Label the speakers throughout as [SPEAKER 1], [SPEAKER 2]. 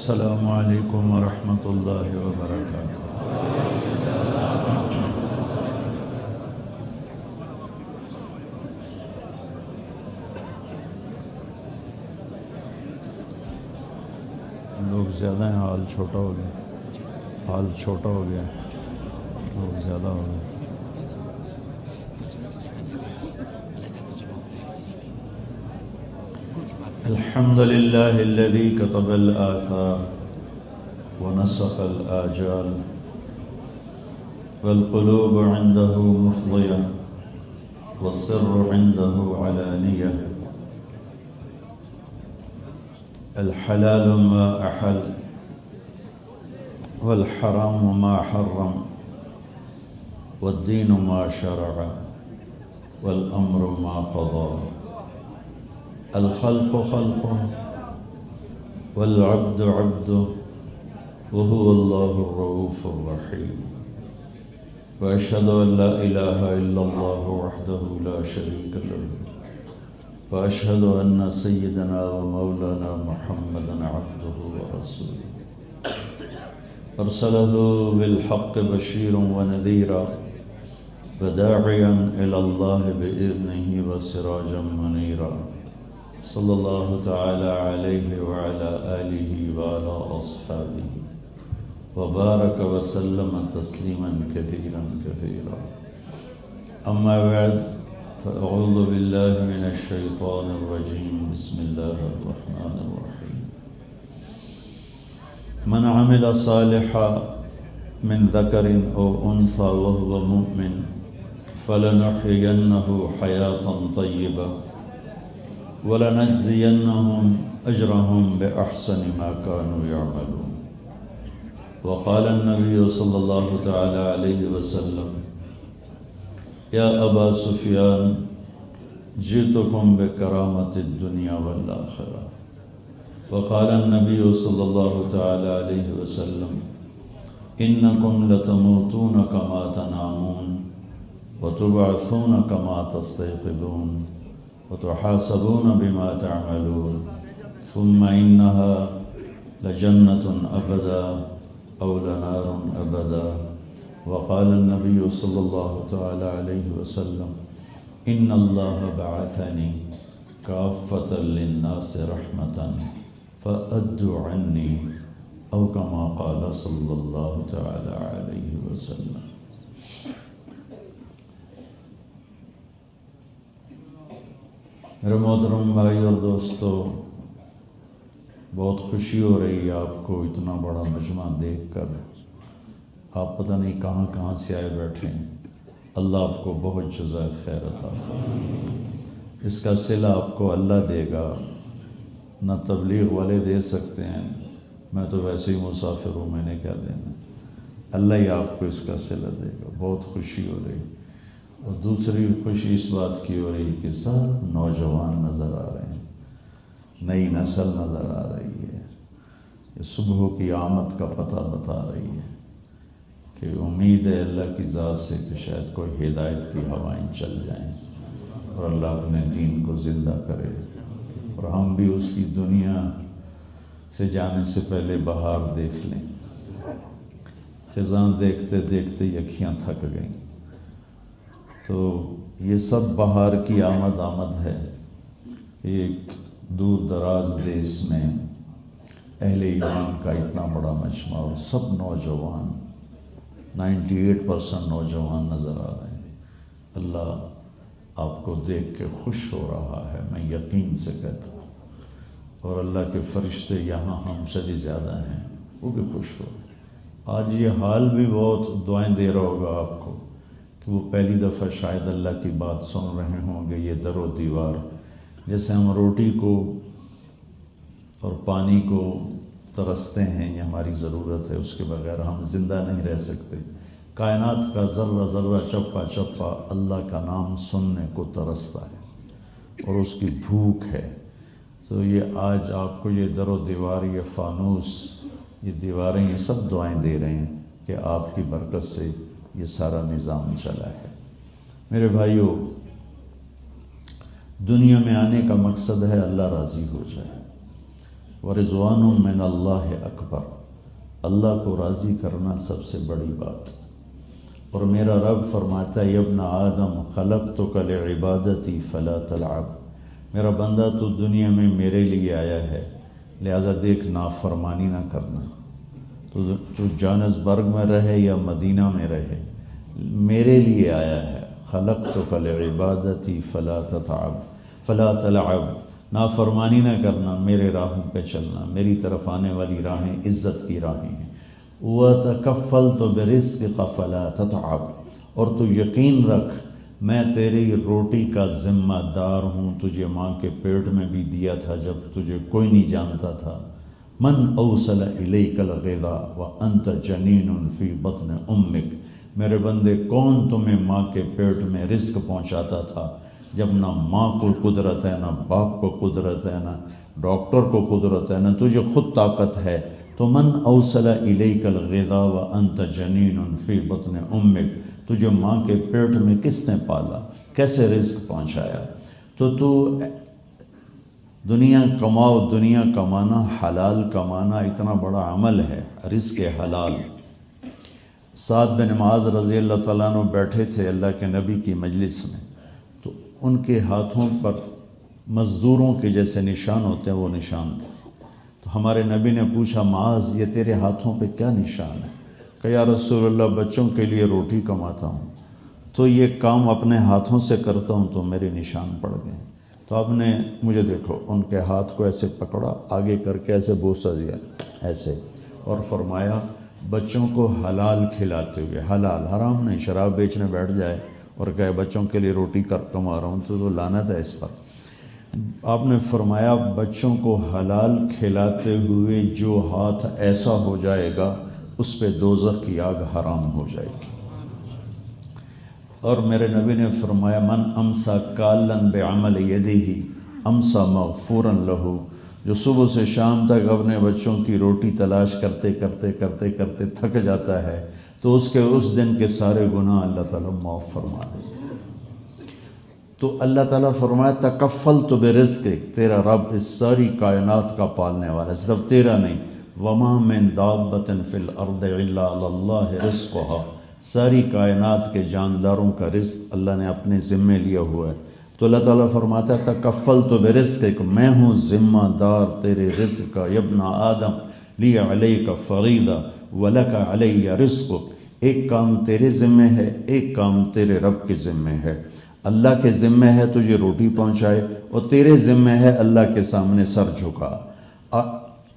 [SPEAKER 1] السلام علیکم ورحمۃ اللہ وبرکاتہ۔ لوگ زیادہ ہیں، ہال چھوٹا ہو گیا، لوگ زیادہ ہو گئے۔ الحمد للہ الذی کتب الآثار ونسخ الآجال والقلوب عنده مفضیہ والسر عنده علانیہ، الحلال ما أحل والحرام ما حرم والدين ما شرع والأمر ما قضى، الخلق خلقه والعبد عبده وهو الله الرؤوف الرحيم، وأشهد أن لا إله إلا الله وحده لا شريك له، وأشهد أن سيدنا ومولانا محمدا عبده ورسوله، أرسله بالحق بشيرا ونذيرا وداعيا إلى الله بإذنه وسراجا منيرا، صلى الله تعالى عليه وعلى آله وعلى أصحابه وبارك وسلم تسليما كثيرا كثيرا، أما بعد، فأعوذ بالله من الشيطان الرجيم، بسم الله الرحمن الرحيم، من عمل صالحا من ذكر أو أنثى وهو مؤمن فلنحيينه حياة طيبة ولنجزينهم أجرهم بأحسن ما كانوا يعملون، وقال النبي صلى الله تعالى عليه وسلم: يا أبا سفيان جئتكم بكرامة الدنيا والآخرة، وقال النبي صلى الله تعالى عليه وسلم: إنكم لتموتون كما تنامون وتبعثون كما تستيقظون وتحاسبون بما تعملون، ثم إنها لجنة أبدا أو لنار أبدا، وقال النبي صلى الله تعالى عليه وسلم: إن الله بعثني كافة للناس رحمة فأدوا عني، أو كما قال صلى الله تعالى عليه وسلم۔ میرے محترم بھائی اور دوستو، بہت خوشی ہو رہی ہے آپ کو اتنا بڑا مجمع دیکھ کر۔ آپ پتہ نہیں کہاں کہاں سے آئے بیٹھے ہیں، اللہ آپ کو بہت جزائے خیر عطا فرمائے۔ اس کا صلہ آپ کو اللہ دے گا، نہ تبلیغ والے دے سکتے ہیں، میں تو ویسے ہی مسافر ہوں، میں نے کیا دینا، اللہ ہی آپ کو اس کا صلہ دے گا۔ بہت خوشی ہو رہی، اور دوسری خوشی اس بات کی ہو رہی کہ سب نوجوان نظر آ رہے ہیں، نئی نسل نظر آ رہی ہے، یہ صبح کی آمد کا پتہ بتا رہی ہے کہ امید ہے اللہ کی ذات سے کہ شاید کوئی ہدایت کی ہوائیں چل جائیں اور اللہ اپنے دین کو زندہ کرے، اور ہم بھی اس کی دنیا سے جانے سے پہلے بہار دیکھ لیں۔ خزاں دیکھتے دیکھتے اکھیاں تھک گئیں، تو یہ سب بہار کی آمد ہے۔ ایک دور دراز دیس میں اہل ایمان کا اتنا بڑا مجمع اور سب نوجوان، 98% نوجوان نظر آ رہے ہیں۔ اللہ آپ کو دیکھ کے خوش ہو رہا ہے، میں یقین سے کہتا ہوں، اور اللہ کے فرشتے یہاں ہم سے بھی زیادہ ہیں، وہ بھی خوش ہو۔ آج یہ حال بھی بہت دعائیں دے رہا ہوگا آپ کو کہ وہ پہلی دفعہ شاید اللہ کی بات سن رہے ہوں گے۔ یہ در و دیوار، جیسے ہم روٹی کو اور پانی کو ترستے ہیں، یہ ہماری ضرورت ہے، اس کے بغیر ہم زندہ نہیں رہ سکتے۔ کائنات کا ذرہ ذرہ، چپا چپا اللہ کا نام سننے کو ترستا ہے اور اس کی بھوک ہے۔ تو یہ آج آپ کو یہ در و دیوار، یہ فانوس، یہ دیواریں، یہ سب دعائیں دے رہے ہیں کہ آپ کی برکت سے یہ سارا نظام چلا ہے۔ میرے بھائیوں، دنیا میں آنے کا مقصد ہے اللہ راضی ہو جائے، ورضوان من اللہ اکبر، اللہ کو راضی کرنا سب سے بڑی بات۔ اور میرا رب فرماتا ہے ابن آدم خلقتک لعبادتی فلا تلعب، میرا بندہ تو دنیا میں میرے لیے آیا ہے، لہذا دیکھ نافرمانی نہ کرنا، تو جانسبرگ میں رہے یا مدینہ میں رہے، میرے لیے آیا ہے۔ خلقتک لعبادتی فلا تلعب، نافرمانی نہ کرنا، میرے راہوں پہ چلنا، میری طرف آنے والی راہیں عزت کی راہیں ہیں۔ وَتَكَفَّلْتُ بِرِزْقِكَ فَلَا تَتْعَبْ، اور تو یقین رکھ میں تیری روٹی کا ذمہ دار ہوں، تجھے ماں کے پیٹ میں بھی دیا تھا جب تجھے کوئی نہیں جانتا تھا۔ من اوصل الیک الغذاء وانت جنین فی بطن امک، میرے بندے کون تمہیں ماں کے پیٹ میں رزق پہنچاتا تھا جب نہ ماں کو قدرت ہے، نہ باپ کو قدرت ہے، نہ ڈاکٹر کو قدرت ہے، نہ تجھے خود طاقت ہے۔ تو من اوصل الیک الغذاء وانت جنین فی بطن امک، تجھے ماں کے پیٹ میں کس نے پالا، کیسے رزق پہنچایا؟ تو دنیا کماؤ، دنیا کمانا، حلال کمانا اتنا بڑا عمل ہے، رزق حلال۔ سعد بن معاذ رضی اللہ تعالیٰ عنہ بیٹھے تھے اللہ کے نبی کی مجلس میں، تو ان کے ہاتھوں پر مزدوروں کے جیسے نشان ہوتے ہیں وہ نشان تھے۔ تو ہمارے نبی نے پوچھا معاذ یہ تیرے ہاتھوں پہ کیا نشان ہے؟ کہ یا رسول اللہ بچوں کے لیے روٹی کماتا ہوں، تو یہ کام اپنے ہاتھوں سے کرتا ہوں تو میرے نشان پڑ گئے۔ تو آپ نے مجھے دیکھو ان کے ہاتھ کو ایسے پکڑا، آگے کر کے ایسے بوسہ دیا ایسے، اور فرمایا بچوں کو حلال کھلاتے ہوئے، حلال، حرام نہیں، شراب بیچنے بیٹھ جائے اور کہے بچوں کے لیے روٹی کما رہا ہوں تو لعنت ہے اس پر۔ آپ نے فرمایا بچوں کو حلال کھلاتے ہوئے جو ہاتھ ایسا ہو جائے گا اس پہ دوزخ کی آگ حرام ہو جائے گی۔ اور میرے نبی نے فرمایا من امسا کالن بعمل یدہ امسا مغفورا لہ، جو صبح سے شام تک اپنے بچوں کی روٹی تلاش کرتے کرتے کرتے کرتے تھک جاتا ہے تو اس کے اس دن کے سارے گناہ اللہ تعالیٰ معاف فرما دیتے ہیں۔ تو اللہ تعالیٰ فرمایا تکفلت برزقک، تیرا رب اس ساری کائنات کا پالنے والا، صرف تیرا نہیں۔ وما من دابۃ فی الارض الا علی اللہ رزقها، ساری کائنات کے جانداروں کا رزق اللہ نے اپنے ذمے لیا ہوا ہے۔ تو اللہ تعالیٰ فرماتا ہے تکفلت برزقک، میں ہوں ذمہ دار تیرے رزق کا، یا ابن آدم لی علیک فریضہ ولک علی رزقک، ایک کام تیرے ذمے ہے، ایک کام تیرے رب کے ذمے ہے۔ اللہ کے ذمے ہے تجھے روٹی پہنچائے، اور تیرے ذمے ہے اللہ کے سامنے سر جھکا۔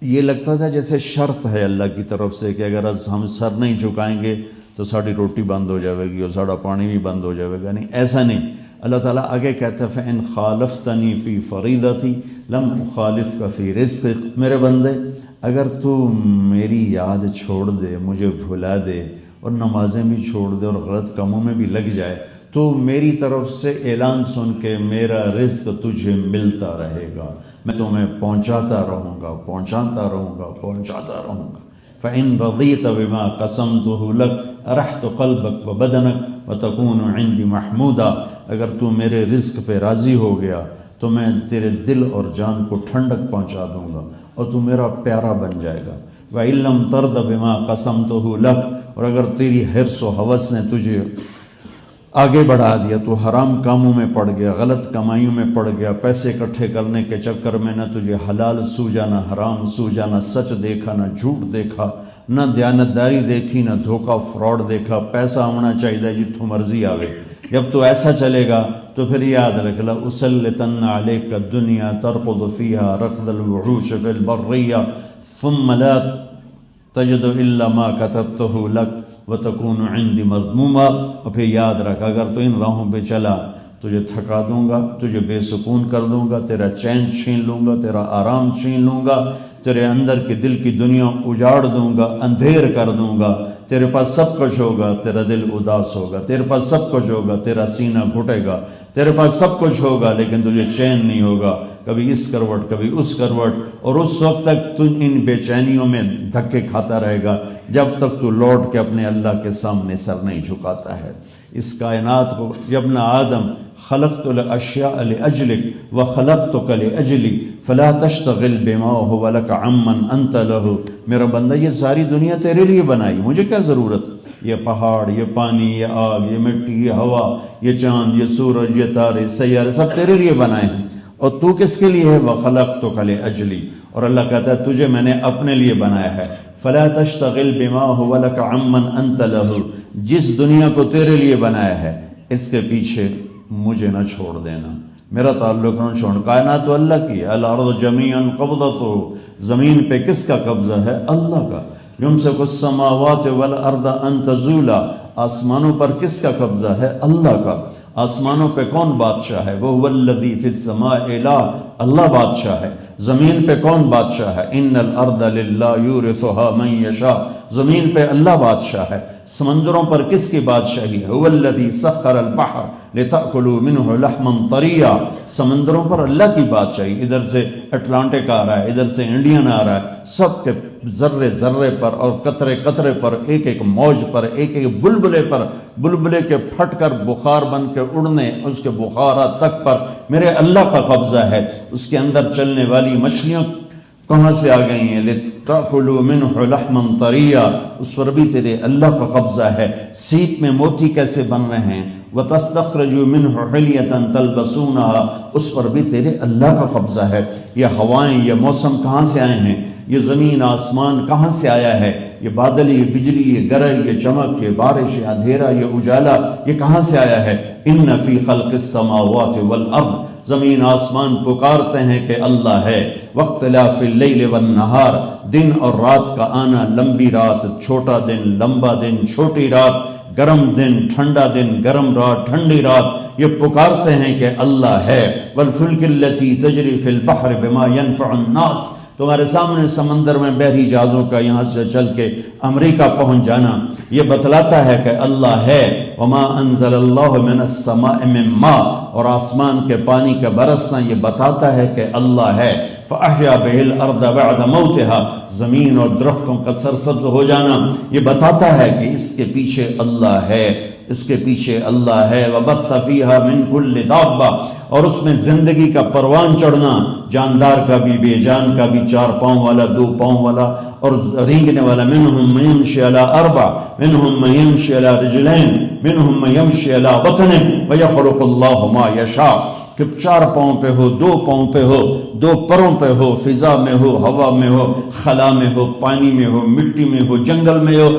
[SPEAKER 1] یہ لگتا تھا جیسے شرط ہے اللہ کی طرف سے کہ اگر ہم سر نہیں جھکائیں گے تو ساری روٹی بند ہو جائے گی اور سارا پانی بھی بند ہو جائے گا، نہیں ایسا نہیں۔ اللہ تعالیٰ آگے کہتا ہے فَإِنْ خَالَفْتَنِي فِي فَرِيضَتِي لَمْ أُخَالِفْكَ فِي رِزْقِكَ، میرے بندے اگر تو میری یاد چھوڑ دے، مجھے بھلا دے اور نمازیں بھی چھوڑ دے اور غلط کاموں میں بھی لگ جائے تو میری طرف سے اعلان سن کے میرا رزق تجھے ملتا رہے گا، میں تمہیں پہنچاتا رہوں گا، پہنچاتا رہوں گا، پہنچاتا رہوں گا۔ فَإِن رَضِيتَ بِمَا قَسَمْتُهُ لَكَ أَرَحْتُ قَلْبَكَ وَبَدَنَكَ وَتَكُونُ عِنْدِي مَحْمُودًا، اگر تو میرے رزق پہ راضی ہو گیا تو میں تیرے دل اور جان کو ٹھنڈک پہنچا دوں گا اور تو میرا پیارا بن جائے گا۔ وَإِن لَمْ تَرْضَ بِمَا قَسَمْتُهُ لَكَ، اور اگر تیری حرص و ہوس نے تجھے آگے بڑھا دیا، تو حرام کاموں میں پڑ گیا، غلط کمائیوں میں پڑ گیا، پیسے اکٹھے کرنے کے چکر میں نہ تجھے حلال سوجا نہ حرام سوجا، نہ سچ دیکھا نہ جھوٹ دیکھا، نہ دیانتداری دیکھی نہ دھوکہ فراڈ دیکھا، پیسہ ہونا چاہیے جتوں مرضی آوے، جب تو ایسا چلے گا تو پھر یاد رکھ لا اسلطن علیک الدنیا ترقد فیہا رقد الوحوش فی البریہ ثم لا تجد الا ما کتبتہ لک وَتَكُونُ عِنْدِ مَذْمُومًا، اور پھر یاد رکھ اگر تو ان راہوں پہ چلا تجھے تھکا دوں گا، تجھے بے سکون کر دوں گا، تیرا چین چھین لوں گا، تیرا آرام چھین لوں گا، تیرے اندر کے دل کی دنیا اجاڑ دوں گا، اندھیر کر دوں گا، تیرے پاس سب کچھ ہوگا، تیرا دل اداس ہوگا، تیرے پاس سب کچھ ہوگا، تیرا سینہ گھٹے گا، تیرے پاس سب کچھ ہوگا لیکن تجھے چین نہیں ہوگا، کبھی اس کروٹ کبھی اس کروٹ، اور اس وقت تک تو ان بے چینیوں میں دھکے کھاتا رہے گا جب تک تو لوٹ کے اپنے اللہ کے سامنے سر نہیں جھکاتا ہے۔ اس کائنات کو یا ابن آدم خلقت الاشیاء لاجلک وخلقتک لاجلی فلا تشتغل بما هو لک عمن انت له، میرا بندہ یہ ساری دنیا تیرے لیے بنائی، مجھے کیا ضرورت؟ یہ پہاڑ، یہ پانی، یہ آگ، یہ مٹی، یہ ہوا، یہ چاند، یہ سورج، یہ تارے، سیارے سب تیرے لیے بنائے ہیں، اور تو کس کے لیے ہے؟ وخلقتک لاجلی، اور اللہ کہتا ہے تجھے میں نے اپنے لیے بنایا ہے۔ فلا تشتغل بما هو لك عمن انت له، جس دنیا کو تیرے لیے بنایا ہے اس کے پیچھے مجھے نہ چھوڑ دینا، میرا تعلق نہ چھوڑ۔ کائنات تو اللہ کی ہے، الارض جميعا قبضته، زمین پہ کس کا قبضہ ہے؟ اللہ کا۔ یمسک السماوات والارض ان تزولا، آسمانوں پر کس کا قبضہ ہے؟ اللہ کا۔ آسمانوں پہ کون بادشاہ ہے؟ وہ الذی فی السماء الہ، اللہ بادشاہ ہے۔ زمین پہ کون بادشاہ ہے؟ ان الارض للہ یورثها من یشاء، زمین پہ اللہ بادشاہ ہے۔ سمندروں پر کس کی بادشاہی ہے؟ هو الذی سخر البحر لتأکلوا منه لحما طریا، سمندروں پر اللہ کی بادشاہی۔ ادھر سے اٹلانٹک آ رہا ہے، ادھر سے انڈین آ رہا ہے، سب کے ذرے ذرے پر اور قطرے قطرے پر، ایک ایک موج پر، ایک ایک بلبلے پر، بلبلے کے پھٹ کر بخار بن کے اڑنے، اس کے بخارات تک پر میرے اللہ کا قبضہ ہے۔ اس کے اندر چلنے والی مچھلیاں کہاں سے آ گئی ہیں؟ لِتَأْكُلُوا مِنْهُ لَحْمًا طَرِيًّا، اس پر بھی تیرے اللہ کا قبضہ ہے۔ سیپ میں موتی کیسے بن رہے ہیں؟ وَتَسْتَخْرَجُوا مِنْهُ حِلْيَةً تَلْبَسُونَهَا، اس پر بھی تیرے اللہ کا قبضہ ہے۔ یہ ہوائیں، یہ موسم کہاں سے آئے ہیں؟ یہ زمین آسمان کہاں سے آیا ہے؟ یہ بادل، یہ بجلی، یہ گرج، یہ چمک، یہ بارش، یہ اندھیرا، یہ اجالا، یہ کہاں سے آیا ہے؟ ان فی خلق السماوات والارض، زمین آسمان پکارتے ہیں کہ اللہ ہے۔ واختلاف اللیل والنہار، دن اور رات کا آنا، لمبی رات چھوٹا دن، لمبا دن چھوٹی رات، گرم دن ٹھنڈا دن، گرم رات ٹھنڈی رات، یہ پکارتے ہیں کہ اللہ ہے۔ والفلک التی تجری فی البحر بما ینفع الناس، تمہارے سامنے سمندر میں بحری جہازوں کا یہاں سے چل کے امریکہ پہنچ جانا یہ بتلاتا ہے کہ اللہ ہے۔ وما انزل اللہ من السماء من ماء، اور آسمان کے پانی کا برسنا یہ بتاتا ہے کہ اللہ ہے۔ فاحیا بہ الارض بعد موتها، زمین اور درختوں کا سرسبز ہو جانا یہ بتاتا ہے کہ اس کے پیچھے اللہ ہے، اس کے پیچھے اللہ ہے۔ وبث فیہا من کل دابہ، اور اس میں زندگی کا پروان چڑھنا، جاندار کا بھی، بے جان کا بھی، 4 پاؤں والا، 2 پاؤں والا اور رینگنے والا۔ منہم من یمشی علی 4، منہم من یمشی علی رجلین، منہم من یمشی علی بطن، ویخلق اللہ ما یشاء، کہ 4 پاؤں پہ ہو، 2 پاؤں پہ ہو، 2 پروں پہ ہو، فضا میں ہو، ہوا میں ہو، خلا میں ہو، پانی میں ہو، مٹی میں ہو، جنگل میں ہو،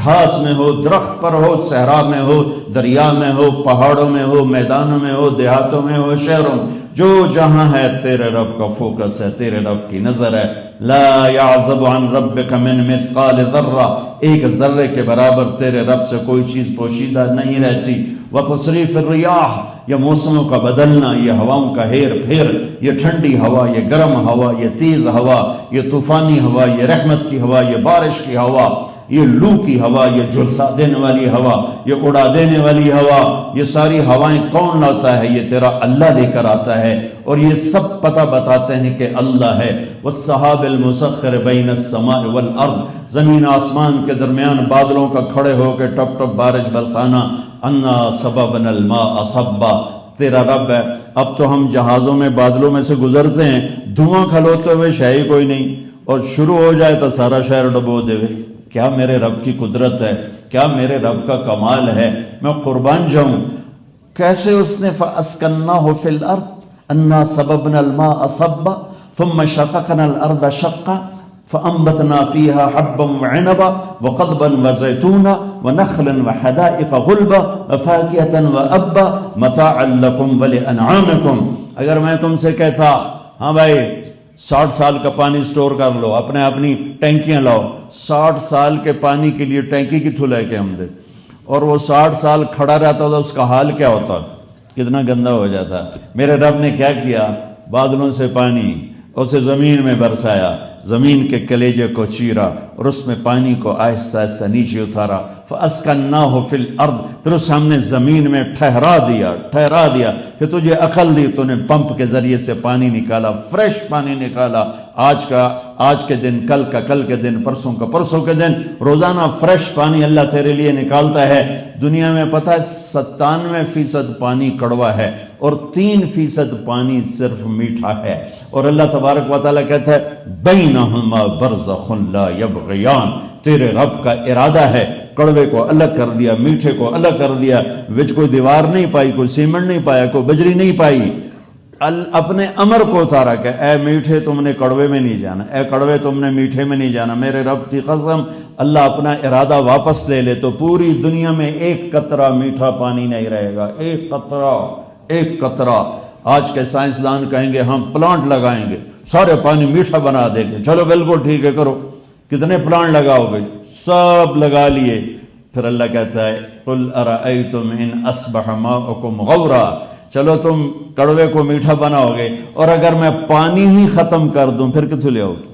[SPEAKER 1] گھاس میں ہو، درخت پر ہو، صحرا میں ہو، دریا میں ہو، پہاڑوں میں ہو، میدانوں میں ہو، دیہاتوں میں ہو، شہروں میں، جو جہاں ہے تیرے رب کا فوکس ہے، تیرے رب کی نظر ہے۔ لا يعزب عن ربك من مثقال ذرہ، ایک ذرے کے برابر تیرے رب سے کوئی چیز پوشیدہ نہیں رہتی۔ وتصریف الریاح، یہ موسموں کا بدلنا، یہ ہواؤں کا ہیر پھیر، یہ ٹھنڈی ہوا، یہ گرم ہوا، یہ تیز ہوا، یہ طوفانی ہوا، یہ رحمت کی ہوا، یہ بارش کی ہوا، یہ لو کی ہوا، یہ جھلسا دینے والی ہوا، یہ اڑا دینے والی ہوا، یہ ساری ہوائیں کون لاتا ہے؟ یہ تیرا اللہ لے کر آتا ہے، اور یہ سب پتہ بتاتے ہیں کہ اللہ ہے۔ والسحاب المسخر بین السماء والارض، زمین آسمان کے درمیان بادلوں کا کھڑے ہو کے ٹپ ٹپ بارش برسانا۔ انا سببنا الماء صبا، تیرا رب ہے۔ اب تو ہم جہازوں میں بادلوں میں سے گزرتے ہیں، دھواں کھلوتے ہوئے شے ہی کوئی نہیں، اور شروع ہو جائے تو سارا شہر ڈبو دے۔ کیا میرے رب کی قدرت ہے، کیا میرے رب کا کمال ہے، میں قربان جاؤں۔ کیسے اس نے فَأَسْكَنَّاهُ فِي الْأَرْضِ أَنَّا سَبَبْنَا الْمَاءَ صَبًّا ثُمَّ شَقَقْنَا الْأَرْضَ شَقًّا فَأَنبَتْنَا فِيهَا حَبًّا وَعِنَبًا وَقَضْبًا وَزَيْتُونًا وَنَخْلًا وَحَدَائِقَ غُلْبًا وَفَاكِهَةً وَأَبًّا مَتَاعًا لَكُمْ وَلِأَنْعَامِكُمْ، اگر میں تم سے کہتا ہاں بھائی 60 سال کا پانی سٹور کر لو، اپنی ٹینکیاں لاؤ، 60 سال کے پانی کے لیے ٹینکی کی تھو لے کے ہم دے، اور وہ 60 سال کھڑا رہتا تھا، اس کا حال کیا ہوتا، کتنا گندا ہو جاتا۔ میرے رب نے کیا کیا؟ بادلوں سے پانی اسے زمین میں برسایا، زمین کے کلیجے کو چیرا اور اس میں پانی کو آہستہ آہستہ نیچے اتارا، فَأَسْكَنَّاهُ فِي الْأَرْضِ، پھر اس ہم نے زمین میں ٹھہرا دیا کہ تجھے عقل دی، تو نے پمپ کے ذریعے سے پانی نکالا، فریش پانی نکالا، آج کے دن کل کا کل کے دن، پرسوں کا پرسوں کے دن، روزانہ فریش پانی اللہ تیرے لیے نکالتا ہے۔ دنیا میں پتہ ہے 97% پانی کڑوا ہے اور 3% پانی صرف میٹھا ہے، اور اللہ تبارک و تعالیٰ کہتا ہے بینہما برزخ لا یبغیان، تیرے رب کا ارادہ ہے، کڑوے کو الگ کر دیا، میٹھے کو الگ کر دیا، وچ کوئی دیوار نہیں پائی، کوئی سیمنٹ نہیں پایا، کوئی بجری نہیں پائی، اپنے امر کو اتارا کہ اے میٹھے تم نے کڑوے میں نہیں جانا، اے کڑوے تم نے میٹھے میں نہیں جانا، میرے رب کی قسم اللہ اپنا ارادہ واپس لے لے تو پوری دنیا میں ایک قطرہ میٹھا پانی نہیں رہے گا، ایک قطرہ۔ آج کے سائنسدان کہیں گے ہم پلانٹ لگائیں گے، سارے پانی میٹھا بنا دیں گے، چلو بالکل ٹھیک ہے کرو، کتنے پلانٹ لگاؤ گے؟ سب لگا لیے۔ پھر اللہ کہتا ہے قُلْ أَرَأَيْتُمْ إِنْ أَصْبَحَ مَاؤُكُمْ غَوْرًا، چلو تم کڑوے کو میٹھا بناؤ گے، اور اگر میں پانی ہی ختم کر دوں پھر کتوں لے آؤ گے؟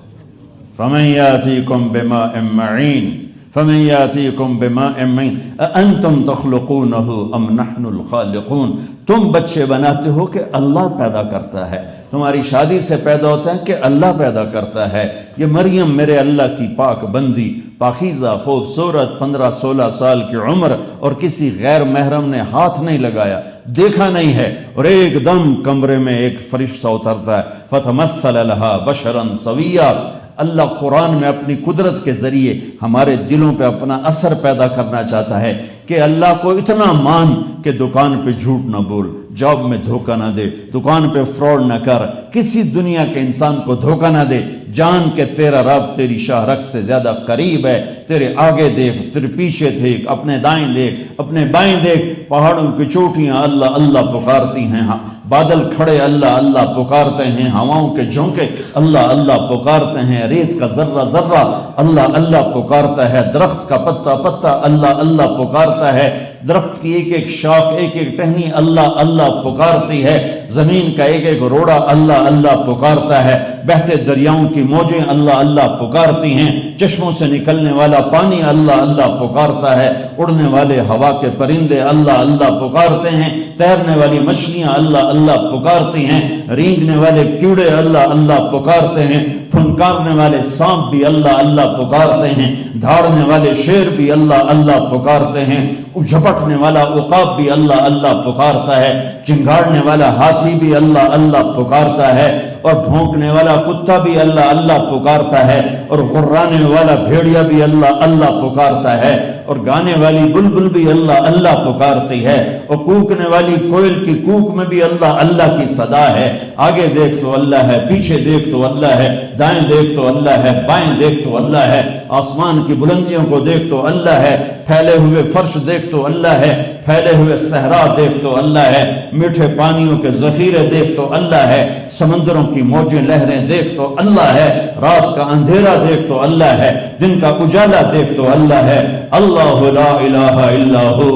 [SPEAKER 1] فَمَنْ يَأْتِيكُمْ بِمَاءٍ مَّعِينٍ فَمَنْ يَأْتِيكُمْ بِمَاءٍ مَّعِينٍ أَأَنْتُمْ تَخْلُقُونَهُ أَمْ نَحْنُ الْخَالِقُونَ، تم بچے بناتے ہو کہ اللہ پیدا کرتا ہے؟ تمہاری شادی سے پیدا ہوتا ہے کہ اللہ پیدا کرتا ہے؟ یہ مریم میرے اللہ کی پاک بندی، پاکیزہ، خوبصورت، 15-16 سال کی عمر، اور کسی غیر محرم نے ہاتھ نہیں لگایا، دیکھا نہیں ہے، اور ایک دم کمرے میں ایک فرشتہ اترتا ہے، فَتَمَثَّلَ لَهَا بَشَرًا سَوِيًّا۔ اللہ قرآن میں اپنی قدرت کے ذریعے ہمارے دلوں پہ اپنا اثر پیدا کرنا چاہتا ہے کہ اللہ کو اتنا مان کہ دکان پہ جھوٹ نہ بول، جاب میں دھوکہ نہ دے، دکان پہ فراڈ نہ کر، کسی دنیا کے انسان کو دھوکہ نہ دے، جان کہ تیرا رب تیری شاہ رخ سے زیادہ قریب ہے، تیرے آگے دیکھ، تیرے پیچھے دیکھ، اپنے دائیں دیکھ، اپنے بائیں دیکھ، پہاڑوں کی چوٹیاں اللہ اللہ پکارتی ہیں، بادل کھڑے اللہ اللہ پکارتے ہیں، ہواؤں کے جھونکے اللہ اللہ پکارتے ہیں، ریت کا ذرہ ذرہ اللہ اللہ پکارتا ہے، درخت کا پتا پتا اللہ اللہ پکارتا ہے، درخت کی ایک ایک شاخ ایک ایک ٹہنی اللہ اللہ پکارتی ہے، زمین کا ایک ایک روڑا اللہ اللہ پکارتا ہے، بہتے دریاؤں کی موجیں اللہ اللہ پکارتی ہیں، چشموں سے نکلنے والا پانی اللہ اللہ پکارتا ہے، اڑنے والے ہوا کے پرندے اللہ اللہ پکارتے ہیں، تیرنے والی مچھلیاں اللہ اللہ پکارتی ہیں، رینگنے والے کیڑے اللہ اللہ پکارتے ہیں، پھنکارنے والے سانپ بھی اللہ اللہ پکارتے ہیں، دھاڑنے والے شیر بھی اللہ اللہ پکارتے ہیں، جھپٹنے والا عقاب بھی اللہ اللہ پکارتا ہے، چنگاڑنے والا ہاتھی بھی اللہ اللہ پکارتا ہے، اور بھونکنے والا کتا بھی اللہ اللہ پکارتا ہے، اور غرانے والا بھیڑیا بھی اللہ اللہ پکارتا ہے، اور گانے والی بلبل بھی اللہ اللہ پکارتی ہے، اور کوکنے والی کوئل کی کوک میں بھی اللہ اللہ کی صدا ہے، آگے دیکھ تو اللہ ہے، پیچھے دیکھ تو اللہ ہے، دائیں دیکھ تو اللہ ہے، بائیں دیکھ تو اللہ ہے، آسمان کی بلندیوں کو دیکھ تو اللہ ہے، پھیلے ہوئے فرش دیکھ تو اللہ ہے، پھیلے ہوئے صحرا دیکھ تو اللہ ہے، میٹھے پانیوں کے ذخیرے دیکھ تو اللہ ہے، سمندروں کی موجیں لہریں دیکھ تو اللہ ہے، رات کا اندھیرا دیکھ تو اللہ ہے، دن کا اجالا دیکھ تو اللہ ہے، اللہ لا الہ الا ہو،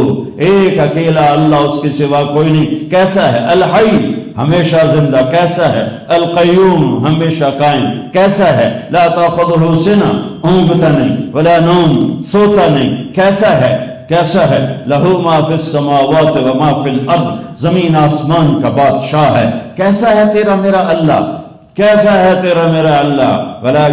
[SPEAKER 1] ایک اکیلا اللہ، اس کے سوا کوئی نہیں۔ کیسا ہے؟ الحی، ہمیشہ زندہ، کیسا ہے؟ القیوم، ہمیشہ قائم، کیسا ہے؟ لا تاخذہ سنہ، اونگتا نہیں، ولا نوم، سوتا نہیں، کیسا ہے؟ کیسا ہے؟ لہو ما فی السماوات و ما فی الارض، زمین آسمان کا بادشاہ ہے، کیسا ہے تیرا میرا اللہ؟ کیسا ہے تیرا میرا اللہ؟ ولا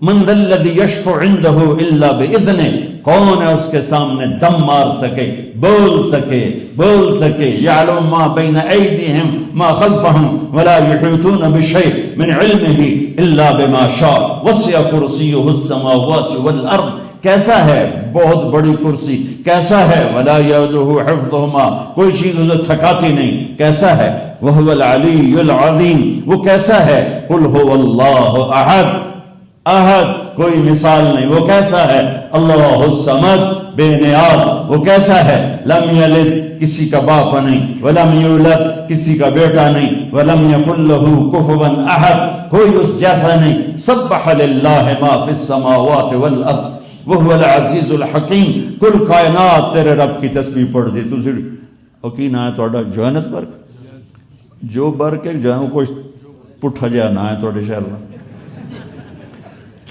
[SPEAKER 1] من ذا الذی یشفع عندہ الا باذنہ، کون ہے اس کے سامنے دم مار سکے، بول سکے، یعلم ما بین ایدیہم ما خلفہم ولا یحیطون بشیء من علمہ الا بما شاء وسع کرسیہ السماوات والارض، کیسا ہے؟ بہت بڑی کرسی، کیسا ہے؟ ولا یؤودہ حفظہما، کوئی چیز اسے تھکاتی نہیں، کیسا ہے؟ وہو العلی العظیم، وہ کیسا ہے؟ قل هو اللہ احد، احد، کوئی مثال نہیں، وہ کیسا ہے؟ اللہ الصمد، بے نیاز، وہ کیسا ہے؟ لم یلد، کسی کا باپ نہیں، ولم یولد، کسی کا بیٹا نہیں، ولم یکن لہ کفوا احد، کوئی اس جیسا نہیں، سبح للہ ما فی السماوات والارض وہو العزیز الحکیم، کل کائنات تیرے رب کی تسبیح پڑھ دی۔ تسی یقین آئے توڑا جوہانسبرگ جو برگ ہے جہاں کوئی پٹھا جا نہ ہے توڑے شہر میں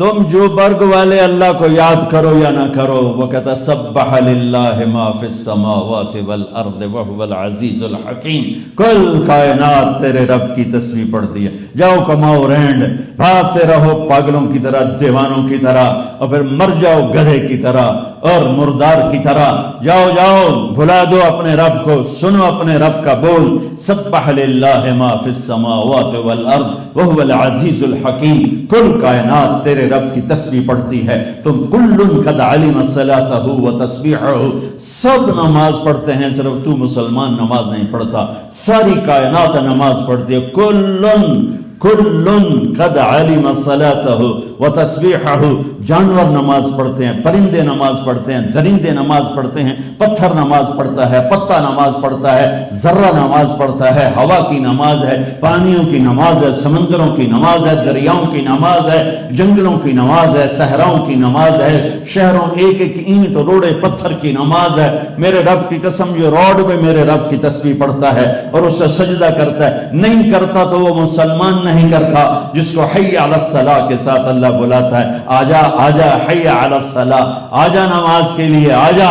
[SPEAKER 1] تم جو برگ والے اللہ کو یاد کرو یا نہ کرو، وہ کہتا سبح للہ ما فی السماوات والارض وہو العزیز الحکیم، کل کائنات تیرے رب کی تسبیح پڑھتی ہے۔ جاؤ کماؤ رینڈ، بھاگتے رہو پاگلوں کی طرح، دیوانوں کی طرح، اور پھر مر جاؤ گدھے کی طرح اور مردار کی طرح۔ جاؤ جاؤ بھلا دو اپنے رب کو، سنو اپنے رب کا بول، سبح للہ ما فی السماوات والارض وہو العزیز الحکیم، کل کائنات تیرے رب کی تسبیح پڑھتی ہے۔ تم کل قد علم صلاتہ و تسبیحہ، سب نماز پڑھتے ہیں، صرف تو مسلمان نماز نہیں پڑھتا، ساری کائنات نماز پڑھتی ہے۔ کل قد علم صلاتہ و تسبیحہ، جانور نماز پڑھتے ہیں، پرندے نماز پڑھتے ہیں، درندے نماز پڑھتے ہیں، پتھر نماز پڑھتا ہے، پتا نماز پڑھتا ہے، ذرہ نماز پڑھتا ہے، ہوا کی نماز ہے، پانیوں کی نماز ہے، سمندروں کی نماز ہے، دریاؤں کی نماز ہے، جنگلوں کی نماز ہے، صحراؤں کی نماز ہے، شہروں ایک ایک اینٹ روڑے پتھر کی نماز ہے۔ میرے رب کی قسم، جو روڈ میں میرے رب کی تسبیح پڑھتا ہے اور اسے سجدہ کرتا ہے، نہیں کرتا تو وہ مسلمان نہیں کرتا۔ جس کو حی علی الصلاۃ کے ساتھ اللہ بلاتا ہے، آجا آجا حی علی الصلاۃ، آجا نماز کے لیے آجا،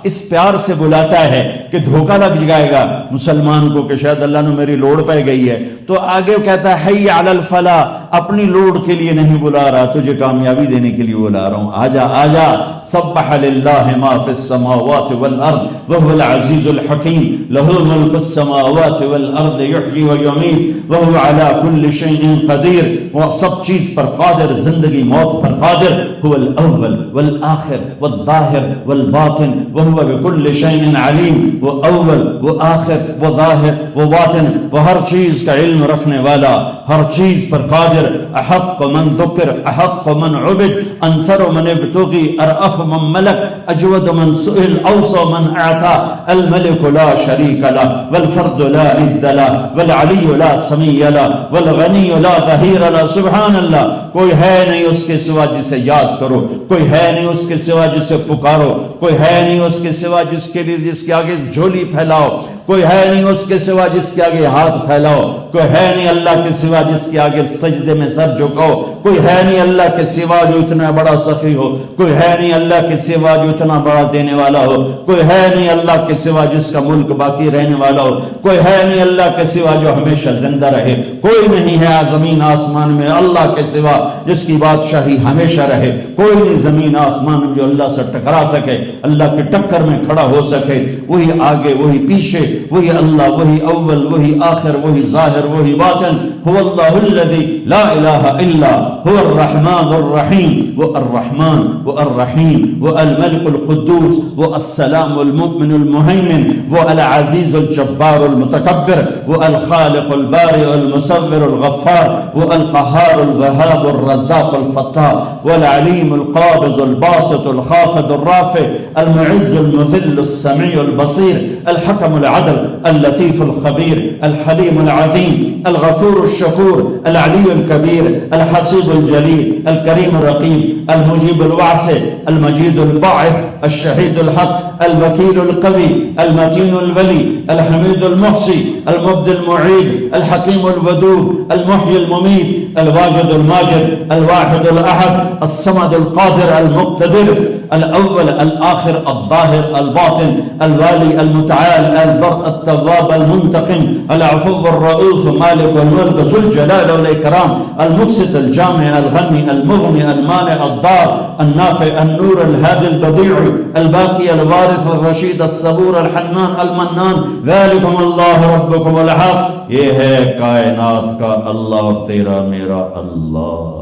[SPEAKER 1] اس پیار سے بلاتا ہے کہ دھوکہ لگ جائے گا مسلمان کو کہ شاید اللہ نے میری لوڑ پہ گئی ہے، تو آگے کہتا ہے حی علی الفلاح، اپنی لوڑ کے لیے نہیں بلا رہا، تجھے کامیابی دینے کے لیے بلا رہا ہوں، آجا آجا۔ سبح للہ ما فی السماوات والارض وہو العزیز الحکیم، لہ ملک السماوات والارض یحیی ویمیت وہو علی کل شیء قدیر، وہ سب چیز پر قادر، زندگی موت پر قادر، هو الاول والآخر والظاہر والباطن وہو بكل شيء علیم، وہ اول، وہ آخر، وہ ظاہر، وہ باطن، وہ ہر چیز کا علم رکھنے والا، ہر چیز پر قادر۔ احق من ذکر، احق من عبد، انصر من ابتغی، ارأف من ملک، اجود من سئل، اوصى من اعطى، الملك لا شریک له والفرد لا ند له والعلی لا سمیع له والغنی لا ظہیر له۔ سبحان اللہ، کوئی ہے نہیں اس کے سوا جسے یاد کرو، کوئی ہے نہیں اس کے سوا جسے پکارو، کوئی ہے نہیں اس کے سوا جس کے آگے جھولی پھیلاؤ، کوئی ہے نہیں اس کے سوا جس کے آگے ہاتھ پھیلاؤ، کوئی ہے نہیں اللہ کے سوا جس کے آگے سجدے میں سر جھکاؤ، کوئی ہے نہیں اللہ کے سوا جو اتنا بڑا سخی ہو، کوئی ہے نہیں اللہ کے سوا جو اتنا بڑا دینے والا ہو، کوئی ہے نہیں اللہ کے سوا جس کا ملک باقی رہنے والا ہو، کوئی ہے نہیں اللہ کے سوا جو ہمیشہ زندہ رہے، کوئی نہیں ہے زمین آسمان میں اللہ کے سوا جس کی بادشاہی ہمیشہ رہے، کوئی نہیں زمین آسمان میں جو اللہ سے ٹکرا سکے، اللہ کی ٹکر میں کھڑا ہو سکے۔ وہی آگے، وہی پیچھے، وہی اللہ، وہی اول، وہی آخر، وہی ظاہر، وہی باطن۔ هو اللہ الذی لا الہ الا هو الرحمن الرحیم، وہ الرحمن، وہ الرحیم، وہ الملک القدوس، وہ السلام المؤمن المہیمن، وہ العزیز الجبار المتکبر، وہ الخالق البارئ المصور الغفار، وہ القہار الوہاب الرزاق الفتاح، والعلیم القابض الباسط الخافض الرافع، المعز المذل السمیع البصیر، الحکم العدل اللطیف الخبیر، الحلیم العظیم، الغفور الشکور، العلی الکبیر، الحسیب الجلیل، الکریم الرقیب، المجیب الواسع، المجید الباعث، الشہید الحق، الوکیل القوی، المتین الولی، الحمید المحصی، المبدی المعید، الحکیم الودود، المحیی الممید، الواجد الماجد، الواحد الاحد، الصمد القادر المقتدر، الاول الآخر الظاہر الباطن، الوالی المتعال البر التواب المنتقم، العفو الرؤوف مالک الملک ذو الجلال والاکرام، المقسط الجامع الغنی المغنی المانع الضار النافع النور الهادي البديع الباقي الوارث الرشید الصبور الحنان المنان، ذلكم اللہ ربكم الحق۔ یہ ہے کائنات کا اللہ اور تیرا میرا اللہ۔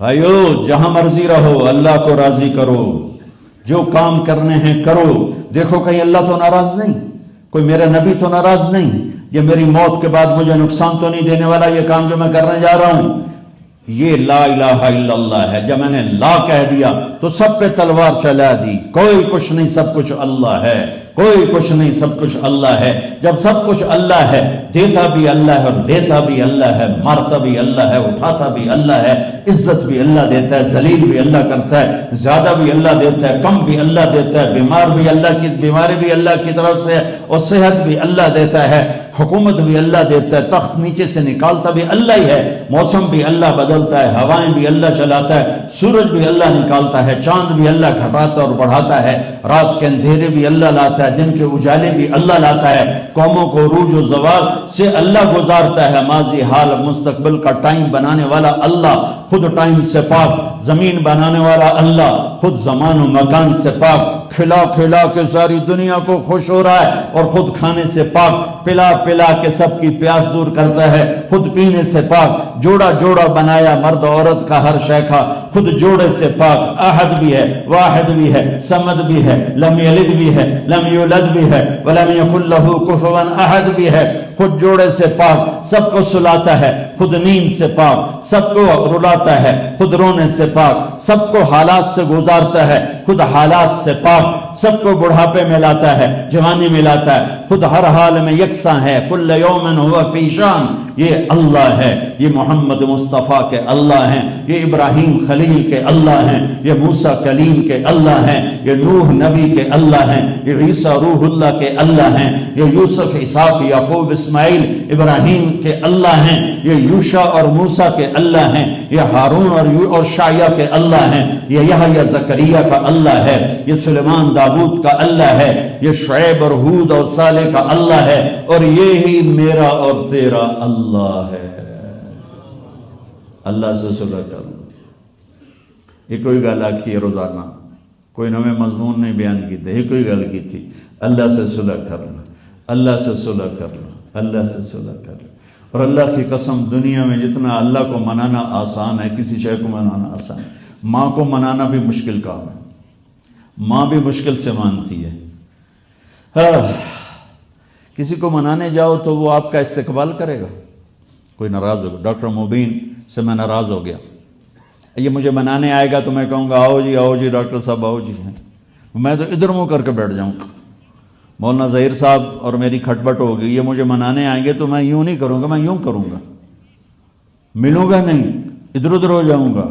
[SPEAKER 1] بھائیو، جہاں مرضی رہو اللہ کو راضی کرو، جو کام کرنے ہیں کرو۔ دیکھو کہیں اللہ تو ناراض نہیں، کوئی میرا نبی تو ناراض نہیں، یہ میری موت کے بعد مجھے نقصان تو نہیں دینے والا یہ کام جو میں کرنے جا رہا ہوں۔ یہ لا الہ الا اللہ ہے۔ جب میں نے لا کہہ دیا تو سب پہ تلوار چلا دی، کوئی کچھ نہیں، سب کچھ اللہ ہے، کوئی کچھ نہیں، سب کچھ اللہ ہے۔ جب سب کچھ اللہ ہے، دیتا بھی اللہ ہے اور لیتا بھی اللہ ہے، مارتا بھی اللہ ہے، اٹھاتا بھی اللہ ہے، عزت بھی اللہ دیتا ہے، ذلیل بھی اللہ کرتا ہے، زیادہ بھی اللہ دیتا ہے، کم بھی اللہ دیتا ہے، بیمار بھی اللہ کی بیماری بھی اللہ کی طرف سے ہے، اور صحت بھی اللہ دیتا ہے، حکومت بھی اللہ دیتا ہے، تخت نیچے سے نکالتا بھی اللہ ہی ہے، موسم بھی اللہ بدلتا ہے، ہوائیں بھی اللہ چلاتا ہے، سورج بھی اللہ نکالتا ہے، چاند بھی اللہ گھٹاتا اور بڑھاتا ہے، رات کے اندھیرے بھی اللہ لاتا ہے، دن کے اجالے بھی اللہ لاتا ہے، قوموں کو عروج و زوال سے اللہ گزارتا ہے، ماضی حال مستقبل کا ٹائم بنانے والا اللہ، خود ٹائم سے پاک، زمین بنانے والا اللہ، خود زمان و مکان سے پاک، کھلا کھلا کے ساری دنیا کو خوش ہو رہا ہے، اور خود کھانے سے پاک، پلا پلا کے سب کی پیاس دور کرتا ہے، خود پینے سے پاک، جوڑا جوڑا بنایا مرد عورت کا ہر شے کا، خود جوڑے سے پاک، احد بھی ہے، واحد بھی ہے، صمد بھی ہے، لم یلد بھی ہے، لم یولد بھی ہے، ولم یکن لہ کفوا احد بھی ہے، خود جوڑے سے پاک، سب کو سلاتا ہے، خود نیند سے پاک، سب کو رلاتا ہے، خود رونے سے پاک، سب کو حالات سے گزارتا ہے، خود حالات سے پاک، سب کو بڑھاپے میں لاتا ہے، جوانی میں لاتا ہے، خود ہر حال میں یکساں ہے، کل یوم ہوا فی شان، یہ اللہ ہے، یہ محمد مصطفیٰ کے اللہ ہیں، یہ ابراہیم خلیل کے اللہ ہیں، یہ موسیٰ کلیم کے اللہ ہیں، یہ نوح نبی کے اللہ ہیں، یہ عیسیٰ روح اللہ کے اللہ ہیں، یہ یوسف اسحاق یعقوب اسماعیل ابراہیم کے اللہ ہیں، یہ یوشع اور موسیٰ کے اللہ ہیں، یہ ہارون اور شعیہ کے اللہ ہیں، یہ یحییٰ زکریا کا اللہ ہے، یہ سلیمان داؤد کا اللہ ہے، یہ شعیب اور ہود اور صالح کا اللہ ہے، اور یہی میرا اور تیرا اللہ ہے۔ اللہ سے صلح کر لو۔ یہ کوئی گل آکھی ہے روزانہ، کوئی نویں مضمون نہیں بیان کیتے، یہ کوئی گل کی تھی، اللہ سے صلح کر لو، اللہ سے صلح کر لو، اللہ سے صلح کر لو۔ اور اللہ کی قسم، دنیا میں جتنا اللہ کو منانا آسان ہے، کسی شے کو منانا آسان ہے۔ ماں کو منانا بھی مشکل کام ہے، ماں بھی مشکل سے مانتی ہے۔ کسی کو منانے جاؤ تو وہ آپ کا استقبال کرے گا، کوئی ناراض ہوگا۔ ڈاکٹر مبین سے میں ناراض ہو گیا، یہ مجھے منانے آئے گا تو میں کہوں گا آؤ جی ڈاکٹر صاحب آؤ جی، میں تو ادھر منہ کر کے بیٹھ جاؤں گا۔ مولانا ظہیر صاحب اور میری کھٹپٹ ہوگی، یہ مجھے منانے آئیں گے تو میں یوں نہیں کروں گا، میں یوں کروں گا، ملوں گا نہیں، ادھر ادھر ہو جاؤں گا۔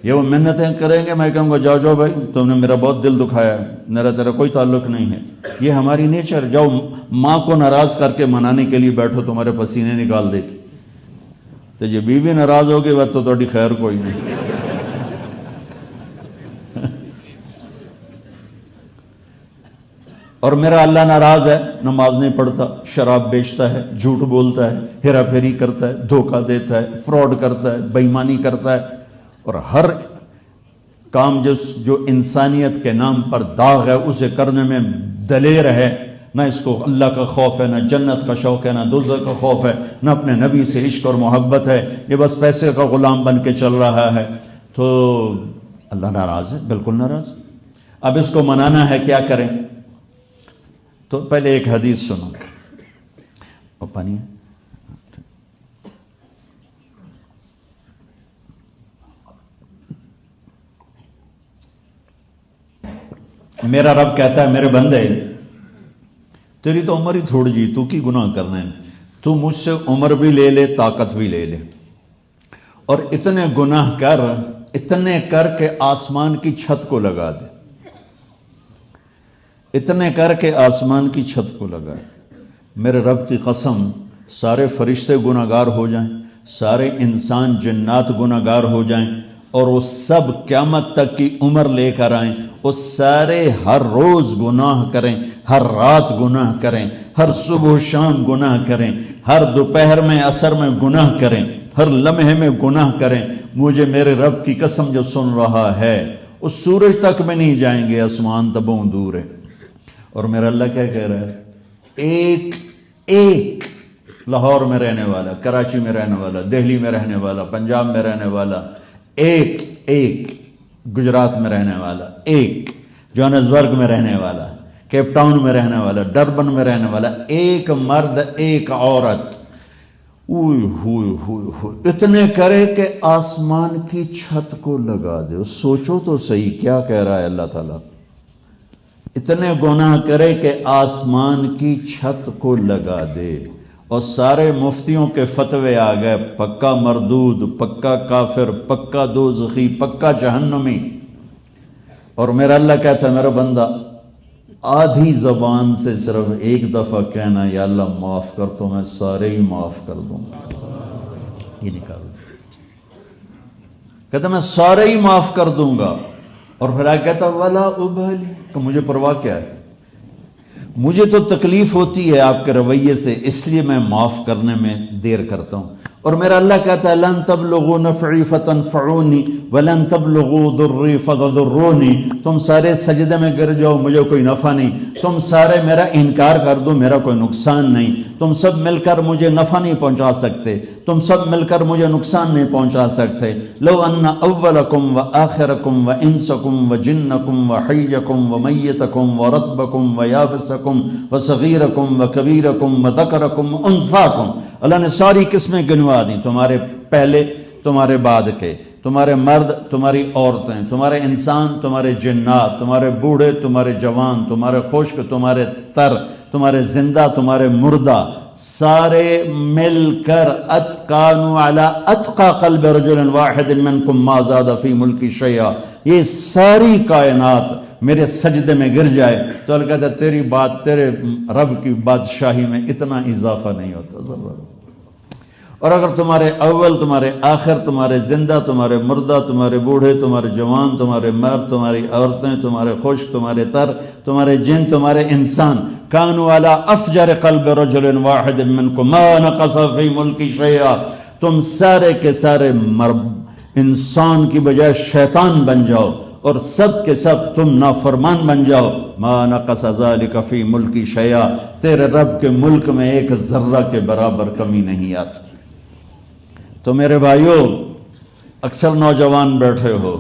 [SPEAKER 1] یہ وہ منتیں کریں گے، میں کہوں گا جاؤ بھائی، تم نے میرا بہت دل دکھایا، میرا تیرا کوئی تعلق نہیں ہے۔ یہ ہماری نیچر، جاؤ ماں کو ناراض کر کے منانے کے لیے بیٹھو، تمہارے پسینے نکال دے گی۔ تو یہ بیوی ناراض ہوگی تو تھوڑی خیر کوئی نہیں۔ اور میرا اللہ ناراض ہے، نماز نہیں پڑھتا، شراب بیچتا ہے، جھوٹ بولتا ہے، ہیرا پھیری کرتا ہے، دھوکہ دیتا ہے، فراڈ کرتا ہے، بے ایمانی کرتا ہے، اور ہر کام جو انسانیت کے نام پر داغ ہے اسے کرنے میں دلیر ہے۔ نہ اس کو اللہ کا خوف ہے، نہ جنت کا شوق ہے، نہ دوزخ کا خوف ہے، نہ اپنے نبی سے عشق اور محبت ہے، یہ بس پیسے کا غلام بن کے چل رہا ہے، تو اللہ ناراض ہے، بالکل ناراض۔ اب اس کو منانا ہے، کیا کریں؟ تو پہلے ایک حدیث سنو، اور پانی میرا رب کہتا ہے میرے بندے تیری تو عمر ہی تھوڑی جی، تو کی گناہ کرنا ہے، تو مجھ سے عمر بھی لے لے، طاقت بھی لے لے، اور اتنے گناہ اتنے کر کے آسمان کی چھت کو لگا دے، اتنے کر کے آسمان کی چھت کو لگا دے۔ میرے رب کی قسم، سارے فرشتے گناہگار ہو جائیں، سارے انسان جنات گناہگار ہو جائیں، اور وہ سب قیامت تک کی عمر لے کر آئیں، وہ سارے ہر روز گناہ کریں، ہر رات گناہ کریں، ہر صبح و شام گناہ کریں، ہر دوپہر میں عصر میں گناہ کریں، ہر لمحے میں گناہ کریں، مجھے میرے رب کی قسم جو سن رہا ہے، اس سورج تک میں نہیں جائیں گے، آسمان تبوں دور ہے۔ اور میرا اللہ کیا کہہ رہا ہے؟ ایک لاہور میں رہنے والا، کراچی میں رہنے والا، دہلی میں رہنے والا، پنجاب میں رہنے والا، ایک گجرات میں رہنے والا، ایک جوہانسبرگ میں رہنے والا، کیپ ٹاؤن میں رہنے والا، ڈربن میں رہنے والا، ایک مرد ایک عورت، اتنے کرے کہ آسمان کی چھت کو لگا دے۔ سوچو تو صحیح، کیا کہہ رہا ہے اللہ تعالیٰ؟ اتنے گناہ کرے کہ آسمان کی چھت کو لگا دے، اور سارے مفتیوں کے فتوے آ گئے، پکا مردود، پکا کافر، پکا دوزخی، پکا جہنمی۔ اور میرا اللہ کہتا ہے میرا بندہ آدھی زبان سے صرف ایک دفعہ کہنا یا اللہ معاف کر، تو میں سارے ہی معاف کر دوں گا۔ یہ نکال کہتا میں سارے ہی معاف کر دوں گا، اور پھر آگے کہتا ولا ابالی، کہ مجھے پرواہ کیا ہے، مجھے تو تکلیف ہوتی ہے آپ کے رویے سے، اس لیے میں معاف کرنے میں دیر کرتا ہوں۔ اور میرا اللہ کہتا ہے لن تبلغوا نفعی فتنفعونی ولن تبلغوا ضری فتضرونی، تم سارے سجدے میں گر جاؤ مجھے کوئی نفع نہیں، تم سارے میرا انکار کر دو میرا کوئی نقصان نہیں، تم سب مل کر مجھے نفع نہیں پہنچا سکتے، تم سب مل کر مجھے نقصان نہیں پہنچا سکتے۔ لو ان اولکم و آخرکم و انسکم و جنکم و حیکم و میتکم و رطبکم و یابسکم و صغیرکم و کبیرکم و ذکرکم و انثاکم، اللہ نے ساری قسمیں گنوا دیں، تمہارے پہلے تمہارے بعد کے، تمہارے مرد تمہاری عورتیں، تمہارے انسان تمہارے جنات، تمہارے بوڑھے تمہارے جوان، تمہارے خشک تمہارے تر، تمہارے زندہ تمہارے مردہ، سارے مل کر اتقانوا علی اتقى قلب رجل واحد منکم ما زاد فی ملکی شیئا، یہ ساری کائنات میرے سجدے میں گر جائے تو اللہ کہتا ہے تیری بات، تیرے رب کی بادشاہی میں اتنا اضافہ نہیں ہوتا ضرور۔ اور اگر تمہارے اول تمہارے آخر، تمہارے زندہ تمہارے مردہ، تمہارے بوڑھے تمہارے جوان، تمہارے مرد تمہاری عورتیں، تمہارے خشک تمہارے تر، تمہارے جن تمہارے انسان، کانوا علی افجر قلب رجل واحد منکم ما نقص فی ملکی شیئا، تم سارے کے سارے انسان کی بجائے شیطان بن جاؤ اور سب کے سب تم نافرمان بن جاؤ، ما نقص ذلک فی ملکی شیئا، تیرے رب کے ملک میں ایک ذرہ کے برابر کمی نہیں آتی۔ تو میرے بھائیوں، اکثر نوجوان بیٹھے ہو،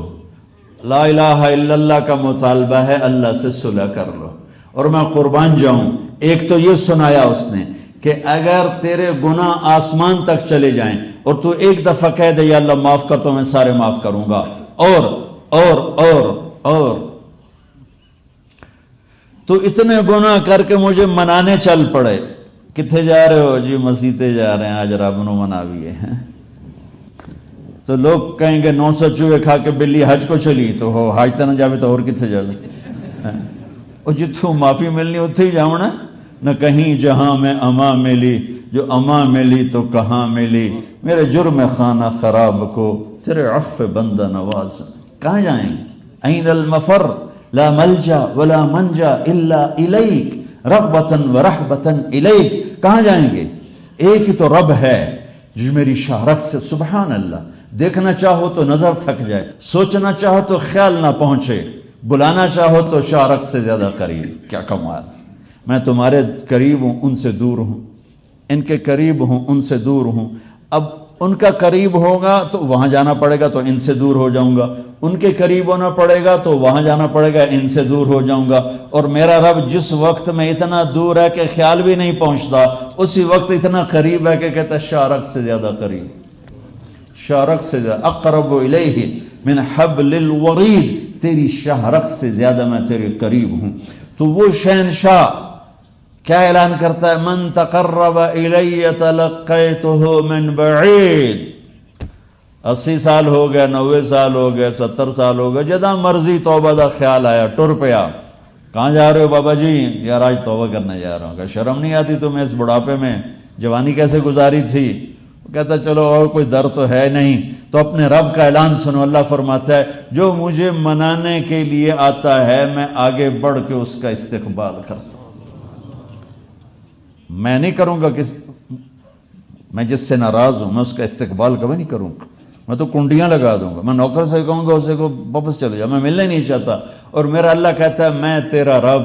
[SPEAKER 1] لا الہ الا اللہ کا مطالبہ ہے، اللہ سے صلح کر لو، اور میں قربان جاؤں، ایک تو یہ سنایا اس نے کہ اگر تیرے گناہ آسمان تک چلے جائیں اور تو ایک دفعہ کہہ دے یا اللہ معاف کر تو میں سارے معاف کروں گا، اور تو اتنے گناہ کر کے مجھے منانے چل پڑے، کتھے جا رہے ہو جی؟ مسیطے جا رہے ہیں، آج رب نو مناویے ہیں، تو لوگ کہیں گے 900 چوہے کھا کے بلی حج کو چلی، تو ہو حج تے نہ جاوے تو اور کتھے جاوے؟ اور جتھوں معافی ملنی اتھے ہی جاؤں نہ کہیں جہاں میں اما ملی، جو اما ملی تو کہاں ملی، میرے جرم خانہ خراب کو تیرے عفو بندہ نواز، کہاں جائیں گے؟ این المفر لا ملجا ولا منجا الا الیک رغبتا ورحبتا الیک، کہاں جائیں گے؟ ایک ہی تو رب ہے جو میری شہرت سے، سبحان اللہ، دیکھنا چاہو تو نظر تھک جائے، سوچنا چاہو تو خیال نہ پہنچے، بلانا چاہو تو شہرت سے زیادہ قریب، کیا کمال، میں تمہارے قریب ہوں ان سے دور ہوں، ان کے قریب ہوں ان سے دور ہوں، اب ان کا قریب ہوگا تو وہاں جانا پڑے گا تو ان سے دور ہو جاؤں گا، ان کے قریب ہونا پڑے گا تو وہاں جانا پڑے گا، ان سے دور ہو جاؤں گا، اور میرا رب جس وقت میں اتنا دور ہے کہ خیال بھی نہیں پہنچتا، اسی وقت اتنا قریب ہے کہ کہتا ہے شارک سے زیادہ قریب، شارک سے زیادہ، اقرب الیہ من حبل الورید، تیری شہرک سے زیادہ میں تیرے قریب ہوں۔ تو وہ شہنشاہ کیا اعلان کرتا ہے؟ من تقرب الی تلقیتہ من بعید، 80 سال ہو گئے، 90 سال ہو گئے، 70 سال ہو گئے، جدہ مرضی توبہ دا خیال آیا ٹر پیا، کہاں جا رہے ہو بابا جی؟ یار آج توبہ کرنے جا رہا ہوں، کہ شرم نہیں آتی تمہیں اس بڑھاپے میں؟ جوانی کیسے گزاری تھی؟ کہتا چلو اور کوئی در تو ہے نہیں، تو اپنے رب کا اعلان سنو، اللہ فرماتا ہے جو مجھے منانے کے لیے آتا ہے میں آگے بڑھ کے اس کا استقبال کرتا ہوں، میں نہیں کروں گا میں جس سے ناراض ہوں میں اس کا استقبال کبھی نہیں کروں گا، میں تو کنڈیاں لگا دوں گا، میں نوکر سے کہوں گا اسے کو واپس چلے جا، میں ملنا ہی نہیں چاہتا، اور میرا اللہ کہتا ہے میں تیرا رب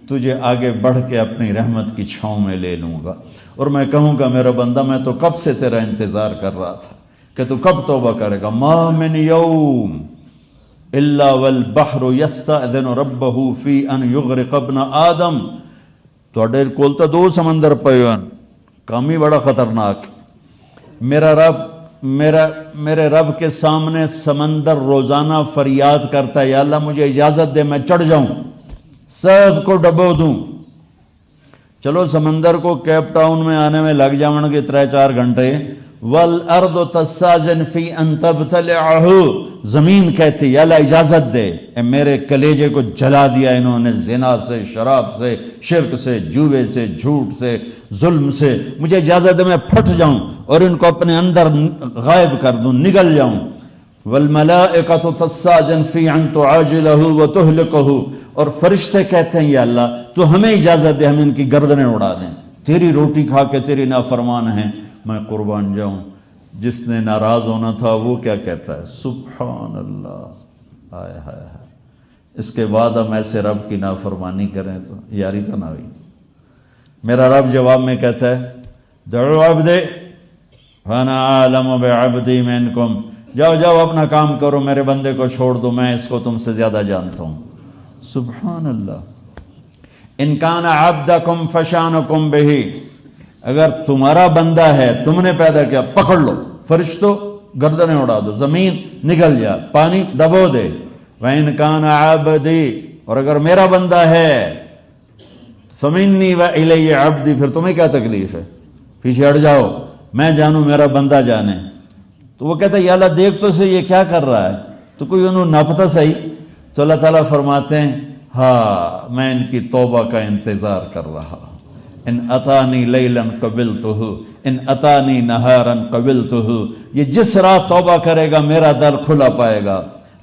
[SPEAKER 1] تجھے آگے بڑھ کے اپنی رحمت کی چھاؤں میں لے لوں گا، اور میں کہوں گا میرا بندہ میں تو کب سے تیرا انتظار کر رہا تھا کہ تو کب توبہ کرے گا، ما من یوم الا والبحر یستأذن ربہ فی ان یغرق ابن آدم، توڑے کولتا 2 سمندر پیوان، کام ہی بڑا خطرناک، میرے رب کے سامنے سمندر روزانہ فریاد کرتا ہے یا اللہ مجھے اجازت دے میں چڑھ جاؤں، سب کو ڈبو دوں. چلو سمندر کو کیپ ٹاؤن میں آنے میں لگ جاؤں گے 3-4 گھنٹے. والارض تستاذن فی ان تبتلعہ، زمین کہتی یا اللہ اجازت دے، اے میرے کلیجے کو جلا دیا انہوں نے زنا سے، شراب سے، شرک سے، جوے سے، جھوٹ سے، ظلم سے، مجھے اجازت دے میں پھٹ جاؤں اور ان کو اپنے اندر غائب کر دوں، نگل جاؤں. والملائکۃ تستاذن فی ان تعاجلہ وتہلکہ، اور فرشتے کہتے ہیں یا اللہ تو ہمیں اجازت دے ہم ان کی گردنیں اڑا دیں، تیری روٹی کھا کے تیری نافرمان ہیں. میں قربان جاؤں، جس نے ناراض ہونا تھا وہ کیا کہتا ہے؟ سبحان اللہ. ہائے ہائے ہائے. اس کے بعد ہم ایسے رب کی نافرمانی کریں تو یاری تو نہ ہوئی. میرا رب جواب میں کہتا ہے دعو عبدی فانا عالم بعبدی منکم، جاؤ جاؤ اپنا کام کرو، میرے بندے کو چھوڑ دو، میں اس کو تم سے زیادہ جانتا ہوں. سبحان اللہ. ان کان عبدکم فشانکم بہ، اگر تمہارا بندہ ہے تم نے پیدا کیا، پکڑ لو، فرشتوں گردنیں اڑا دو، زمین نگل جا، پانی ڈبو دے. وَإِنْ كَانَ عَبْدِي، اور اگر میرا بندہ ہے فَمِنِّي وَإِلَيَّ عَبْدِي، پھر تمہیں کیا تکلیف ہے، پیچھے ہٹ جاؤ، میں جانوں میرا بندہ جانے. تو وہ کہتا ہے یا اللہ دیکھ تو سے یہ کیا کر رہا ہے، تو کوئی انہوں ناپتہ صحیح. تو اللہ تعالیٰ فرماتے ہیں ہاں میں ان کی توبہ کا انتظار کر رہا. ان اتانی لیلا قبلتہ، ان اتانی نہارا قبلتہ، یہ جس رات توبہ کرے گا میرا در کھلا پائے گا.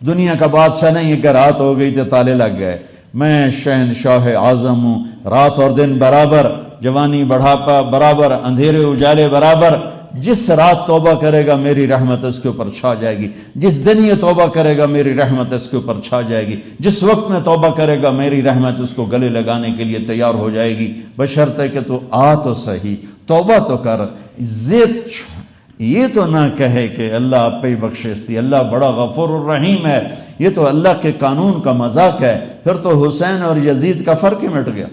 [SPEAKER 1] دنیا کا بادشاہ نہیں ہے کہ رات ہو گئی تو تالے لگ گئے. میں شہنشاہ اعظم ہوں، رات اور دن برابر، جوانی بڑھاپا برابر، اندھیرے اجالے برابر. جس رات توبہ کرے گا میری رحمت اس کے اوپر چھا جائے گی، جس دن یہ توبہ کرے گا میری رحمت اس کے اوپر چھا جائے گی، جس وقت میں توبہ کرے گا میری رحمت اس کو گلے لگانے کے لیے تیار ہو جائے گی، بشرطے کہ تو آ تو صحیح، توبہ تو کر. یہ تو نہ کہے کہ اللہ آپ پہ ہی بخشے سی، اللہ بڑا غفور الرحیم ہے، یہ تو اللہ کے قانون کا مذاق ہے. پھر تو حسین اور یزید کا فرق ہی مٹ گیا.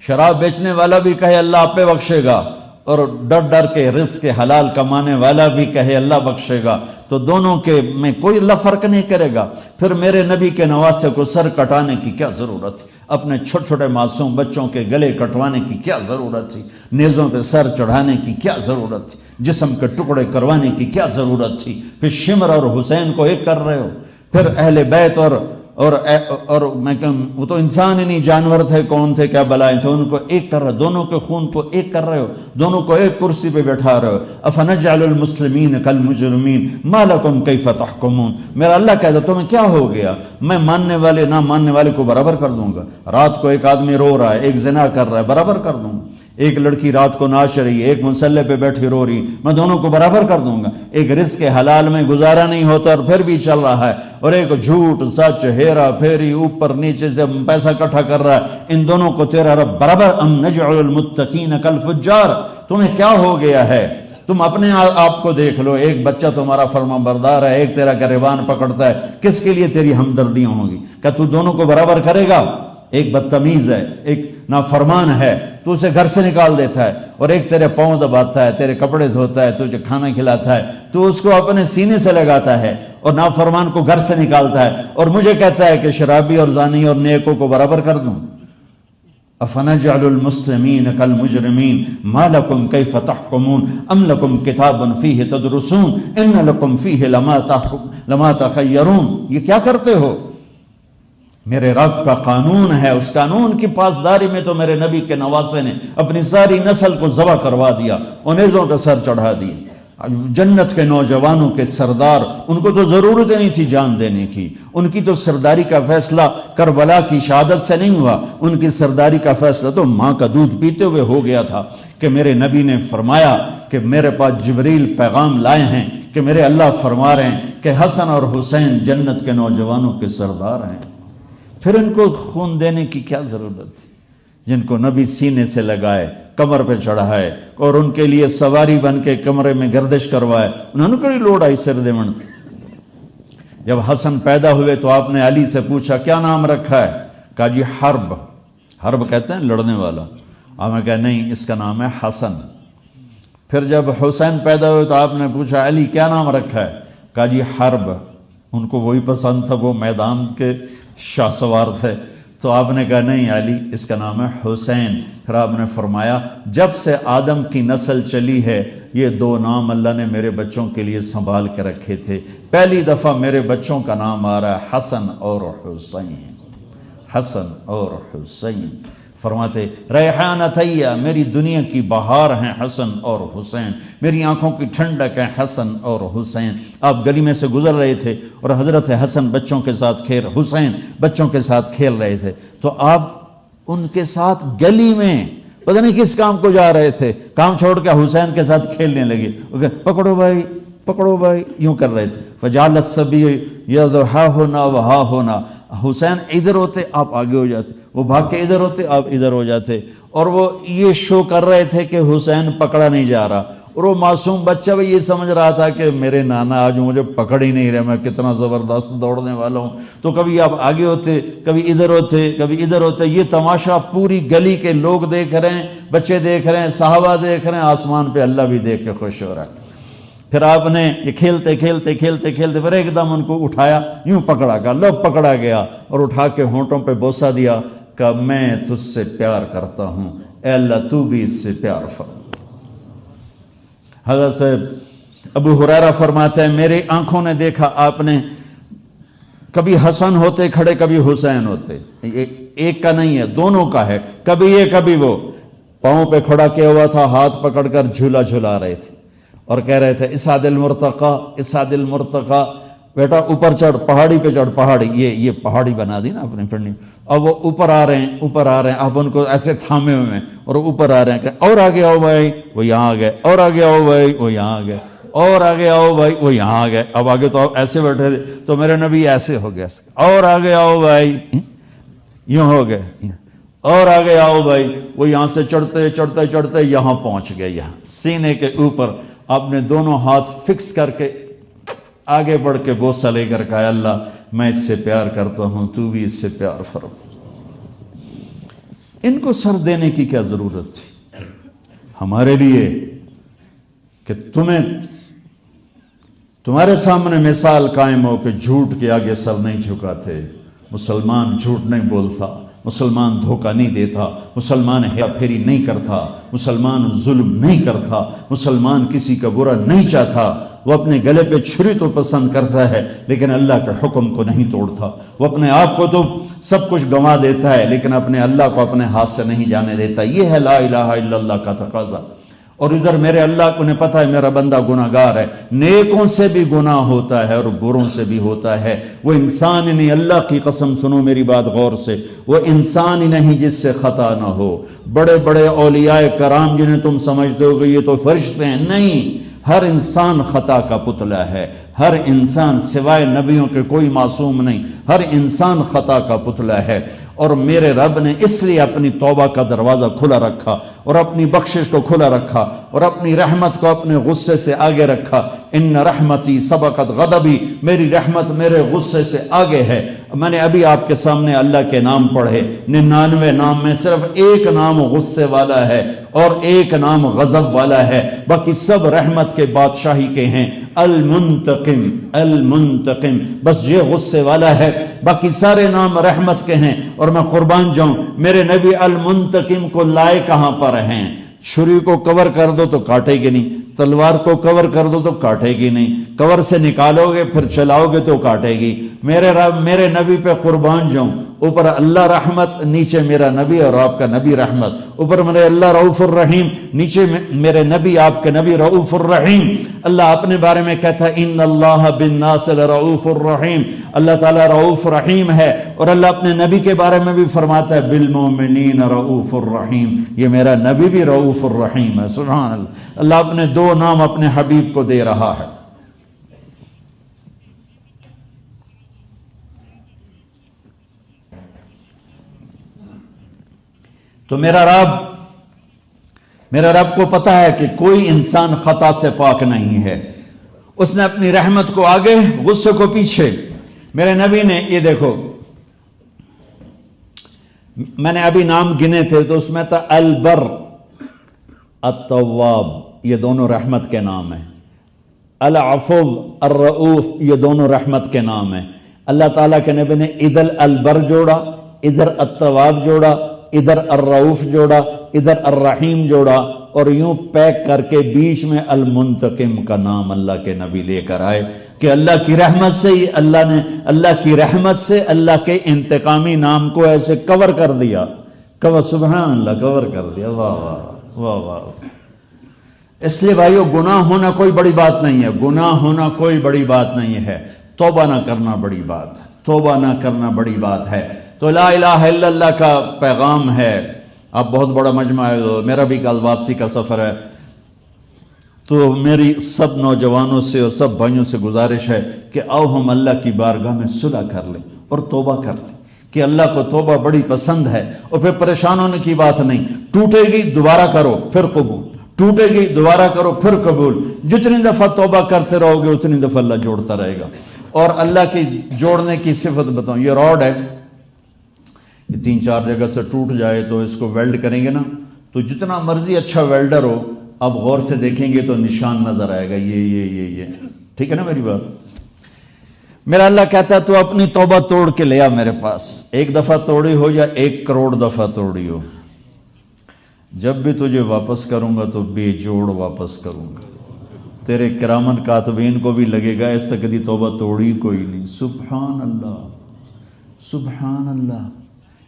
[SPEAKER 1] شراب بیچنے والا بھی کہے اللہ آپ پہ بخشے گا، اور ڈر ڈر کے رزق کے حلال کمانے والا بھی کہے اللہ بخشے گا، تو دونوں کے میں کوئی اللہ فرق نہیں کرے گا. پھر میرے نبی کے نواسے کو سر کٹانے کی کیا ضرورت تھی، اپنے چھوٹے چھوٹے معصوم بچوں کے گلے کٹوانے کی کیا ضرورت تھی، نیزوں پہ سر چڑھانے کی کیا ضرورت تھی، جسم کے ٹکڑے کروانے کی کیا ضرورت تھی. پھر شمر اور حسین کو ایک کر رہے ہو، پھر اہل بیت اور میں کہوں وہ تو انسان ہی نہیں، جانور تھے، کون تھے، کیا بلائیں تھے، ان کو ایک کر رہے ہو، دونوں کے خون کو ایک کر رہے ہو، دونوں کو ایک کرسی پہ بیٹھا رہے ہو. افنجعل المسلمین کالمجرمین ما لکم کیف تحکمون. میرا اللہ کہتا تمہیں کیا ہو گیا، میں ماننے والے نہ ماننے والے کو برابر کر دوں گا. رات کو ایک آدمی رو رہا ہے، ایک زنا کر رہا ہے، برابر کر دوں گا. ایک لڑکی رات کو ناچ رہی ہے، ایک مسلح پہ بیٹھی رو رہی، میں دونوں کو برابر کر دوں گا. ایک رزق کے حلال میں گزارا نہیں ہوتا اور پھر بھی چل رہا ہے، اور ایک جھوٹ سچ ہیرا پھیری اوپر نیچے سے پیسہ اکٹھا کر رہا ہے، ان دونوں کو تیرا رب برابر. ام نجعل المتقین کالفجار. تمہیں کیا ہو گیا ہے، تم اپنے آپ کو دیکھ لو. ایک بچہ تمہارا فرما بردار ہے، ایک تیرا گریبان پکڑتا ہے، کس کے لیے تیری ہمدردیاں ہوں گی؟ کیا تو دونوں کو برابر کرے گا؟ ایک بدتمیز ہے، ایک نافرمان ہے، تو اسے گھر سے نکال دیتا ہے، اور ایک تیرے پاؤں دباتا ہے، تیرے کپڑے دھوتا ہے، تجھے کھانا کھلاتا ہے، تو اس کو اپنے سینے سے لگاتا ہے، اور نافرمان کو گھر سے نکالتا ہے، اور مجھے کہتا ہے کہ شرابی اور زانی اور نیکوں کو برابر کر دوں. افنجعل المسلمین کالمجرمین ما لکم کیف تحکمون ام لکم کتاب فیہ تدرسون ان لکم فیہ لما تخیرون. یہ کیا کرتے ہو؟ میرے رب کا قانون ہے، اس قانون کی پاسداری میں تو میرے نبی کے نواسے نے اپنی ساری نسل کو ذبح کروا دیا، انیزوں پہ سر چڑھا دی. جنت کے نوجوانوں کے سردار، ان کو تو ضرورت نہیں تھی جان دینے کی، ان کی تو سرداری کا فیصلہ کربلا کی شہادت سے نہیں ہوا، ان کی سرداری کا فیصلہ تو ماں کا دودھ پیتے ہوئے ہو گیا تھا کہ میرے نبی نے فرمایا کہ میرے پاس جبریل پیغام لائے ہیں کہ میرے اللہ فرما رہے ہیں کہ حسن اور حسین جنت کے نوجوانوں کے سردار ہیں. پھر ان کو خون دینے کی کیا ضرورت تھی، جن کو نبی سینے سے لگائے، کمر پہ چڑھائے، اور ان کے لیے سواری بن کے کمرے میں گردش کروائے. انہوں نے کوئی لوڑ آئی سر دے من. جب حسن پیدا ہوئے تو آپ نے علی سے پوچھا کیا نام رکھا ہے؟ کہا جی حرب. حرب کہتے ہیں لڑنے والا. آپ نے کہا نہیں، اس کا نام ہے حسن. پھر جب حسین پیدا ہوئے تو آپ نے پوچھا علی کیا نام رکھا ہے؟ کہا جی حرب. ان کو وہی پسند تھا، وہ میدان کے شاہ سوار تھے. تو آپ نے کہا نہیں علی، اس کا نام ہے حسین۔ پھر آپ نے فرمایا جب سے آدم کی نسل چلی ہے یہ دو نام اللہ نے میرے بچوں کے لیے سنبھال کے رکھے تھے، پہلی دفعہ میرے بچوں کا نام آ رہا ہے حسن اور حسین، حسن اور حسین۔ فرماتے ریحانتیہ، میری دنیا کی بہار ہیں حسن اور حسین، میری آنکھوں کی ٹھنڈک ہے حسن اور حسین۔ آپ گلی میں سے گزر رہے تھے اور حضرت حسن بچوں کے ساتھ حسین بچوں کے ساتھ کھیل رہے تھے، تو آپ ان کے ساتھ گلی میں پتہ نہیں کس کام کو جا رہے تھے، کام چھوڑ کے حسین کے ساتھ کھیلنے لگے، پکڑو بھائی پکڑو بھائی، یوں کر رہے تھے۔ فجعل الصبی یضحا ہونا وہا ہونا، حسین ادھر ہوتے آپ آگے ہو جاتے، وہ بھاگ کے ادھر ہوتے آپ ادھر ہو جاتے، اور وہ یہ شو کر رہے تھے کہ حسین پکڑا نہیں جا رہا، اور وہ معصوم بچہ بھی یہ سمجھ رہا تھا کہ میرے نانا آج مجھے پکڑ ہی نہیں رہے، میں کتنا زبردست دوڑنے والا ہوں۔ تو کبھی آپ آگے ہوتے، کبھی ادھر ہوتے، کبھی ادھر ہوتے، یہ تماشا پوری گلی کے لوگ دیکھ رہے ہیں، بچے دیکھ رہے ہیں، صحابہ دیکھ رہے ہیں، آسمان پہ اللہ بھی دیکھ کے خوش ہو رہا ہے۔ پھر آپ نے یہ کھیلتے کھیلتے کھیلتے کھیلتے پھر ایک دم ان کو اٹھایا، یوں پکڑا گیا، لو پکڑا گیا، اور اٹھا کے ہونٹوں پہ بوسہ دیا کہ میں تجھ سے پیار کرتا ہوں، اے اللہ تو بھی اس سے پیار فرما۔ حضرت صاحب ابو ہریرہ فرماتے ہیں میری آنکھوں نے دیکھا آپ نے کبھی حسن ہوتے کھڑے کبھی حسین ہوتے، ایک کا نہیں ہے دونوں کا ہے، کبھی یہ کبھی وہ، پاؤں پہ کھڑا کیا ہوا تھا، ہاتھ پکڑ کر جھولا جھلا رہے تھے اور کہہ رہے تھے اسعد المرتقی اسعد المرتقی، بیٹا اوپر چڑھ، پہاڑی پہ چڑھ، پہاڑی، یہ پہاڑی بنا دی نا اپنے پنڈی، اب وہ اوپر آ رہے ہیں اوپر آ رہے ہیں، آپ ان کو ایسے تھامے ہوئے ہیں اور اوپر آ رہے ہیں کہ اور آگے آؤ بھائی، وہ یہاں آ گئے، اور آگے آؤ بھائی، وہ یہاں آ گئے، اور آگے آؤ بھائی، وہ یہاں آ گئے۔ اب آگے تو آپ ایسے بیٹھے تھے تو میرے نبی ایسے ہو گیا، اور آگے آؤ بھائی، یوں ہو گئے، اور آگے آؤ بھائی، وہ یہاں سے چڑھتے چڑھتے چڑھتے یہاں پہنچ گئے، یہاں سینے کے اوپر آپ نے دونوں ہاتھ فکس کر کے آگے بڑھ کے بوسہ لے کر کہا اللہ میں اس سے پیار کرتا ہوں، تو بھی اس سے پیار فرما۔ ان کو سر دینے کی کیا ضرورت تھی ہمارے لیے کہ تمہارے سامنے مثال قائم ہو کہ جھوٹ کے آگے سر نہیں جھکاتے، مسلمان جھوٹ نہیں بولتا، مسلمان دھوکہ نہیں دیتا، مسلمان ہیرا پھیری نہیں کرتا، مسلمان ظلم نہیں کرتا، مسلمان کسی کا برا نہیں چاہتا، وہ اپنے گلے پہ چھری تو پسند کرتا ہے لیکن اللہ کے حکم کو نہیں توڑتا، وہ اپنے آپ کو تو سب کچھ گنوا دیتا ہے لیکن اپنے اللہ کو اپنے ہاتھ سے نہیں جانے دیتا۔ یہ ہے لا الہ الا اللہ کا تقاضا۔ اور ادھر میرے اللہ کو انہیں پتہ ہے میرا بندہ گناہ گار ہے، نیکوں سے بھی گناہ ہوتا ہے اور بروں سے بھی ہوتا ہے، وہ انسان ہی نہیں، اللہ کی قسم سنو میری بات غور سے، وہ انسان ہی نہیں جس سے خطا نہ ہو۔ بڑے بڑے اولیاء کرام جنہیں تم سمجھتے ہو کہ یہ تو فرشتے ہیں، نہیں، ہر انسان خطا کا پتلا ہے، ہر انسان سوائے نبیوں کے کوئی معصوم نہیں، ہر انسان خطا کا پتلا ہے۔ اور میرے رب نے اس لیے اپنی توبہ کا دروازہ کھلا رکھا اور اپنی بخشش کو کھلا رکھا اور اپنی رحمت کو اپنے غصے سے آگے رکھا۔ ان رحمتی سبقت غضبی، میری رحمت میرے غصے سے آگے ہے۔ میں نے ابھی آپ کے سامنے اللہ کے نام پڑھے، 99 نام میں صرف ایک نام غصے والا ہے اور ایک نام غضب والا ہے، باقی سب رحمت کے بادشاہی کے ہیں۔ المنتقم المنتقم، بس یہ غصے والا ہے، باقی سارے نام رحمت کے ہیں۔ اور میں قربان جاؤں میرے نبی المنتقم کو لائے کہاں پر ہیں؟ چھری کو کور کر دو تو کاٹے گی نہیں، تلوار کو کور کر دو تو کاٹے گی نہیں، کور سے نکالو گے پھر چلاؤ گے تو کاٹے گی۔ میرے نبی پہ قربان جاؤں، اوپر اللہ رحمت، نیچے میرا نبی اور آپ کا نبی رحمت، اوپر میرے اللہ رؤوف الرحیم، نیچے میرے نبی آپ کے نبی رؤوف الرحیم۔ اللہ اپنے بارے میں کہتا ہے ان اللہ بالناس لرؤوف الرحیم، اللہ تعالیٰ رؤوف رحیم ہے، اور اللہ اپنے نبی کے بارے میں بھی فرماتا ہے بالمؤمنین رؤوف الرحیم، یہ میرا نبی بھی رؤوف الرحیم ہے۔ سبحان اللہ، اللہ اپنے دو نام اپنے حبیب کو دے رہا ہے۔ تو میرا رب کو پتا ہے کہ کوئی انسان خطا سے پاک نہیں ہے، اس نے اپنی رحمت کو آگے غصے کو پیچھے۔ میرے نبی نے یہ دیکھو، میں نے ابھی نام گنے تھے تو اس میں تھا البر التواب، یہ دونوں رحمت کے نام ہیں، العفو الرؤوف، یہ دونوں رحمت کے نام ہیں۔ اللہ تعالیٰ کے نبی نے عدل البر جوڑا، ادھر التواب جوڑا، ادھر الرؤوف جوڑا، ادھر الرحیم جوڑا، اور یوں پیک کر کے بیچ میں المنتقم کا نام اللہ کے نبی لے کر آئے کہ اللہ کی رحمت سے ہی اللہ کی رحمت سے اللہ کے انتقامی نام کو ایسے کور کر دیا، سبحان اللہ، کور کر دیا۔ واہ واہ واہ واہ۔ اس لیے بھائیو، گناہ ہونا کوئی بڑی بات نہیں ہے، گناہ ہونا کوئی بڑی بات نہیں ہے، توبہ نہ کرنا بڑی بات ہے، توبہ نہ کرنا بڑی بات ہے۔ تو لا الہ الا اللہ کا پیغام ہے۔ اب بہت بڑا مجمع ہے، میرا بھی کل واپسی کا سفر ہے، تو میری سب نوجوانوں سے اور سب بھائیوں سے گزارش ہے کہ آؤ ہم اللہ کی بارگاہ میں صلح کر لیں اور توبہ کر لیں، کہ اللہ کو توبہ بڑی پسند ہے۔ اور پھر پریشان ہونے کی بات نہیں، ٹوٹے گی دوبارہ کرو پھر قبول، ٹوٹے گی دوبارہ کرو پھر قبول۔ جتنی دفعہ توبہ کرتے رہو گے اتنی دفعہ اللہ جوڑتا رہے گا۔ اور اللہ کی جوڑنے کی صفت بتاؤں، یہ راڈ ہے، یہ 3-4 جگہ سے ٹوٹ جائے تو اس کو ویلڈ کریں گے نا، تو جتنا مرضی اچھا ویلڈر ہو، اب غور سے دیکھیں گے تو نشان نظر آئے گا، یہ ٹھیک ہے نا میری بات؟ میرا اللہ کہتا ہے تو اپنی توبہ توڑ کے لے آ میرے پاس، 1 دفعہ توڑی ہو یا 1 کروڑ دفعہ توڑی ہو، جب بھی تجھے واپس کروں گا تو بے جوڑ واپس کروں گا۔ تیرے کرامن کاتبین کو بھی لگے گا اس سے کدی توبہ توڑی کوئی نہیں۔ سبحان اللہ، سبحان اللہ۔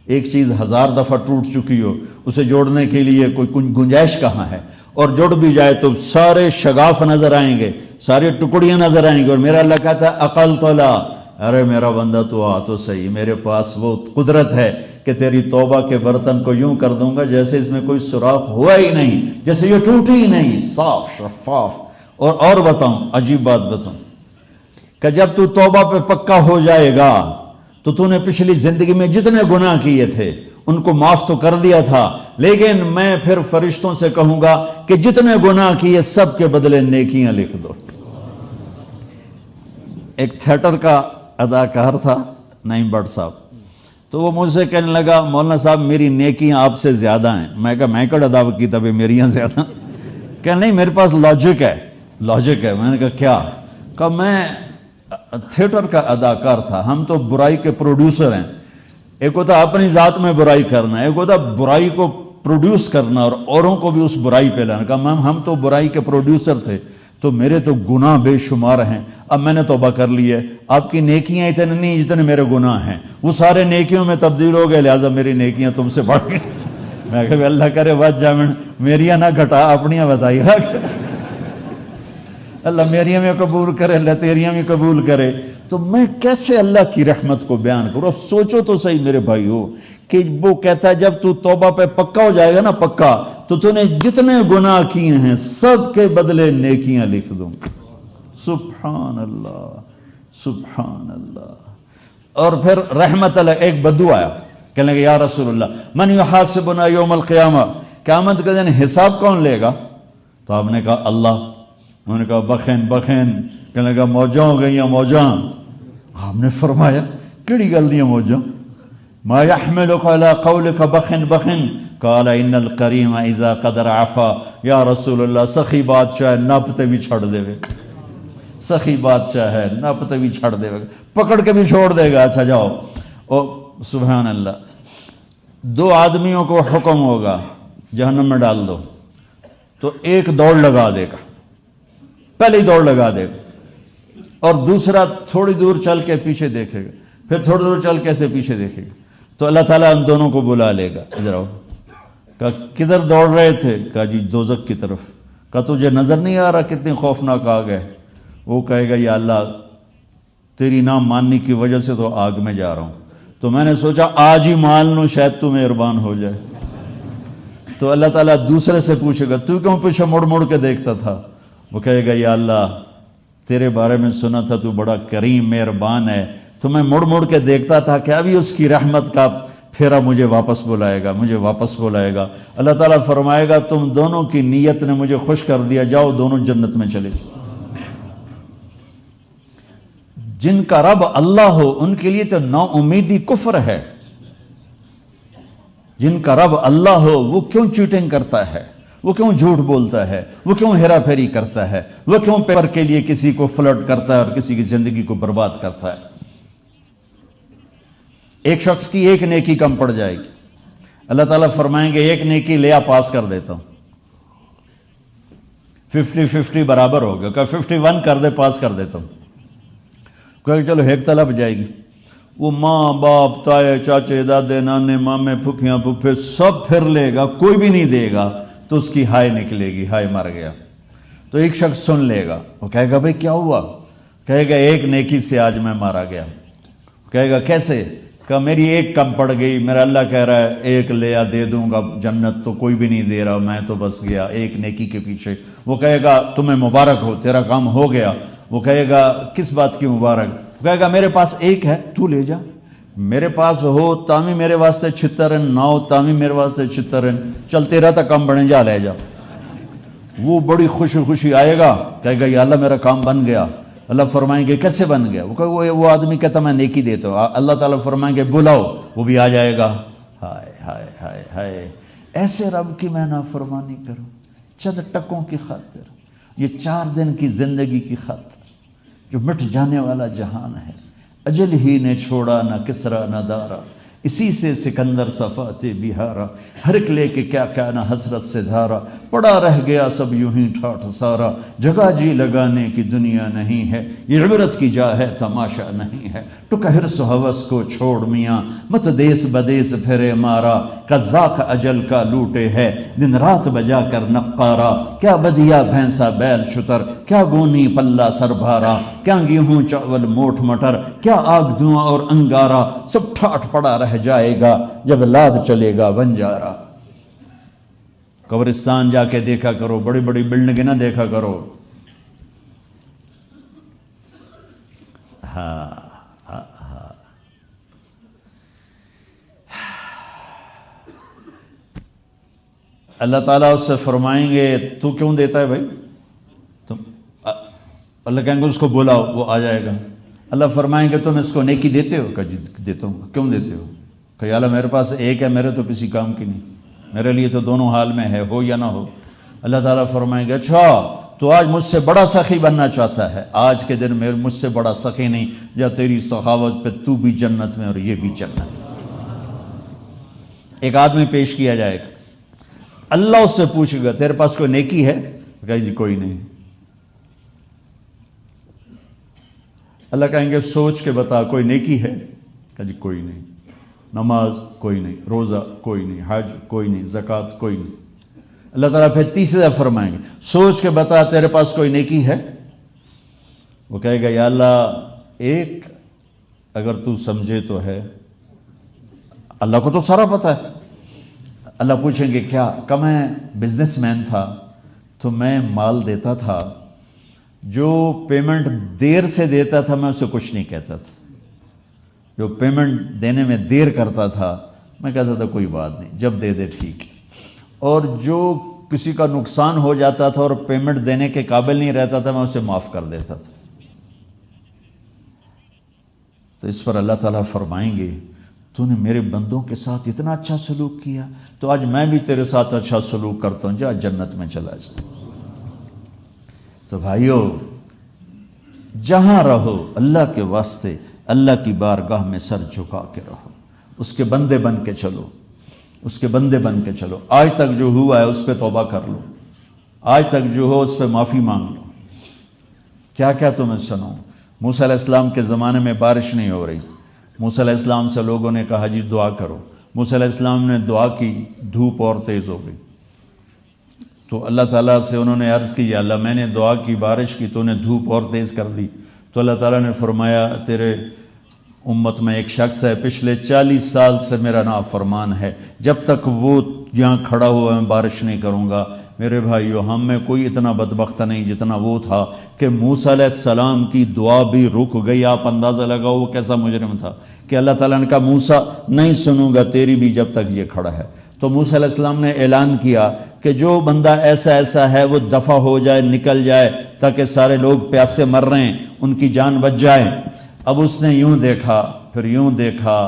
[SPEAKER 1] ایک چیز 1000 دفعہ ٹوٹ چکی ہو، اسے جوڑنے کے لیے کوئی گنجائش کہاں ہے؟ اور جڑ بھی جائے تو سارے شگاف نظر آئیں گے، ساری ٹکڑیاں نظر آئیں گی، اور میرا اللہ کہتا ہے عقل تو لا، ارے میرا بندہ تو آ تو صحیح، میرے پاس وہ قدرت ہے کہ تیری توبہ کے برتن کو یوں کر دوں گا جیسے اس میں کوئی سوراخ ہوا ہی نہیں، جیسے یہ ٹوٹی ہی نہیں، صاف شفاف۔ اور بتاؤں، عجیب بات بتاؤں کہ جب تو توبہ پہ پکا ہو جائے گا تو تو نے پچھلی زندگی میں جتنے گناہ کیے تھے ان کو معاف تو کر دیا تھا، لیکن میں پھر فرشتوں سے کہوں گا کہ جتنے گناہ کیے سب کے بدلے نیکیاں لکھ دو۔ ایک تھیٹر کا اداکار تھا نعیم بٹ صاحب، تو وہ مجھ سے کہنے لگا مولانا صاحب میری نیکیاں آپ سے زیادہ ہیں۔ میں کہا میں کڑ ادا کی تب میریاں زیادہ؟ کہ نہیں میرے پاس لاجک ہے، لاجک ہے۔ میں نے کہا کیا؟ کہ میں تھیٹر کا اداکار تھا، ہم تو برائی کے پروڈیوسر ہیں، ایک ہوتا اپنی ذات میں برائی کرنا، ایک ہوتا برائی کو پروڈیوس کرنا اور اوروں کو بھی اس برائی پہ لانا۔ کہا میم ہم تو برائی کے پروڈیوسر تھے، تو میرے تو گناہ بے شمار ہیں، اب میں نے توبہ کر لی ہے، آپ کی نیکیاں اتنے نہیں جتنے میرے گناہ ہیں، وہ سارے نیکیوں میں تبدیل ہو گئے، لہٰذا میری نیکیاں تم سے بڑھ گئی۔ میں کہا اللہ کرے بات جامن میریاں نہ گھٹا، اپنیاں بتائی اللہ میریاں میں قبول کرے، اللہ تیریاں میں قبول کرے۔ تو میں کیسے اللہ کی رحمت کو بیان کروں؟ اب سوچو تو صحیح میرے بھائیو کہ وہ کہتا ہے جب تو توبہ پہ پکا ہو جائے گا نا، پکا، تو تو نے جتنے گناہ کیے ہیں سب کے بدلے نیکیاں لکھ دوں۔ سبحان اللہ، سبحان اللہ۔ اور پھر رحمت اللہ، ایک بدو آیا کہنے لگا یا رسول اللہ من یحاسبنا یوم القیامہ، قیامت کے دن حساب کون لے گا؟ تو آپ نے کہا اللہ۔ انہوں نے کہا بخین، کہنے لگا موجاں ہو گئی موجاں۔ آپ نے فرمایا کیڑی گل دیاں موجاں؟ ما یحملک علی قولک بخن قال ان الکریم اذا قدر عفا، یا رسول اللہ سخی بادشاہ نپ تے بھی چھڑ دے گا، سخی بادشاہ ہے نپ تے بھی چھڑ دے گا، پکڑ کے بھی چھوڑ دے گا۔ اچھا جاؤ۔ اور سبحان اللہ، 2 آدمیوں کو حکم ہوگا جہنم میں ڈال دو، تو ایک دوڑ لگا دے گا، پہلی دوڑ لگا دے گا، اور دوسرا تھوڑی دور چل کے پیچھے دیکھے گا، پھر تھوڑی دور چل کے ایسے پیچھے دیکھے گا، تو اللہ تعالیٰ ان دونوں کو بلا لے گا، ادھر آؤ۔ کہا کدھر دوڑ رہے تھے؟ کہا جی دوزخ کی طرف۔ کہا تجھے نظر نہیں آ رہا کتنی خوفناک آگ ہے؟ وہ کہے گا یا اللہ تیری نہ ماننے کی وجہ سے تو آگ میں جا رہا ہوں، تو میں نے سوچا آج ہی مان لوں شاید تو مہربان ہو جائے۔ تو اللہ تعالیٰ دوسرے سے پوچھے گا تو کیوں پیچھے مڑ مڑ کے دیکھتا تھا؟ وہ کہے گا یا اللہ تیرے بارے میں سنا تھا تو بڑا کریم مہربان ہے، تو میں مڑ مڑ کے دیکھتا تھا کہ ابھی اس کی رحمت کا پھیرا مجھے واپس بلائے گا، مجھے واپس بلائے گا۔ اللہ تعالیٰ فرمائے گا تم دونوں کی نیت نے مجھے خوش کر دیا، جاؤ دونوں جنت میں چلے۔ جن کا رب اللہ ہو ان کے لیے تو نا امیدی کفر ہے، جن کا رب اللہ ہو وہ کیوں چیٹنگ کرتا ہے، وہ کیوں جھوٹ بولتا ہے، وہ کیوں ہیرا پھیری کرتا ہے، وہ کیوں پیپر کے لیے کسی کو فلرٹ کرتا ہے اور کسی کی زندگی کو برباد کرتا ہے؟ ایک شخص کی ایک نیکی کم پڑ جائے گی، اللہ تعالیٰ فرمائیں گے ایک نیکی لیا پاس کر دیتا ہوں، 50-50 برابر ہو گیا، کہ 51 کر دے پاس کر دیتا ہوں، کہ چلو ایک طلب جائے گی، وہ ماں باپ تائے چاچے دادے نانے مامے پھپھیاں پھپھے سب پھر لے گا، کوئی بھی نہیں دے گا، تو اس کی ہائے نکلے گی، ہائے مر گیا۔ تو ایک شخص سن لے گا، وہ کہے گا بھئی کیا ہوا؟ کہے گا ایک نیکی سے آج میں مارا گیا۔ کہے گا کیسے؟ کہ میری ایک کم پڑ گئی، میرا اللہ کہہ رہا ہے ایک لیا دے دوں گا جنت، تو کوئی بھی نہیں دے رہا، میں تو بس گیا ایک نیکی کے پیچھے۔ وہ کہے گا تمہیں مبارک ہو، تیرا کام ہو گیا۔ وہ کہے گا کس بات کی مبارک؟ وہ کہے گا میرے پاس ایک ہے، تو لے جا، میرے پاس ہو تامی میرے واسطے 76 نہ ہو تامی میرے واسطے 76، چل تیرا تا کم بنے جا لے جا۔ وہ بڑی خوشی خوشی آئے گا، کہے گا یا اللہ میرا کام بن گیا۔ اللہ فرمائیں گے کیسے بن گیا؟ وہ کہے وہ آدمی کہتا میں نیکی دیتا ہوں، اللہ تعالیٰ فرمائیں گے بلاؤ، وہ بھی آ جائے گا۔ ہائے ہائے ہائے ہائے، ایسے رب کی میں نافرمانی کروں چند ٹکوں کی خاطر، یہ 4 دن کی زندگی کی خاطر، جو مٹ جانے والا جہان ہے، اجل ہی نے چھوڑا نہ کسرا نہ دارا، اسی سے سکندر صفات بہارا، ہر ایک لے کے کیا کیا نہ حسرت سے دھارا، پڑا رہ گیا سب یوں ہی ٹھاٹھ سارا، جگہ جی لگانے کی دنیا نہیں ہے، یہ عبرت کی جا ہے تماشا نہیں ہے، ٹک حرص و ہوس کو چھوڑ میاں، مت دیس بدیس پھرے مارا، قذاق اجل کا لوٹے ہے دن رات بجا کر نقارا، کیا بدیا بھینسا بیل شتر، کیا گونی پلہ سر بھارا، کیا گیہوں چاول موٹ مٹر، کیا آگ دھواں اور انگارا، سب ٹھاٹھ پڑا رہ جائے گا جب لاد چلے گا بنجارا۔ قبرستان جا کے دیکھا کرو، بڑی بڑی بلڈنگیں نہ دیکھا کرو۔ ہاں ہاں ہاں، اللہ تعالیٰ اس سے فرمائیں گے تو کیوں دیتا ہے بھائی؟ تم اللہ کہیں گے اس کو بلاؤ، وہ آ جائے گا۔ اللہ فرمائیں گے تم اس کو نیکی دیتے ہو؟ کہ جی دیتا ہوں۔ کیوں دیتے ہو؟ کہ اللہ میرے پاس ایک ہے، میرے تو کسی کام کی نہیں، میرے لیے تو دونوں حال میں ہے، ہو یا نہ ہو۔ اللہ تعالیٰ فرمائیں گے اچھا تو آج مجھ سے بڑا سخی بننا چاہتا ہے، آج کے دن میں مجھ سے بڑا سخی نہیں، یا تیری سخاوت پہ تو بھی جنت میں اور یہ بھی جنت میں۔ ایک آدمی پیش کیا جائے گا، اللہ اس سے پوچھے گا تیرے پاس کوئی نیکی ہے؟ کہے جی کوئی نہیں۔ اللہ کہیں گے سوچ کے بتا کوئی نیکی ہے؟ کہا جی کوئی نہیں۔ نماز کوئی نہیں، روزہ کوئی نہیں، حج کوئی نہیں، زکوٰۃ کوئی نہیں۔ اللہ تعالیٰ پھر تیسرے دفعہ فرمائیں گے سوچ کے بتا تیرے پاس کوئی نیکی ہے؟ وہ کہے گا یا اللہ ایک، اگر تو سمجھے تو ہے۔ اللہ کو تو سارا پتہ ہے۔ اللہ پوچھیں گے کیا؟ کہ میں بزنس مین تھا تو میں مال دیتا تھا، جو پیمنٹ دیر سے دیتا تھا میں اسے کچھ نہیں کہتا تھا، جو پیمنٹ دینے میں دیر کرتا تھا میں کہتا تھا کوئی بات نہیں، جب دے دے ٹھیک ہے، اور جو کسی کا نقصان ہو جاتا تھا اور پیمنٹ دینے کے قابل نہیں رہتا تھا میں اسے معاف کر دیتا تھا۔ تو اس پر اللہ تعالیٰ فرمائیں گے تو نے میرے بندوں کے ساتھ اتنا اچھا سلوک کیا، تو آج میں بھی تیرے ساتھ اچھا سلوک کرتا ہوں، جا جنت میں چلا جا۔ تو بھائیو جہاں رہو اللہ کے واسطے اللہ کی بارگاہ میں سر جھکا کے رہو، اس کے بندے بن کے چلو، اس کے بندے بن کے چلو۔ آج تک جو ہوا ہے اس پہ توبہ کر لو، آج تک جو ہو اس پہ معافی مانگ لو۔ کیا کیا تمہیں سنو، موسیٰ علیہ السلام کے زمانے میں بارش نہیں ہو رہی، موسیٰ علیہ السلام سے لوگوں نے کہا جی دعا کرو، موسیٰ علیہ السلام نے دعا کی، دھوپ اور تیز ہو گئی۔ تو اللہ تعالیٰ سے انہوں نے عرض کی یا اللہ میں نے دعا کی، بارش کی، تو نے دھوپ اور تیز کر دی۔ تو اللہ تعالیٰ نے فرمایا تیرے امت میں ایک شخص ہے پچھلے 40 سال سے میرا نافرمان ہے، جب تک وہ یہاں کھڑا ہوا میں بارش نہیں کروں گا۔ میرے بھائیو ہم میں کوئی اتنا بدبخت نہیں جتنا وہ تھا کہ موسیٰ علیہ السلام کی دعا بھی رک گئی۔ آپ اندازہ لگاؤ وہ کیسا مجرم تھا کہ اللہ تعالیٰ نے کہا موسیٰ نہیں سنوں گا تیری بھی جب تک یہ کھڑا ہے۔ تو موسیٰ علیہ السلام نے اعلان کیا کہ جو بندہ ایسا ہے وہ دفع ہو جائے، نکل جائے، تاکہ سارے لوگ پیاسے مر رہے ہیں ان کی جان بچ جائے۔ اب اس نے یوں دیکھا، پھر یوں دیکھا،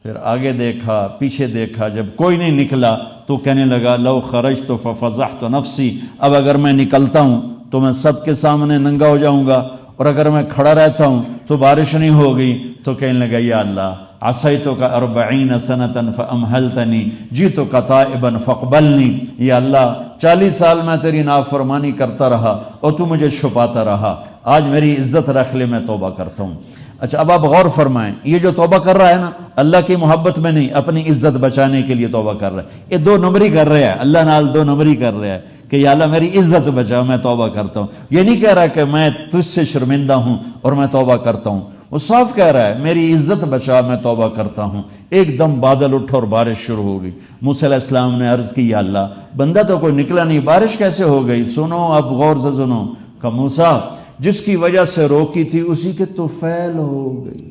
[SPEAKER 1] پھر آگے دیکھا، پیچھے دیکھا، جب کوئی نہیں نکلا تو کہنے لگا لو خرجت ففضحت نفسی، اب اگر میں نکلتا ہوں تو میں سب کے سامنے ننگا ہو جاؤں گا، اور اگر میں کھڑا رہتا ہوں تو بارش نہیں ہوگی تو کہنے لگا یا اللہ عصیتک 40 سنۃ فامہلتنی جئتک تائبا فاقبلنی، یا اللہ 40 سال میں تیری نافرمانی کرتا رہا اور تو مجھے چھپاتا رہا، آج میری عزت رکھ لے، میں توبہ کرتا ہوں۔ اچھا اب آپ غور فرمائیں، یہ جو توبہ کر رہا ہے نا، اللہ کی محبت میں نہیں، اپنی عزت بچانے کے لیے توبہ کر رہا ہے۔ یہ 2 نمبری کر رہا ہے، اللہ نال 2 نمبری کر رہا ہے کہ یا اللہ میری عزت بچا، میں توبہ کرتا ہوں۔ یہ نہیں کہہ رہا کہ میں تجھ سے شرمندہ ہوں اور میں توبہ کرتا ہوں، وہ صاف کہہ رہا ہے میری عزت بچا، میں توبہ کرتا ہوں۔ ایک دم بادل اٹھا اور بارش شروع ہو گئی۔ موسیٰ علیہ السلام نے عرض کی یا اللہ بندہ تو کوئی نکلا نہیں، بارش کیسے ہو گئی؟ سنو اب غور سے سنو کہ موسیٰ جس کی وجہ سے روکی تھی اسی کے طفیل ہو گئی۔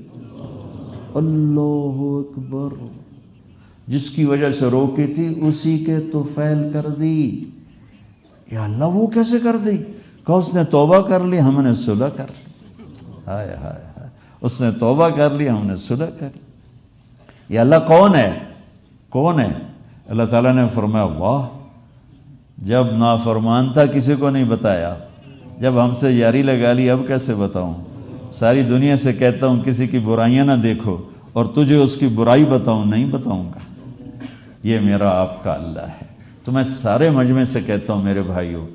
[SPEAKER 1] اللہ اکبر، جس کی وجہ سے روکی تھی اسی کے طفیل کر دی۔ یا اللہ وہ کیسے کر دی؟ کہ اس نے توبہ کر لی، ہم نے صلح کر لی۔ ہائے ہائے ہائے، اس نے توبہ کر لی، ہم نے صلح کر لی۔ یا اللہ کون ہے؟ کون ہے؟ اللہ تعالیٰ نے فرمایا واہ، جب نافرمان تھا کسی کو نہیں بتایا، جب ہم سے یاری لگا لی اب کیسے بتاؤں؟ ساری دنیا سے کہتا ہوں کسی کی برائیاں نہ دیکھو اور تجھے اس کی برائی بتاؤں، نہیں بتاؤں گا۔ یہ میرا آپ کا اللہ ہے۔ تو میں سارے مجمع سے کہتا ہوں میرے بھائیوں،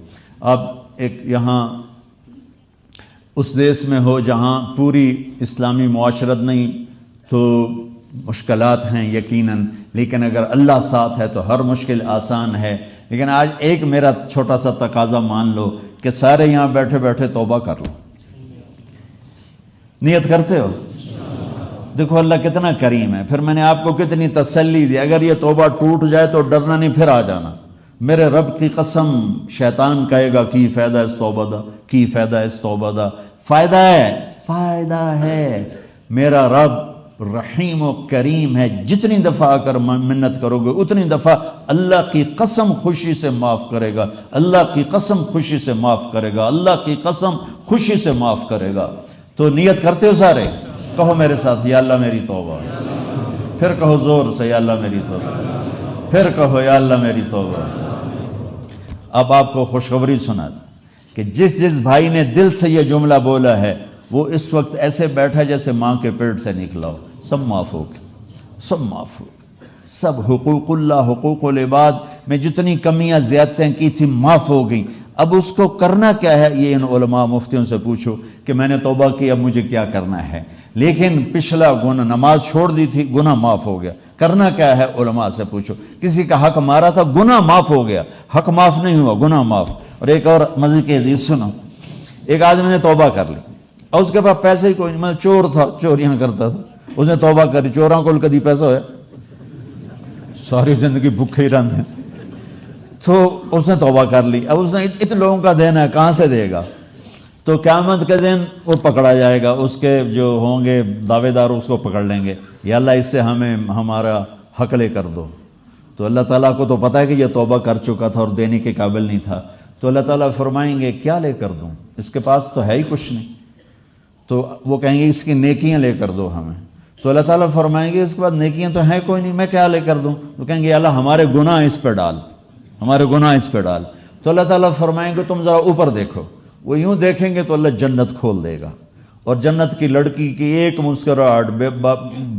[SPEAKER 1] آپ ایک یہاں اس دیس میں ہو جہاں پوری اسلامی معاشرت نہیں تو مشکلات ہیں یقیناً، لیکن اگر اللہ ساتھ ہے تو ہر مشکل آسان ہے۔ لیکن آج ایک میرا چھوٹا سا تقاضا مان لو کہ سارے یہاں بیٹھے بیٹھے توبہ کر لو۔ نیت کرتے ہو؟ دیکھو اللہ کتنا کریم ہے، پھر میں نے آپ کو کتنی تسلی دی، اگر یہ توبہ ٹوٹ جائے تو ڈرنا نہیں، پھر آ جانا۔ میرے رب کی قسم شیطان کہے گا کی فائدہ اس توبہ دا، کی فائدہ اس توبہ دا، فائدہ ہے۔ میرا رب رحیم و کریم ہے، جتنی دفعہ اگر منت کرو گے اتنی دفعہ اللہ کی قسم خوشی سے معاف کرے گا، اللہ کی قسم خوشی سے معاف کرے گا، اللہ کی قسم خوشی سے معاف کرے گا۔ تو نیت کرتے ہو سارے؟ کہو میرے ساتھ یا اللہ میری توبہ، پھر کہو زور سے یا اللہ میری توبہ، پھر کہو یا اللہ میری توبہ۔ اب آپ کو خوشخبری سناتا کہ جس بھائی نے دل سے یہ جملہ بولا ہے وہ اس وقت ایسے بیٹھا جیسے ماں کے پیٹ سے نکلا ہو، سب معاف ہو گئے، سب معاف ہو گئے، سب حقوق اللہ، حقوق العباد میں جتنی کمیاں زیادتیں کی تھی معاف ہو گئیں۔ اب اس کو کرنا کیا ہے یہ ان علماء مفتیوں سے پوچھو کہ میں نے توبہ کی اب مجھے کیا کرنا ہے، لیکن پچھلا گناہ نماز چھوڑ دی تھی، گناہ معاف ہو گیا، کرنا کیا ہے علماء سے پوچھو۔ کسی کا حق مارا تھا، گناہ معاف ہو گیا، حق معاف نہیں ہوا، گناہ معاف۔ اور ایک اور مزے کی حدیث سنو، ایک آدمی نے توبہ کر لی اور اس کے پاس پیسے ہی کوئی نہیں، میں چور تھا، چوریاں کرتا تھا، اس نے توبہ کری، چوراں کو کدی پیسہ ہوا، ساری زندگی بھوکے ہی رہتے، تو اس نے توبہ کر لی۔ اب اس نے اتنے لوگوں کا دینا ہے، کہاں سے دے گا؟ تو قیامت کے دن وہ پکڑا جائے گا، اس کے جو ہوں گے دعوے دار اس کو پکڑ لیں گے، یا اللہ اس سے ہمیں ہمارا حق لے کر دو۔ تو اللہ تعالیٰ کو تو پتہ ہے کہ یہ توبہ کر چکا تھا اور دینے کے قابل نہیں تھا، تو اللہ تعالیٰ فرمائیں گے کیا لے کر دوں، اس کے پاس تو ہے ہی کچھ نہیں۔ تو وہ کہیں گے اس کی نیکیاں لے کر دو ہمیں، تو اللہ تعالیٰ فرمائیں گے اس کے بعد نیکیاں تو ہیں کوئی نہیں، میں کیا لے کر دوں؟ تو کہیں گے اللہ ہمارے گناہ اس پہ ڈال، ہمارے گناہ اس پہ ڈال۔ تو اللہ تعالیٰ فرمائیں گے تم ذرا اوپر دیکھو، وہ یوں دیکھیں گے تو اللہ جنت کھول دے گا، اور جنت کی لڑکی کی ایک مسکراہٹ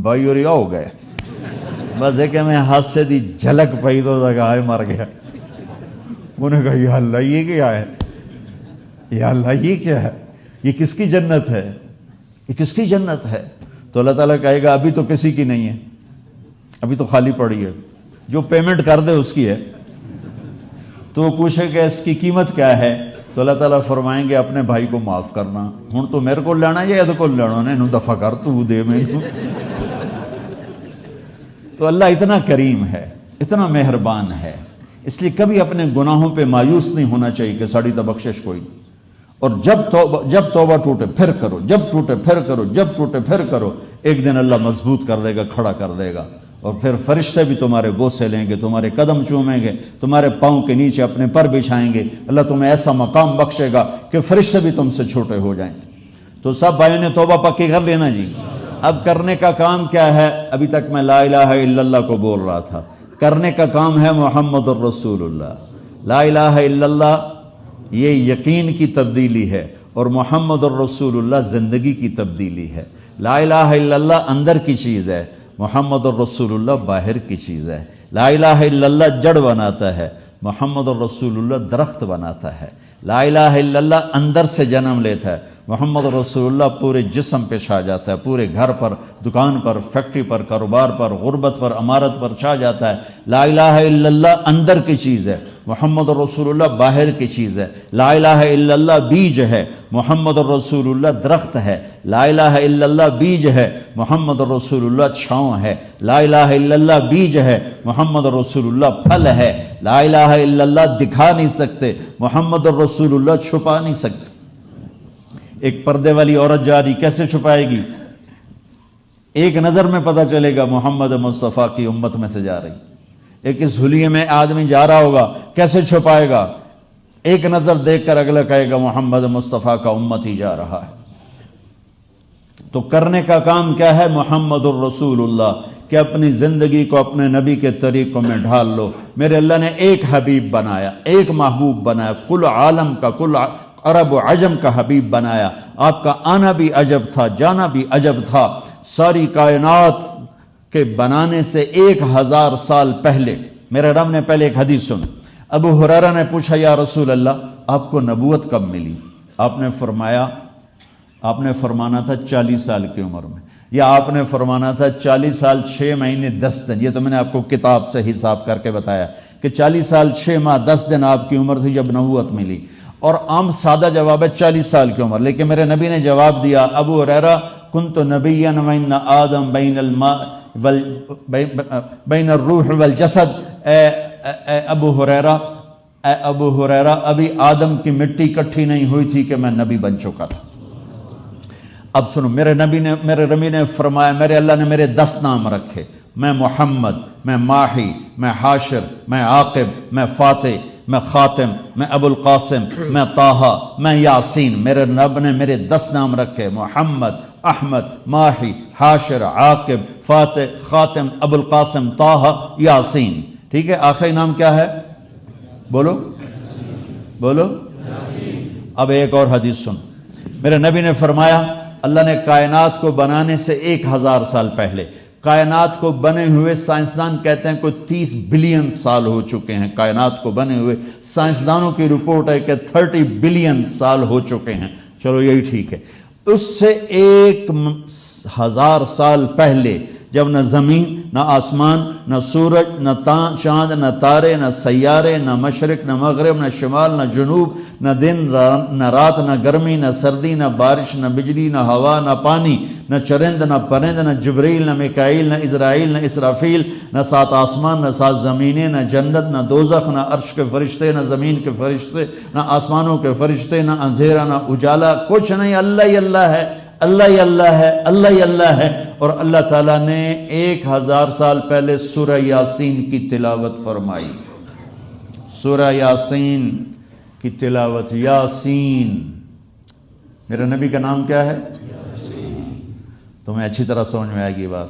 [SPEAKER 1] بھائی اور ہو گئے، بس ایک میں ہاتھ سے دی جھلک پئی تو ہائے مر گیا۔ انہوں نے کہا یا اللہ یہ کیا ہے، یا اللہ یہ کیا ہے، یہ کس کی جنت ہے، یہ کس کی جنت ہے؟ تو اللہ تعالیٰ کہے گا ابھی تو کسی کی نہیں ہے، ابھی تو خالی پڑی ہے، جو پیمنٹ کر دے اس کی ہے۔ تو وہ پوچھے کہ اس کی قیمت کیا ہے؟ تو اللہ تعالیٰ فرمائیں گے اپنے بھائی کو معاف کرنا، ہوں تو میرے کو لینا یا یہ کو لینا، انہوں دفع کر تو دے میں۔ تو اللہ اتنا کریم ہے، اتنا مہربان ہے، اس لیے کبھی اپنے گناہوں پہ مایوس نہیں ہونا چاہیے کہ ساڑی تو بخشش کوئی نہیں۔ اور جب توبہ ٹوٹے پھر کرو، جب ٹوٹے پھر کرو، جب ٹوٹے پھر کرو، ایک دن اللہ مضبوط کر دے گا، کھڑا کر دے گا، اور پھر فرشتے بھی تمہارے بوسے لیں گے، تمہارے قدم چومیں گے، تمہارے پاؤں کے نیچے اپنے پر بچھائیں گے، اللہ تمہیں ایسا مقام بخشے گا کہ فرشتے بھی تم سے چھوٹے ہو جائیں گے۔ تو سب بھائیوں نے توبہ پکی کر لینا جی۔ اب کرنے کا کام کیا ہے؟ ابھی تک میں لا الہ الا اللہ کو بول رہا تھا، کرنے کا کام ہے محمد الرسول اللہ۔ لا الہ الا اللہ یہ یقین کی تبدیلی ہے، اور محمد الرسول اللہ زندگی کی تبدیلی ہے۔ لا الہ الا اللہ اندر کی چیز ہے، محمد الرسول اللہ باہر کی چیز ہے۔ لا الہ الا اللہ جڑ بناتا ہے، محمد الرسول اللہ درخت بناتا ہے۔ لا الہ الا اللہ اندر سے جنم لیتا ہے، محمد رسول اللہ پورے جسم پہ چھا جاتا ہے، پورے گھر پر، دکان پر، فیکٹری پر، کاروبار پر، غربت پر، امارت پر چھا جاتا ہے۔ لا الہ الا اللہ اندر کی چیز ہے، محمد رسول اللہ باہر کی چیز ہے۔ لا الہ الا اللہ بیج ہے، محمد رسول اللہ درخت ہے۔ لا الہ الا اللہ بیج ہے، محمد رسول اللہ چھاؤں ہے۔ لا الہ الا اللہ بیج ہے، محمد رسول اللہ پھل ہے۔ لا الہ الا اللہ دکھا نہیں سکتے، محمد رسول اللہ چھپا نہیں سکتے۔ ایک پردے والی عورت جا رہی، کیسے چھپائے گی؟ ایک نظر میں پتہ چلے گا محمد مصطفیٰ کی امت میں سے جا رہی۔ ایک اس حلیے میں آدمی جا رہا ہوگا، کیسے چھپائے گا؟ ایک نظر دیکھ کر اگلا کہے گا محمد مصطفیٰ کا امت ہی جا رہا ہے۔ تو کرنے کا کام کیا ہے؟ محمد الرسول اللہ، کہ اپنی زندگی کو اپنے نبی کے طریقوں میں ڈھال لو۔ میرے اللہ نے ایک حبیب بنایا، ایک محبوب بنایا، کل عالم کا، کل عرب و عجم کا حبیب بنایا۔ آپ کا آنا بھی عجب تھا، جانا بھی عجب تھا۔ ساری کائنات کے بنانے سے 1000 سال پہلے میرے رب نے پہلے ایک حدیث سن۔ ابو ہریرہ نے پوچھا یا رسول اللہ آپ کو نبوت کب ملی؟ آپ نے فرمانا تھا 40 سال کی عمر میں، یا آپ نے فرمانا تھا 40 سال 6 مہینے 10 دن۔ یہ تو میں نے آپ کو کتاب سے حساب کر کے بتایا کہ 40 سال 6 ماہ 10 دن آپ کی عمر تھی جب نبوت ملی، اور عام سادہ جواب ہے 40 سال کی عمر۔ لیکن میرے نبی نے جواب دیا، ابو ہریرہ کنت نبیا وان آدم بین الروح والجسد، اے ابو ہریرہ ابھی آدم کی مٹی کٹھی نہیں ہوئی تھی کہ میں نبی بن چکا تھا۔ اب سنو، میرے ربی نے فرمایا، میرے اللہ نے میرے 10 نام رکھے، میں محمد، میں ماحی، میں حاشر، میں عاقب، میں فاتح، میں خاتم، میں ابو القاسم، میں طٰہٰ، میں یاسین۔ میرے رب نے میرے 10 نام رکھے، محمد، احمد، ماحی، حاشر، عاقب، فاتح، خاتم، ابو القاسم، طٰہٰ، یاسین۔ ٹھیک ہے، آخری نام کیا ہے؟ بولو بولو۔ اب ایک اور حدیث سن، میرے نبی نے فرمایا اللہ نے کائنات کو بنانے سے 1000 سال پہلے، کائنات کو بنے ہوئے سائنسدان کہتے ہیں کوئی 30 بلین سال ہو چکے ہیں، کائنات کو بنے ہوئے سائنسدانوں کی رپورٹ ہے کہ 30 بلین سال ہو چکے ہیں۔ چلو یہی ٹھیک ہے، اس سے 1000 سال پہلے جب نہ زمین، نہ آسمان، نہ سورج، نہ چاند، نہ تارے، نہ سیارے، نہ مشرق، نہ مغرب، نہ شمال، نہ جنوب، نہ دن نہ رات، نہ گرمی، نہ سردی، نہ بارش، نہ بجلی، نہ ہوا، نہ پانی، نہ چرند، نہ پرند، نہ جبریل، نہ میکائیل، نہ اسرائیل، نہ اسرافیل، نہ 7 آسمان، نہ 7 زمینیں، نہ جنت، نہ دوزخ، نہ عرش کے فرشتے، نہ زمین کے فرشتے، نہ آسمانوں کے فرشتے، نہ اندھیرا، نہ اجالا، کچھ نہیں، اللہ ہی اللہ ہے، اللہ ہی اللہ ہے، اللہ ہی اللہ ہے۔ اور اللہ تعالیٰ نے 1000 سال پہلے سورہ یاسین کی تلاوت فرمائی، سورہ یاسین کی تلاوت۔ یاسین، میرے نبی کا نام کیا ہے؟ تمہیں اچھی طرح سمجھ میں آئے گی بات۔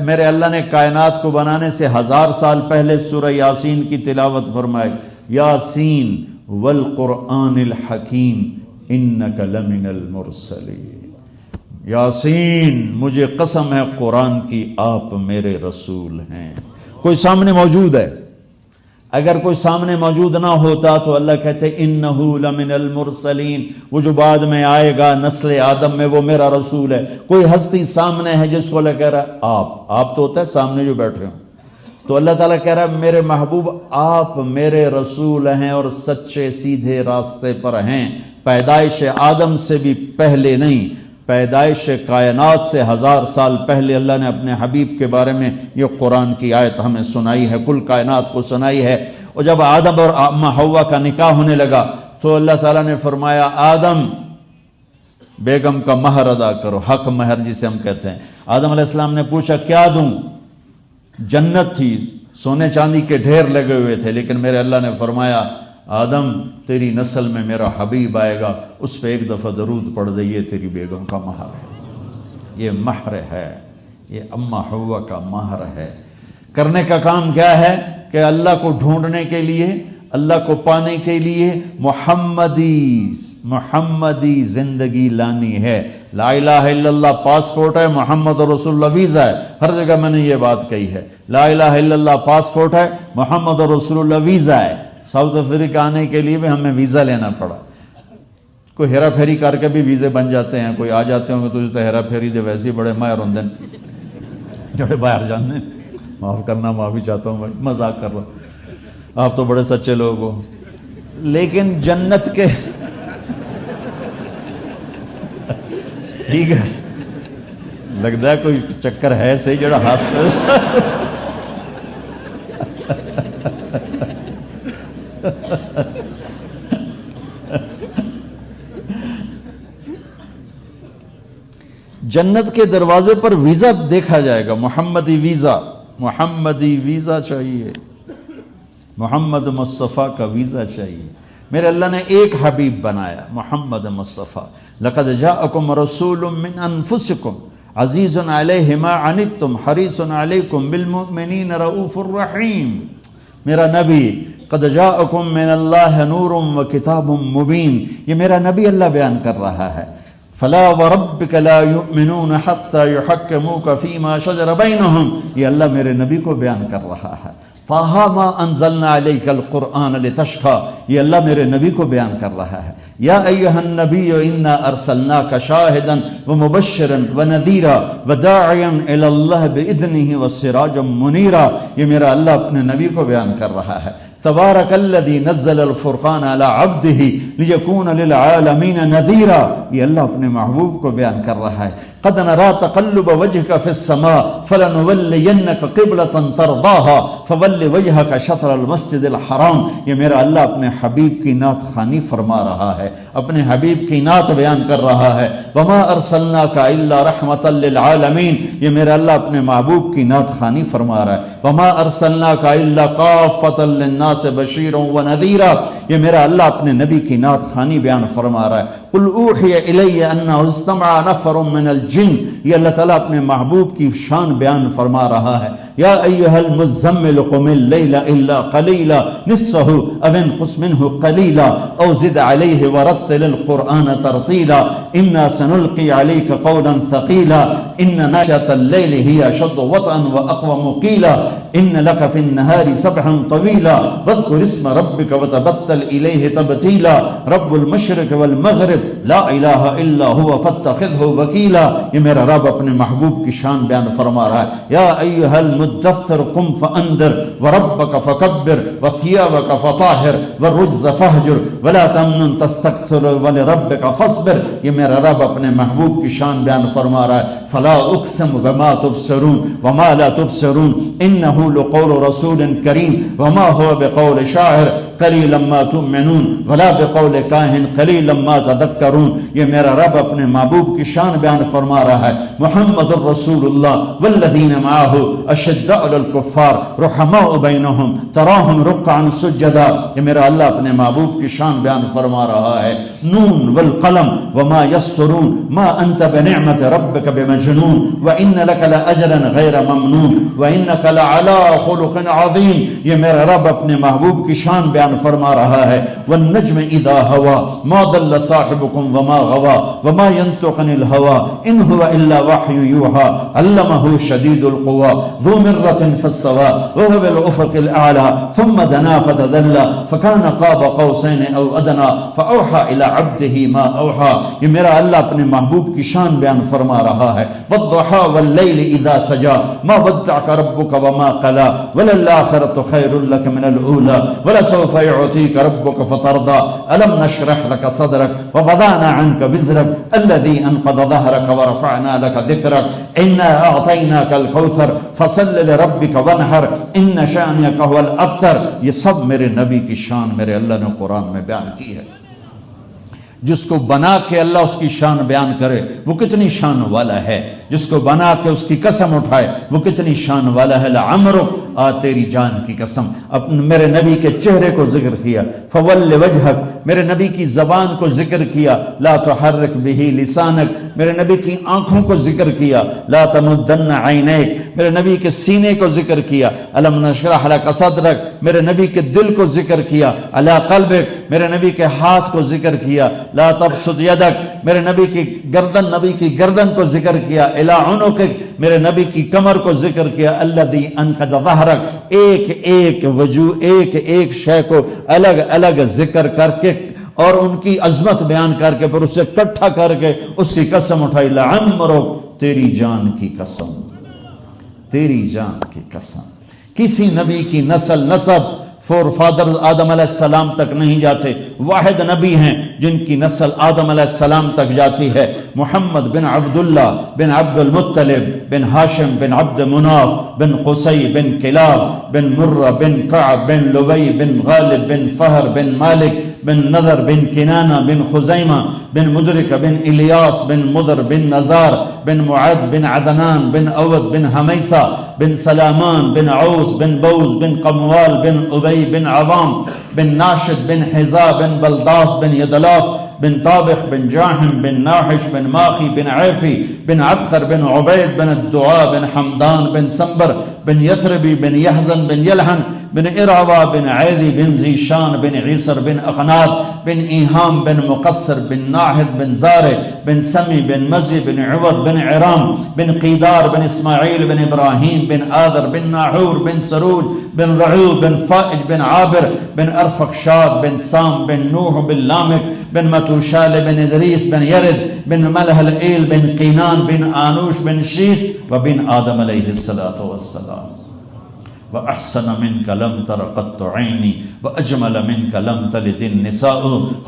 [SPEAKER 1] میرے اللہ نے کائنات کو بنانے سے 1000 سال پہلے سورہ یاسین کی تلاوت فرمائی۔ یاسین والقرآن الحکیم انک لمن المرسلین۔ یاسین، مجھے قسم ہے قرآن کی آپ میرے رسول ہیں۔ کوئی سامنے موجود ہے، اگر کوئی سامنے موجود نہ ہوتا تو اللہ کہتے انہو لمن المرسلین، وہ جو بعد میں آئے گا نسل آدم میں وہ میرا رسول ہے۔ کوئی ہستی سامنے ہے جس کو اللہ کہہ رہا ہے آپ تو ہوتا ہے سامنے جو بیٹھ رہے ہوں، تو اللہ تعالیٰ کہہ رہا ہے میرے محبوب آپ میرے رسول ہیں اور سچے سیدھے راستے پر ہیں۔ پیدائش آدم سے بھی پہلے نہیں، پیدائش کائنات سے 1000 سال پہلے اللہ نے اپنے حبیب کے بارے میں یہ قرآن کی آیت ہمیں سنائی ہے، کل کائنات کو سنائی ہے۔ اور جب آدم اور اماں حوا کا نکاح ہونے لگا تو اللہ تعالیٰ نے فرمایا آدم بیگم کا مہر ادا کرو، حق مہر جسے ہم کہتے ہیں۔ آدم علیہ السلام نے پوچھا کیا دوں؟ جنت تھی، سونے چاندی کے ڈھیر لگے ہوئے تھے، لیکن میرے اللہ نے فرمایا آدم تیری نسل میں میرا حبیب آئے گا، اس پہ ایک دفعہ درود پڑھ دے، یہ تیری بیگم کا مہر ہے، یہ مہر ہے، یہ اماں حوا کا مہر ہے۔ کرنے کا کام کیا ہے کہ اللہ کو ڈھونڈنے کے لیے، اللہ کو پانے کے لیے محمدی محمدی زندگی لانی ہے۔ لا الہ الا اللہ پاسپورٹ ہے، محمد رسول اللہ ویزا ہے۔ ہر جگہ میں نے یہ بات کہی ہے، لا الہ الا اللہ پاسپورٹ ہے، محمد رسول اللہ ویزا ہے۔ ساؤتھ افریقہ آنے کے لیے بھی ہمیں ویزا لینا پڑا، کوئی ہیرا پھیری کر کے بھی ویزے بن جاتے ہیں، کوئی آ جاتے ہوں گے تو ہیرا پھیری دے ویسے ہی بڑے ماہر ہوندے جڑے باہر جانے، معاف کرنا، معافی چاہتا ہوں بھائی، مذاق کر رہا ہوں، آپ تو بڑے سچے لوگ ہو۔ لیکن جنت کے ٹھیک ہے، لگتا ہے کوئی چکر ہے صحیح جڑا ہاسپٹل جنت کے دروازے پر ویزا دیکھا جائے گا، محمدی ویزا، محمدی ویزا چاہیے، محمد مصطفیٰ کا ویزا چاہیے۔ میرے اللہ نے ایک حبیب بنایا، محمد مصطفیٰ۔ لقد جاءکم رسول من انفسکم عزیز علیہ ما عنتم حریص علیکم بالمؤمنین رؤوف الرحیم۔ میرا نبی، قد جاءکم من اللہ نور و کتاب مبین، یہ میرا نبی اللہ بیان کر رہا ہے۔ فلا وربک لا یؤمنون حتی یحکموک فیما شجر بینہم، یہ اللہ میرے نبی کو بیان کر رہا ہے۔ طٰہٰ ما انزلنا علیک القرآن لتشقیٰ، یہ اللہ میرے نبی کو بیان کر رہا ہے۔ یا ایہا النبی انا ارسلناک شاہدا ومبشرا ونذیرا وداعیا الی اللہ باذنہ وسراجا منیرا، یہ میرا اللہ اپنے نبی کو بیان کر رہا ہے۔ تبارک الذی نزل الفرقان علی عبدہ لیکون للعالمین نذیرا، یہ اللہ اپنے محبوب کو بیان کر رہا ہے۔ قد نرى تقلب وجهك في السماء فلنولينك قبلة ترضاها فول وجهك شطر المسجد الحرام، یہ میرا اللہ اپنے حبیب کی نعت خوانی فرما رہا ہے، اپنے حبیب کی نعت بیان کر رہا ہے۔ وما ارسلناك الا رحمة للعالمین، یہ میرا اللہ اپنے محبوب کی نعت خوانی فرما رہا ہے۔ وما ارسلناك الا كافة للناس بشيرا ونذيرا، یہ میرا اللہ اپنے نبی کی نعت خوانی بیان فرما رہا ہے۔ قل اوحی الی انہ استمع نفر من الجن، یہ اللہ تعالیٰ اپنے محبوب کی شان بیان فرما رہا ہے۔ یا ایہا المزمل قم اللیل الا قلیلا نصفہ او انقص منہ قلیلا او زد علیہ ورتل القرآن ترتیلا انا سنلقی علیک قولا ثقیلا ان ناشئة اللیل ہی اشد وطئا واقوم قیلا ان لک فی النہار سبحا طویلا واذکر اسم ربک وتبتل الیہ تبتیلا رب المشرق والمغرب لا الہ الا هو فاتخذہ وکیلا، یہ میرا رب اپنے محبوب کی شان بیان فرما رہا ہے۔ یا ایہا المدثر قم فانذر وربک فکبر وثیابک فطاہر والرجز فہجر ولا تمنن تستکثر ولربک فاصبر، یہ میرا رب اپنے محبوب کی شان بیان فرما رہا ہے۔ فلا اقسم بما تبصرون وما لا تبصرون انہ لقول رسول کریم وما هو بقول شاعر قلیلا ما تؤمنون ولا بقول کاہن قلیلا ما تذکرون، یہ میرا رب اپنے محبوب کی شان بیان فرما رہا ہے۔ محمد الرسول اللہ والذین معاہ اشداء علی الکفار رحماء بینہم تراہم رکعا سجدا، یہ میرا اللہ اپنے محبوب کی شان بیان فرما رہا ہے۔ نون والقلم وما یسرون ما انت بنعمت ربک بمجنون وان لک لاجرا غیر ممنون وانک لعلی خلق عظیم، یہ میرا رب اپنے محبوب کی شان بیان فرما رہا ہے۔ والنجم اذا ہوا ما ضل صاحبکم وما غوا وما ينطق عن الهوى ان هو الا وحی یوحى علمه شدید القوى ذو مرة فاستوى وهو بالافق الاعلى ثم دنا فتدلى فكان قاب قوسين او ادنى فاوحى الى عبده ما اوحى، یہ میرا اللہ اپنے محبوب کی شان بیان فرما رہا ہے۔ والضحى والليل اذا سجى ما ودعك ربك وما قلى وللآخرة خير لك من الاولى ولسوف يعطيك ربك فترضى الم نشرح لك صدرك ووضعنا عنك وزرك الذي انقض ظهرك ورفعنا لك ذكرك انا اعطيناك الكوثر فصل لربك وانحر ان شانئك هو الابتر، یہ سب میرے نبی کی شان میرے اللہ نے قرآن میں بیان کی ہے۔ جس کو بنا کے اللہ اس کی شان بیان کرے وہ کتنی شان والا ہے، جس کو بنا کے اس کی قسم اٹھائے وہ کتنی شان والا ہے۔ لعمرک، آ تیری جان کی قسم، اپنے میرے نبی کے چہرے کو ذکر کیا۔ فول وجہک، میرے نبی کی زبان کو ذکر کیا۔ لا تحرک بہ لسانک، میرے نبی کی آنکھوں کو ذکر کیا۔ لا تمدن عینیک، میرے نبی کے سینے کو ذکر کیا۔ الم نشرح لک صدرک، میرے نبی کے دل کو ذکر کیا۔ علی قلبک، میرے نبی کے ہاتھ کو ذکر کیا۔ لا تبسط یدک، میرے نبی کی گردن کو ذکر کیا، الی عنقک، میرے نبی کی کمر کو ذکر کیا، الذی انقض ظہرک، ایک وجوہ ایک شے کو الگ الگ ذکر کر کے اور ان کی عظمت بیان کر کے پھر اسے اکٹھا کر کے اس کی قسم اٹھائی، لعمرک، تیری جان کی قسم، تیری جان کی قسم۔ کسی نبی کی نسب فور فادر آدم علیہ السلام تک نہیں جاتے، واحد نبی ہیں جن کی نسل آدم علیہ السلام تک جاتی ہے، محمد بن عبداللہ بن عبد المطلب بن ہاشم بن عبد مناف بن قصی بن کلاب بن مرہ بن کعب بن لبی بن غالب بن فہر بن مالک بن نذر بن کنانہ بن خزیمہ بن مدرک بن الیاس بن مدر بن نزار بن معد بن عدنان بن اود بن حمیسہ بن سلامان بن عوس بن بوز بن قموال بن ابی بن عوام بن ناشد بن حزا بن بلداس بن یدلاف بن طابخ بن جاحم بن ناحش بن ماخی بن عیفی بن عبقر بن عبید بن الدعاء بن حمدان بن سنبر بن یثربی بن یحزن بن یلحن بن ارعوا بن عیدی بن زیشان بن عیسر بن اخنات بن ایہام بن مقصر بن ناحد بن زارع بن سمی بن مزی بن عوض بن عرام بن قیدار بن اسماعیل بن ابراہیم بن آدر بن ناحور بن سروج بن رعوب بن فائج بن عابر بن ارفخشاد بن سام بن نوح بن لامک بن متوشال بن ادریس بن یرد بن ملہلئیل بن قینان بن آنوش بن شیس وبن آدم علیہ السلام وأحسن منك لم تر قط عيني وأجمل منك لم تلد النساء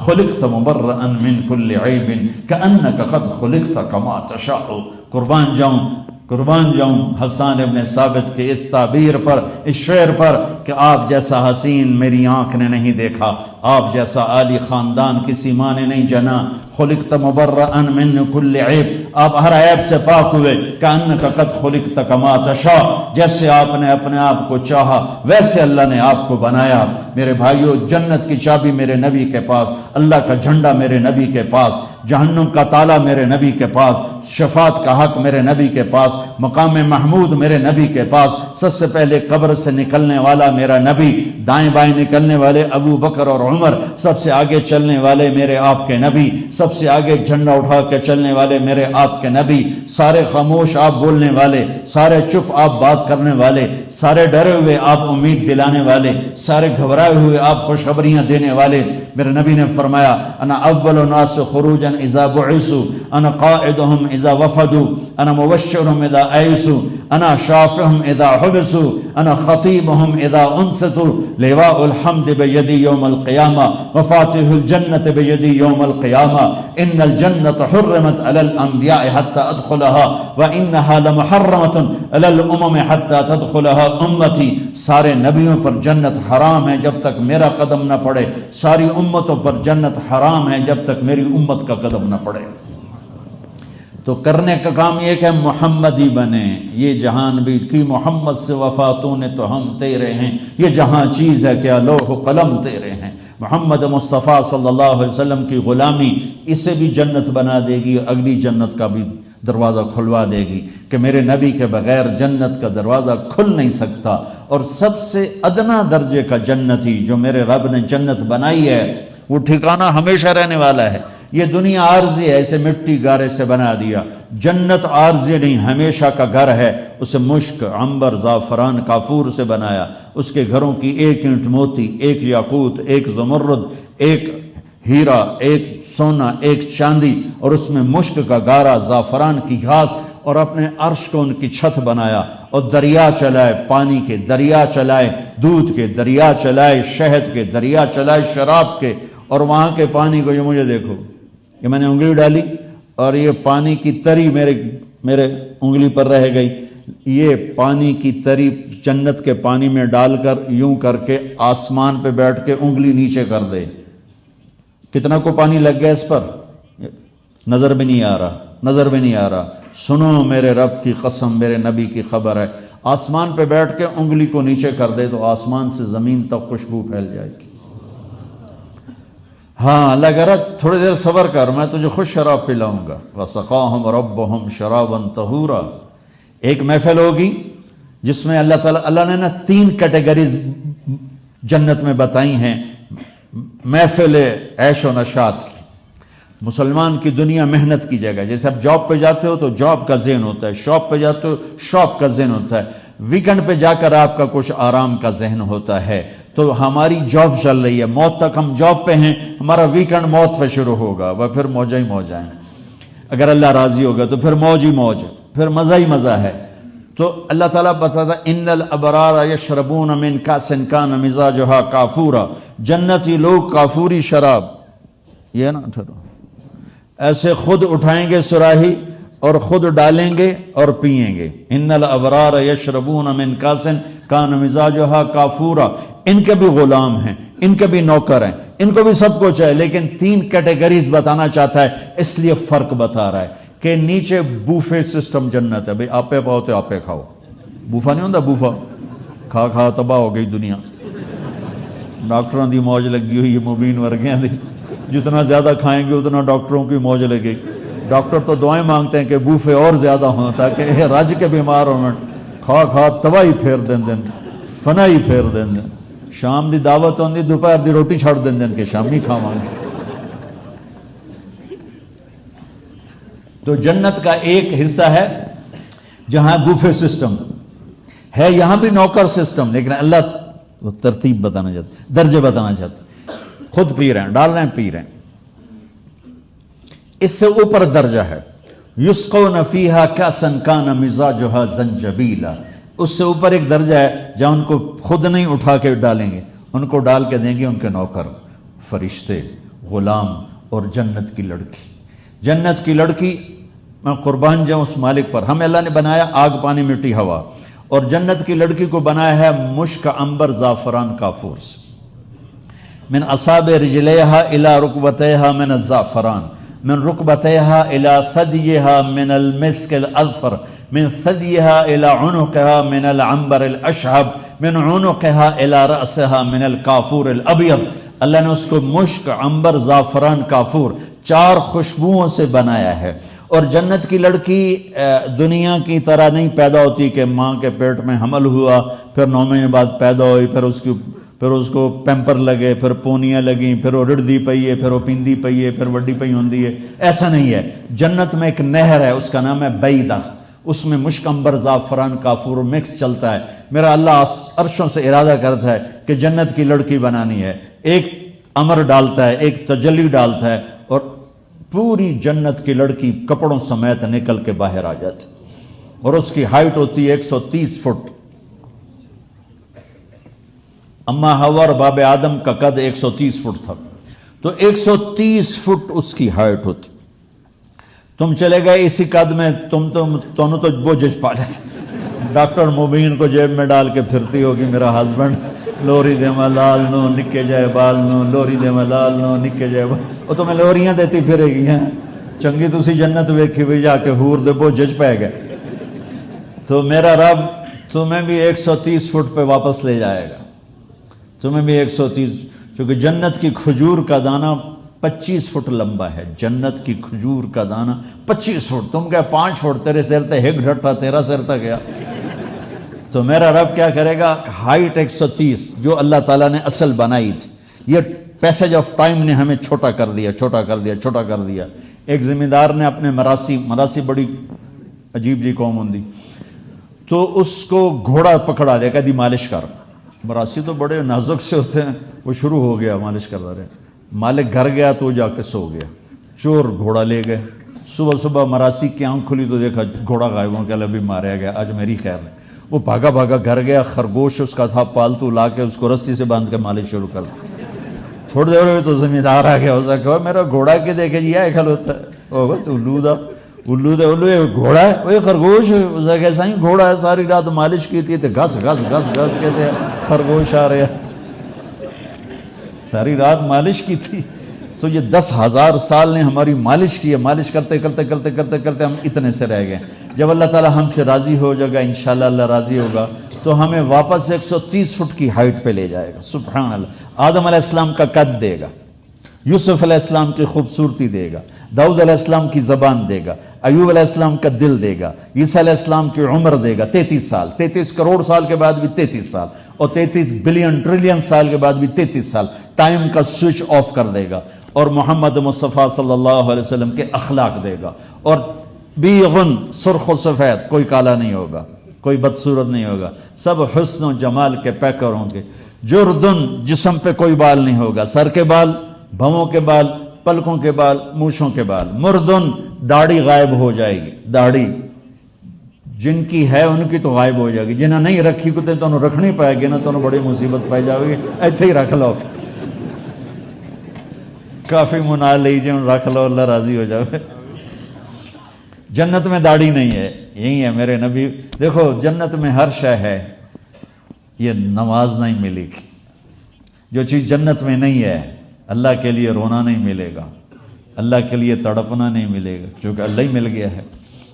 [SPEAKER 1] خلقت مبرأ من كل عيب كأنك قد خلقت كما تشاء۔ قربان جاؤں حسان ابن ثابت کے اس تعبیر پر، اس شعر پر کہ آپ جیسا حسین میری آنکھ نے نہیں دیکھا، آپ جیسا عالی خاندان کسی ماں نے نہیں جنا، خلقت مبرأ من کل عیب، آپ ہر عیب سے پاک ہوئے، کأنک قد خلقت کما تشاء، جیسے آپ نے اپنے آپ کو چاہا ویسے اللہ نے آپ کو بنایا۔ میرے بھائیو، جنت کی چابی میرے نبی کے پاس، اللہ کا جھنڈا میرے نبی کے پاس، جہنم کا تالا میرے نبی کے پاس، شفاعت کا حق میرے نبی کے پاس، مقام محمود میرے نبی کے پاس، سب سے پہلے قبر سے نکلنے والا میرا نبی، دائیں بائیں نکلنے والے ابو بکر اور عمر، سب سے آگے چلنے والے میرے آپ کے نبی، سب سے آگے جھنڈا اٹھا کے چلنے والے میرے آپ کے نبی، سارے خاموش آپ بولنے والے، سارے چپ آپ بات کرنے والے، سارے ڈرے ہوئے آپ امید دلانے والے، سارے گھبرائے ہوئے آپ خوشخبریاں دینے والے۔ میرے نبی نے فرمایا، انا اول الناس خروجا اذا بعثوا، انا قائدهم اذا وفدوا، انا مبشرهم اذا ایسوا، انا شافعهم اذا حبسوا، انا خطیبهم اذا انصتوا، لواء الحمد بیدی یوم القیامہ، مفاتیح الجنت بیدی یوم القیامہ، ان الجنت حرمت علی الانبیاء حتی ادخلها وانها لمحرمت علی الامم حتی تدخلها امتی۔ سارے نبیوں پر جنت حرام ہے جب تک میرا قدم نہ پڑے، ساری امتوں پر جنت حرام ہے جب تک میری امت کا قدم نہ پڑے۔ تو کرنے کا کام یہ کہ محمدی بنے، یہ جہان بھی کی محمد سے وفاتوں نے تو ہم تیرے ہیں، یہ جہاں چیز ہے کیا لوح و قلم تیرے ہیں۔ محمد مصطفیٰ صلی اللہ علیہ وسلم کی غلامی اسے بھی جنت بنا دے گی، اگلی جنت کا بھی دروازہ کھلوا دے گی کہ میرے نبی کے بغیر جنت کا دروازہ کھل نہیں سکتا۔ اور سب سے ادنا درجے کا جنتی جو میرے رب نے جنت بنائی ہے وہ ٹھکانہ ہمیشہ رہنے والا ہے۔ یہ دنیا عارضی ہے، اسے مٹی گارے سے بنا دیا، جنت عارضی نہیں، ہمیشہ کا گھر ہے، اسے مشک، عنبر، زعفران، کافور سے بنایا، اس کے گھروں کی ایک اینٹ موتی، ایک یاقوت، ایک زمرد، ایک ہیرا، ایک سونا، ایک چاندی، اور اس میں مشک کا گارا، زعفران کی گھاس، اور اپنے عرش کو ان کی چھت بنایا، اور دریا چلائے، پانی کے دریا چلائے، دودھ کے دریا چلائے، شہد کے دریا چلائے، شراب کے، اور وہاں کے پانی کو یہ مجھے دیکھو، یہ میں نے انگلی ڈالی اور یہ پانی کی تری میرے انگلی پر رہ گئی، یہ پانی کی تری جنت کے پانی میں ڈال کر یوں کر کے آسمان پہ بیٹھ کے انگلی نیچے کر دے، کتنا کو پانی لگ گیا اس پر؟ نظر بھی نہیں آ رہا۔ سنو میرے رب کی قسم، میرے نبی کی خبر ہے، آسمان پہ بیٹھ کے انگلی کو نیچے کر دے تو آسمان سے زمین تک خوشبو پھیل جائے گی۔ ہاں اللہ کہہ رہا تھوڑی دیر صبر کر، میں تجھے خود شراب پلاؤں گا۔ وَسَقَاهُمْ رَبُّهُمْ شَرَابًا طَهُورًا۔ ایک محفل ہوگی جس میں اللہ نے 3 کیٹیگریز جنت میں بتائی ہیں، محفل عیش و نشاط کی۔ مسلمان کی دنیا محنت کی جگہ. جیسے آپ جاب پہ جاتے ہو تو جاب کا ذہن ہوتا ہے، شاپ پہ جاتے ہو شاپ کا ذہن ہوتا ہے، ویکنڈ پہ جا کر آپ کا کچھ آرام کا ذہن ہوتا ہے. تو ہماری جاب چل رہی ہے، موت تک ہم جاب پہ ہیں، ہمارا ویکنڈ موت پہ شروع ہوگا، وہ پھر موجہ ہی موجہ ہیں. اگر اللہ راضی ہوگا تو پھر موج ہی موج، پھر مزہ ہی مزہ ہے. تو اللہ تعالیٰ بتاتا ان الابرار یشربون من کاس کان مزاجھا کافورا، جنتی لوگ کافوری شراب، یہ نا ایسے خود اٹھائیں گے سراہی اور خود ڈالیں گے اور پئیں گے. ان الابرار یشربون من کاس کان مزاجھا کافورا. ان کے بھی غلام ہیں، ان کے بھی نوکر ہیں، ان کو بھی سب کچھ ہے، لیکن 3 کیٹیگریز بتانا چاہتا ہے، اس لیے فرق بتا رہا ہے کہ نیچے بوفے سسٹم جنت ہے. بھئی آپے پاؤ تو آپے کھاؤ، بوفا نہیں ہوتا، بوفا کھا کھا تباہ ہو گئی دنیا. ڈاکٹروں دی موج لگی ہوئی ہے، مبین ورگیاں دی، جتنا زیادہ کھائیں گے اتنا ڈاکٹروں کی موج لگے گی. ڈاکٹر تو دعائیں مانگتے ہیں کہ بوفے اور زیادہ ہوں تاکہ رج کے بیمار ہوں، کھا کھا تباہی پھیر دیں، فنائی پھیر دیں. شام دی دعوت ہوندی، دوپہر دی روٹی چھڑ دیں کہ شامی کھاواں گے. تو جنت کا ایک حصہ ہے جہاں بوفے سسٹم ہے، یہاں بھی نوکر سسٹم، لیکن اللہ وہ ترتیب بتانا چاہتا، درجے بتانا چاہتا. خود پی رہے ہیں، ڈال رہے ہیں، پی رہے ہیں. اس سے اوپر درجہ ہے یسقون فیہا کاسا کان مزاجھا زنجبیلا. اس سے اوپر ایک درجہ ہے جہاں ان کو خود نہیں اٹھا کے ڈالیں گے، ان کو ڈال کے دیں گے ان کے نوکر، فرشتے، غلام اور جنت کی لڑکی. جنت کی لڑکی، میں قربان جاؤں اس مالک پر، ہمیں اللہ نے بنایا آگ پانی مٹی ہوا، اور جنت کی لڑکی کو بنایا ہے مشک عنبر زعفران کافور سے. من اصابع رجلیہا الی رکبتیہا من الزعفران، من رکبتیہا الی ثدیہا من المسک الاظفر، من ثدیہا الی عنقہا من العنبر الاشہب، من عنقہا الی رأسہا من الکافور الابیض. اللہ نے اس کو مشک عنبر زعفران کافور 4 خوشبوؤں سے بنایا ہے. اور جنت کی لڑکی دنیا کی طرح نہیں پیدا ہوتی کہ ماں کے پیٹ میں حمل ہوا، پھر 9 مہینے بعد پیدا ہوئی، پھر اس کو پیمپر لگے، پھر پونیاں لگیں، پھر وہ رڑدی پئی ہے، پھر وہ پیندی پئی ہے، پھر وڈی پئی ہوندی ہے. ایسا نہیں ہے. جنت میں ایک نہر ہے، اس کا نام ہے بیدخ، اس میں مشک عنبر زعفران کافور مکس چلتا ہے. میرا اللہ عرشوں سے ارادہ کرتا ہے کہ جنت کی لڑکی بنانی ہے، ایک امر ڈالتا ہے، ایک تجلی ڈالتا ہے، اور پوری جنت کی لڑکی کپڑوں سمیت نکل کے باہر آ جاتی. اور اس کی ہائٹ ہوتی ہے 130 فٹ. اما حوا اور باب آدم کا قد 130 فٹ تھا، تو 130 فٹ اس کی ہائٹ ہوتی. تم چلے گئے اسی قد میں، تم تو بوجھ پا لے. ڈاکٹر مبین کو جیب میں ڈال کے پھرتی ہوگی، میرا ہسبینڈ لوری دے میں لال نو نکے جائے بال نو، لوری دے میں لال نو نکے جائے بال. وہ تمہیں لوریاں دیتی پھرے گی ہیں. چنگی تسی جنت ویکھی بھی جا کے حور دے بوجھ پہ گئے. تو میرا رب تمہیں بھی 130 فٹ پہ واپس لے جائے گا، تمہیں بھی 130، چونکہ جنت کی کھجور کا دانہ 25 فٹ لمبا ہے. جنت کی کھجور کا دانہ 25 فٹ. تم کہے 5 فٹ، تیرے سر تے ہک ڈھٹا، تیرا سر تک گیا. تو میرا رب کیا کرے گا؟ ہائٹ 130 جو اللہ تعالیٰ نے اصل بنائی تھی، یہ پیسج آف ٹائم نے ہمیں چھوٹا کر دیا، چھوٹا کر دیا، چھوٹا کر دیا. ایک زمیندار نے اپنے مراسی بڑی عجیب جی قوم ہوندی، تو اس کو گھوڑا پکڑا دیا، کہا دی مالش کر. مراسی تو بڑے نازک سے ہوتے ہیں، وہ شروع ہو گیا مالش کرتا رہے. مالک گھر گیا تو جا کے سو گیا. چور گھوڑا لے گئے. صبح مراسی کی آنکھ کھلی تو دیکھا گھوڑا غائب ہو گیا، ابھی ماریا گیا، آج میری خیر ہے. وہ بھاگا گھر گیا، خرگوش اس کا تھا پالتو، لا کے اس کو رسی سے باندھ کے مالش شروع کر دی. تھوڑی دیر ہوئی تو زمیندار آ گیا، اسے کہا میرا گھوڑا کے دیکھے جی ہے کھل ہوتا ہے. ہوگا تو الو یہ گھوڑا ہے، وہ خرگوش. اسے کہا سائیں گھوڑا ہے، ساری رات مالش کی تھی، گھس کہتے خرگوش آ رہے. ساری رات مالش کی تھی. تو یہ 10,000 سال نے ہماری مالش کی ہے. مالش کرتے ہم اتنے سے رہ گئے. جب اللہ تعالی ہم سے راضی ہو جائے گا، انشاءاللہ اللہ راضی ہوگا، تو ہمیں واپس 130 فٹ کی ہائٹ پہ لے جائے گا. سبحان اللہ. آدم علیہ السلام کا قد دے گا، یوسف علیہ السلام کی خوبصورتی دے گا، داؤد علیہ السلام کی زبان دے گا، ایوب علیہ السلام کا دل دے گا، عیسیٰ علیہ السلام کی عمر دے گا 33 سال، 33 کروڑ سال کے بعد بھی 33 سال، اور 33 بلین ٹریلین سال کے بعد بھی 33 سال. ٹائم کا سوئچ آف کر دے گا. اور محمد مصطفیٰ صلی اللہ علیہ وسلم کے اخلاق دے گا. اور بیغن سرخ و سفید، کوئی کالا نہیں ہوگا، کوئی بدصورت نہیں ہوگا، سب حسن و جمال کے پیکر ہوں گے. جردن جسم پہ کوئی بال نہیں ہوگا، سر کے بال، بھووں کے بال، پلکوں کے بال، مونچھوں کے بال. مردن داڑھی غائب ہو جائے گی. داڑھی جن کی ہے ان کی تو غائب ہو جائے گی، جنہیں نہیں رکھی کتے تو انہوں رکھنی پائے گی نا، تو انہوں بڑی مصیبت پائی جائے گی. ایتھے ہی رکھ لو، کافی منا لیجیے، رکھ لو، اللہ راضی ہو جائے. جنت میں داڑھی نہیں ہے. یہی ہے میرے نبی. دیکھو جنت میں ہر شے ہے، یہ نماز نہیں ملے گی. جو چیز جنت میں نہیں ہے، اللہ کے لیے رونا نہیں ملے گا، اللہ کے لیے تڑپنا نہیں ملے گا کیونکہ اللہ ہی مل گیا ہے.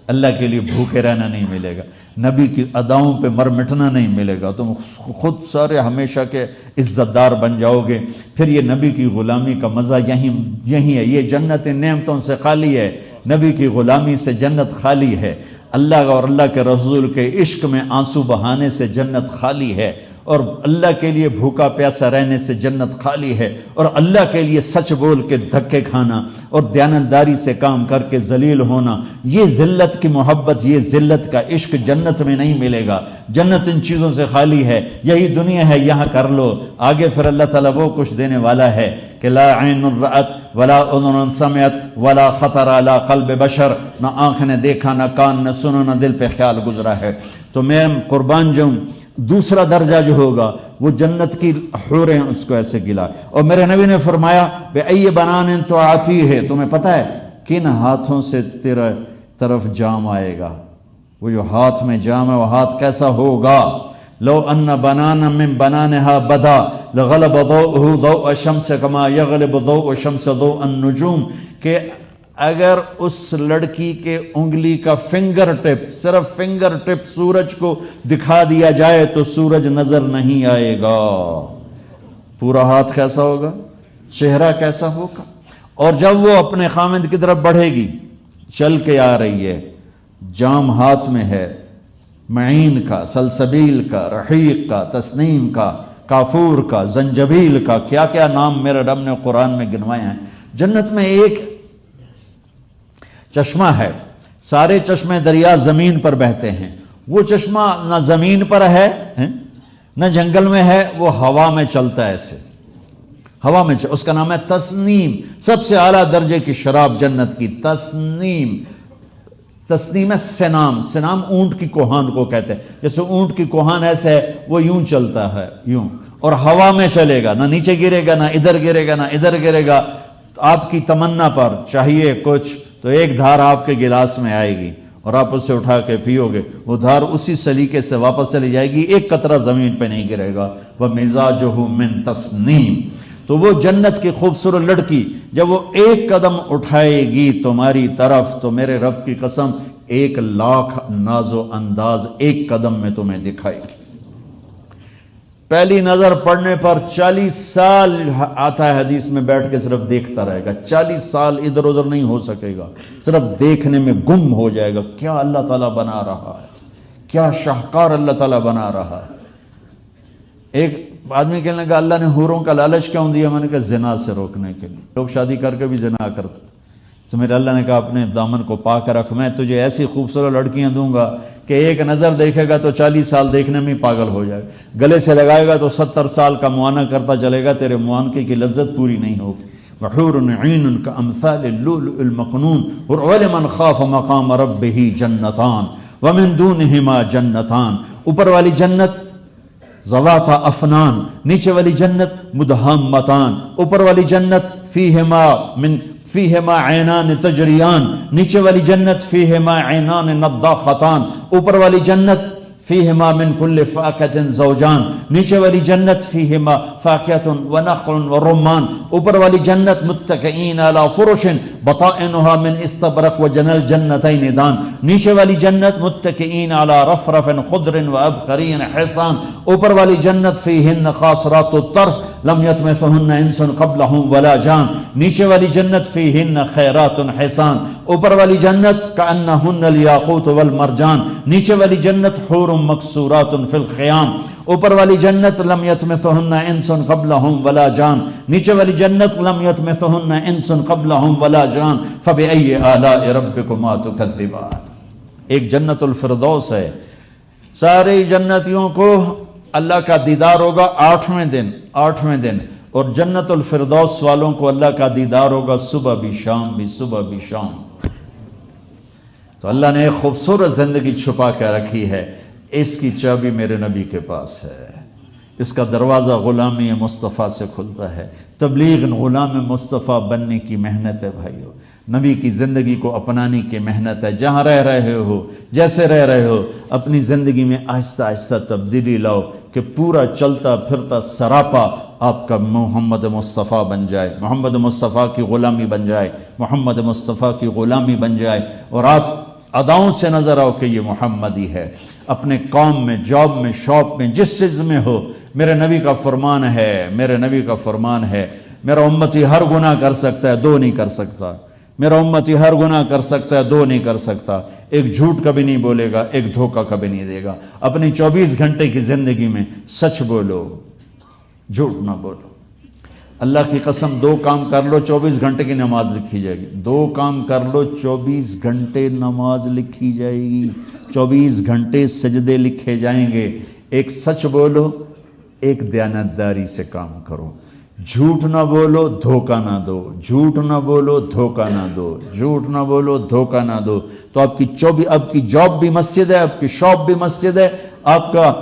[SPEAKER 1] اللہ کے لیے بھوکے رہنا نہیں ملے گا، نبی کی اداؤں پہ مر مٹنا نہیں ملے گا. تم خود سارے ہمیشہ کے عزت دار بن جاؤ گے. پھر یہ نبی کی غلامی کا مزہ یہی ہے. یہ جنت نعمتوں سے خالی ہے، نبی کی غلامی سے جنت خالی ہے. اللہ اور اللہ کے رسول کے عشق میں آنسو بہانے سے جنت خالی ہے، اور اللہ کے لیے بھوکا پیاسا رہنے سے جنت خالی ہے، اور اللہ کے لیے سچ بول کے دھکے کھانا اور دیانتداری سے کام کر کے ذلیل ہونا، یہ ذلت کی محبت، یہ ذلت کا عشق جنت میں نہیں ملے گا. جنت ان چیزوں سے خالی ہے. یہی دنیا ہے، یہاں کر لو، آگے پھر اللہ تعالیٰ وہ کچھ دینے والا ہے کہ لا عین رأت ولا اذن سمعت ولا خطر علی قلب بشر. نہ آنکھ نے دیکھا، نہ کان نے سنا، نہ دل پہ خیال گزرا ہے. تو میں قربان جاؤں، دوسرا درجہ جو ہوگا وہ جنت کی حوریں اس کو ایسے گلا. اور میرے نبی نے فرمایا بے ای بنان تو آتی ہے، تمہیں پتہ ہے کن ہاتھوں سے تیرے طرف جام آئے گا. وہ جو ہاتھ میں جام ہے وہ ہاتھ کیسا ہوگا؟ لو ان بنانا من بنانها بدا لغلب ضوءه ضوء الشمس كما يغلب ضوء الشمس ضوء النجوم. کہ اگر اس لڑکی کے انگلی کا فنگر ٹپ، صرف فنگر ٹپ سورج کو دکھا دیا جائے تو سورج نظر نہیں آئے گا. پورا ہاتھ کیسا ہوگا، چہرہ کیسا ہوگا. اور جب وہ اپنے خامند کی طرف بڑھے گی، چل کے آ رہی ہے، جام ہاتھ میں ہے، معین کا، سلسبیل کا، رحیق کا، تسنیم کا، کافور کا، زنجبیل کا، کیا کیا نام میرے رب نے قرآن میں گنوائے ہیں. جنت میں ایک چشمہ ہے، سارے چشمے دریا زمین پر بہتے ہیں. وہ چشمہ نہ زمین پر ہے نہ جنگل میں ہے، وہ ہوا میں چلتا ہے. ایسے ہوا میں اس کا نام ہے تسنیم. سب سے اعلیٰ درجے کی شراب جنت کی تسنیم. تسنیم ہے سنام. سنام اونٹ کی کوہان کو کہتے ہیں. جیسے اونٹ کی کوہان ایسے ہے، وہ یوں چلتا ہے، یوں، اور ہوا میں چلے گا، نہ نیچے گرے گا، نہ ادھر گرے گا، نہ ادھر گرے گا. آپ کی تمنا پر چاہیے کچھ تو ایک دھار آپ کے گلاس میں آئے گی اور آپ اسے اٹھا کے پیو گے، وہ دھار اسی سلیقے سے واپس چلی جائے گی، ایک قطرہ زمین پہ نہیں گرے گا. وَمِزَاجُهُ مِن تَسْنِيم. تو وہ جنت کی خوبصورت لڑکی جب وہ ایک قدم اٹھائے گی تمہاری طرف، تو میرے رب کی قسم 1,00,000 ناز و انداز ایک قدم میں تمہیں دکھائے گی. پہلی نظر پڑنے پر 40 سال آتا ہے حدیث میں بیٹھ کے صرف دیکھتا رہے گا. 40 سال ادھر ادھر نہیں ہو سکے گا، صرف دیکھنے میں گم ہو جائے گا. کیا اللہ تعالیٰ بنا رہا ہے، کیا شاہکار اللہ تعالیٰ بنا رہا ہے. ایک آدمی کہنے لگا اللہ نے حوروں کا لالچ کیوں دیا؟ میں نے کہا زنا سے روکنے کے لیے. لوگ شادی کر کے بھی زنا کرتے. تو میرے اللہ نے کہا اپنے دامن کو پاک رکھ، میں تجھے ایسی خوبصورت لڑکیاں دوں گا کہ ایک نظر دیکھے گا تو 40 سال دیکھنے میں پاگل ہو جائے گا، گلے سے لگائے گا تو 70 سال کا معائنہ کرتا چلے گا، تیرے معانقے کی لذت پوری نہیں ہوگی. وحور عین کامثال اللؤلؤ المکنون ولمن خاف مقام ربہ جنتان ومن دونہما جنتان. اوپر والی جنت ذواتا افنان، نیچے والی جنت مدہامتان. اوپر والی جنت فیہما عینان تجریان، نیچے والی جنت فیہما عینان نضاختان. اوپر والی جنت فیہما من کل فاکہۃ زوجان، نیچے والی جنت فیہما فاکہۃ ونخل ورمان. اوپر والی جنت متکئین علی فرش بطائنها من استبرق وجنى الجنتین دان. نیچے والی جنت متکئین علی رفرف خضر وابقری حصان. اوپر والی جنت فیہن قاصرات الطرف لم یطمثہن انس قبلہم ولا جان، نیچے والی جنت فیہن خیرات حسان، اوپر والی جنت کأنہن الیاقوت والمرجان، نیچے والی جنت حور مقصورات فی الخیام، اوپر والی جنت لم یطمثہن انس قبلہم ولا جان، نیچے والی جنت لم یطمثہن انس قبلہم ولا جان، فبأی آلاء ربکما تکذبان۔ ایک جنت الفردوس ہے، سارے جنتیوں کو اللہ کا دیدار ہوگا آٹھویں دن، اور جنت الفردوس والوں کو اللہ کا دیدار ہوگا صبح بھی شام بھی، صبح بھی شام۔ تو اللہ نے ایک خوبصورت زندگی چھپا کے رکھی ہے، اس کی چابی میرے نبی کے پاس ہے، اس کا دروازہ غلامی مصطفیٰ سے کھلتا ہے۔ تبلیغ غلام مصطفیٰ بننے کی محنت ہے بھائیو، نبی کی زندگی کو اپنانے کی محنت ہے۔ جہاں رہ رہے ہو، جیسے رہ رہے ہو، اپنی زندگی میں آہستہ آہستہ تبدیلی لاؤ کہ پورا چلتا پھرتا سراپا آپ کا محمد مصطفیٰ بن جائے، محمد مصطفیٰ کی غلامی بن جائے، محمد مصطفیٰ کی غلامی بن جائے، اور آپ اداؤں سے نظر آؤ کہ یہ محمدی ہے۔ اپنے کام میں، جاب میں، شاپ میں، جس چیز میں ہو، میرے نبی کا فرمان ہے، میرے نبی کا فرمان ہے، میرا امتی ہر گناہ کر سکتا ہے، دو نہیں کر سکتا۔ میرا امتی ہر گناہ کر سکتا ہے، دو نہیں کر سکتا۔ ایک جھوٹ کبھی نہیں بولے گا، ایک دھوکہ کبھی نہیں دے گا۔ اپنی 24 گھنٹے کی زندگی میں سچ بولو، جھوٹ نہ بولو۔ اللہ کی قسم، 2 کام کر لو 24 گھنٹے کی نماز لکھی جائے گی، 2 کام کر لو 24 گھنٹے نماز لکھی جائے گی، 24 گھنٹے سجدے لکھے جائیں گے۔ ایک سچ بولو، ایک دیانتداری سے کام کرو، جھوٹ نہ بولو، دھوکہ نہ دو، جھوٹ نہ بولو، دھوکہ نہ دو، جھوٹ نہ بولو، دھوکہ نہ دو۔ تو آپ کی جاب بھی مسجد ہے، آپ کی شاپ بھی مسجد ہے، آپ کا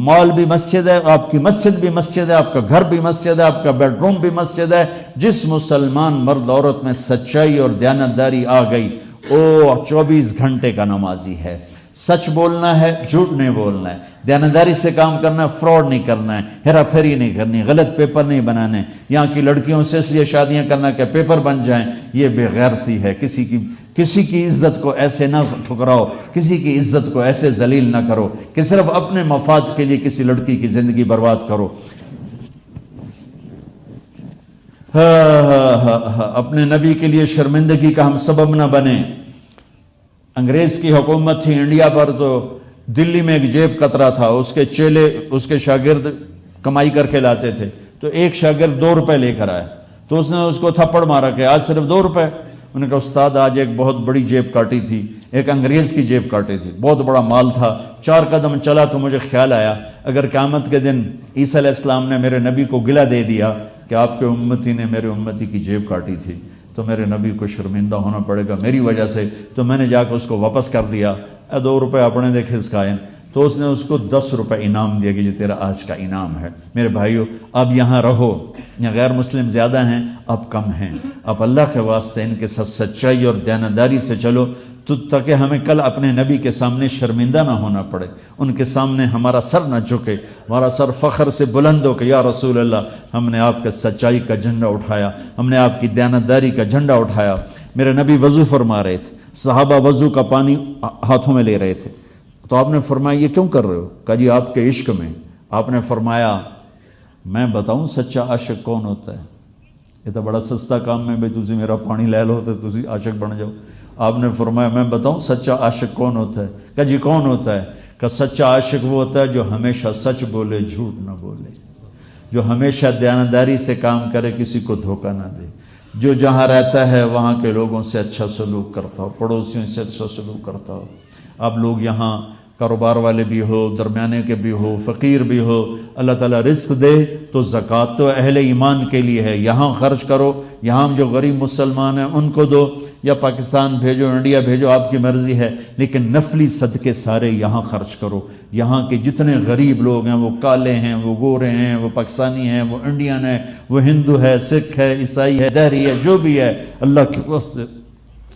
[SPEAKER 1] مال بھی مسجد ہے، آپ کی مسجد بھی مسجد ہے، آپ کا گھر بھی مسجد ہے، آپ کا بیڈ روم بھی مسجد ہے۔ جس مسلمان مرد عورت میں سچائی اور دیانتداری آ گئی، وہ 24 گھنٹے کا نمازی ہے۔ سچ بولنا ہے، جھوٹ نہیں بولنا ہے، دیانتداری سے کام کرنا ہے، فراڈ نہیں کرنا ہے، ہیرا پھیری نہیں کرنی، غلط پیپر نہیں بنانے۔ یہاں کی لڑکیوں سے اس لیے شادیاں کرنا کہ پیپر بن جائیں، یہ بے غیرتی ہے۔ کسی کی عزت کو ایسے نہ ٹھکراؤ، کسی کی عزت کو ایسے ذلیل نہ کرو کہ صرف اپنے مفاد کے لیے کسی لڑکی کی زندگی برباد کرو۔ اپنے نبی کے لیے شرمندگی کا ہم سبب نہ بنیں۔ انگریز کی حکومت تھی انڈیا پر، تو دلی میں ایک جیب کترا تھا، اس کے چیلے، اس کے شاگرد کمائی کر کے لاتے تھے، تو ایک شاگرد 2 روپے لے کر آیا، تو اس نے اس کو تھپڑ مارا کہ آج صرف 2 روپے۔ انہوں نے کہا استاد آج ایک بہت بڑی جیب کاٹی تھی، ایک انگریز کی جیب کاٹی تھی، بہت بڑا مال تھا۔ 4 قدم چلا تو مجھے خیال آیا اگر قیامت کے دن عیسیٰ علیہ السلام نے میرے نبی کو گلہ دے دیا کہ آپ کے امتی نے میرے امتی کی جیب کاٹی تھی، تو میرے نبی کو شرمندہ ہونا پڑے گا میری وجہ سے۔ تو میں نے جا کے اس کو واپس کر دیا، 2 روپے اپنے دے کھسکائے، تو اس نے اس کو 10 روپے انعام دیا کہ یہ تیرا آج کا انعام ہے۔ میرے بھائیو، اب یہاں رہو، یہاں غیر مسلم زیادہ ہیں، اب کم ہیں، اب اللہ کے واسطے ان کے ساتھ سچائی اور دیانتداری سے چلو، تاکہ ہمیں کل اپنے نبی کے سامنے شرمندہ نہ ہونا پڑے، ان کے سامنے ہمارا سر نہ جھکے، ہمارا سر فخر سے بلند ہو کہ یا رسول اللہ، ہم نے آپ کے سچائی کا جھنڈا اٹھایا، ہم نے آپ کی دیانتداری کا جھنڈا اٹھایا۔ میرے نبی وضو فرما رہے تھے، صحابہ وضو کا پانی ہاتھوں میں لے رہے تھے، تو آپ نے فرمایا یہ کیوں کر رہے ہو؟ کہا جی آپ کے عشق میں۔ آپ نے فرمایا میں بتاؤں سچا عاشق کون ہوتا ہے؟ یہ تو بڑا سستا کام ہے بھائی، تسی میرا پانی لے لو تو تسی عاشق بن جاؤ۔ آپ نے فرمایا میں بتاؤں سچا عاشق کون ہوتا ہے؟ کہا جی کون ہوتا ہے؟ کہ سچا عاشق وہ ہوتا ہے جو ہمیشہ سچ بولے، جھوٹ نہ بولے، جو ہمیشہ دیانتداری سے کام کرے، کسی کو دھوکہ نہ دے، جو جہاں رہتا ہے وہاں کے لوگوں سے اچھا سلوک کرتا ہو، پڑوسیوں سے اچھا سلوک کرتا ہو۔ آپ لوگ یہاں کاروبار والے بھی ہو، درمیانے کے بھی ہو، فقیر بھی ہو، اللہ تعالیٰ رزق دے تو زکوٰۃ تو اہل ایمان کے لیے ہے، یہاں خرچ کرو، یہاں جو غریب مسلمان ہیں ان کو دو، یا پاکستان بھیجو، انڈیا بھیجو، آپ کی مرضی ہے، لیکن نفلی صدقے سارے یہاں خرچ کرو۔ یہاں کے جتنے غریب لوگ ہیں، وہ کالے ہیں، وہ گورے ہیں، وہ پاکستانی ہیں، وہ انڈین ہے، وہ ہندو ہے، سکھ ہے، عیسائی ہے، دہری ہے، جو بھی ہے، اللہ کے واسطے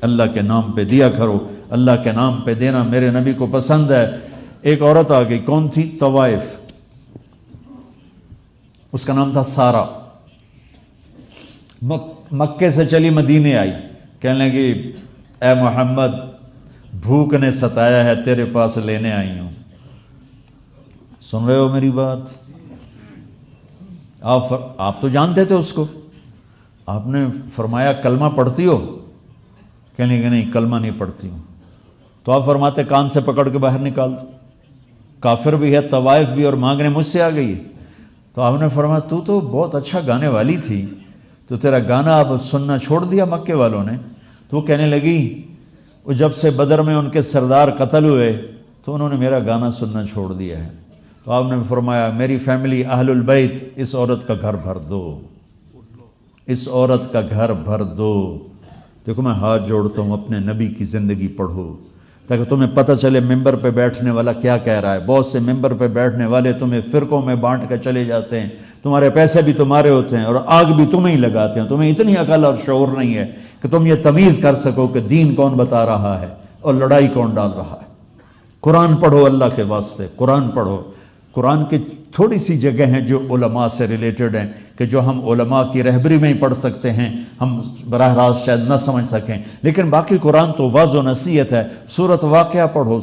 [SPEAKER 1] اللہ کے نام پہ دیا کرو۔ اللہ کے نام پہ دینا میرے نبی کو پسند ہے۔ ایک عورت آ گئی، کون تھی؟ طوائف، اس کا نام تھا سارا، مکے سے چلی مدینے آئی، کہنے لگی اے محمد بھوک نے ستایا ہے، تیرے پاس لینے آئی ہوں۔ سن رہے ہو میری بات؟ آپ تو جانتے تھے اس کو. آپ نے فرمایا کلمہ پڑھتی ہو؟ کہنے کہ نہیں کلمہ نہیں پڑھتی ہوں. تو آپ فرماتے کان سے پکڑ کے باہر نکال دو. کافر بھی ہے، طوائف بھی، اور مانگنے مجھ سے آ گئی ہے. تو آپ نے فرمایا تو بہت اچھا گانے والی تھی، تو تیرا گانا اب سننا چھوڑ دیا مکے والوں نے؟ تو وہ کہنے لگی وہ جب سے بدر میں ان کے سردار قتل ہوئے تو انہوں نے میرا گانا سننا چھوڑ دیا ہے. تو آپ نے فرمایا میری فیملی اہل البیت، اس عورت کا گھر بھر دو، اس عورت کا گھر بھر دو. دیکھو میں ہاتھ جوڑتا ہوں، اپنے نبی کی زندگی پڑھو تاکہ تمہیں پتہ چلے ممبر پہ بیٹھنے والا کیا کہہ رہا ہے. بہت سے ممبر پہ بیٹھنے والے تمہیں فرقوں میں بانٹ کے چلے جاتے ہیں، تمہارے پیسے بھی تمہارے ہوتے ہیں اور آگ بھی تمہیں ہی لگاتے ہیں. تمہیں اتنی عقل اور شعور نہیں ہے کہ تم یہ تمیز کر سکو کہ دین کون بتا رہا ہے اور لڑائی کون ڈال رہا ہے. قرآن پڑھو اللہ کے واسطے، قرآن پڑھو. قرآن کی تھوڑی سی جگہ ہیں جو علماء سے ریلیٹڈ ہیں کہ جو ہم علماء کی رہبری میں ہی پڑھ سکتے ہیں، ہم براہ راست شاید نہ سمجھ سکیں، لیکن باقی قرآن تو واضح و نصیحت ہے. سورت واقعہ پڑھو،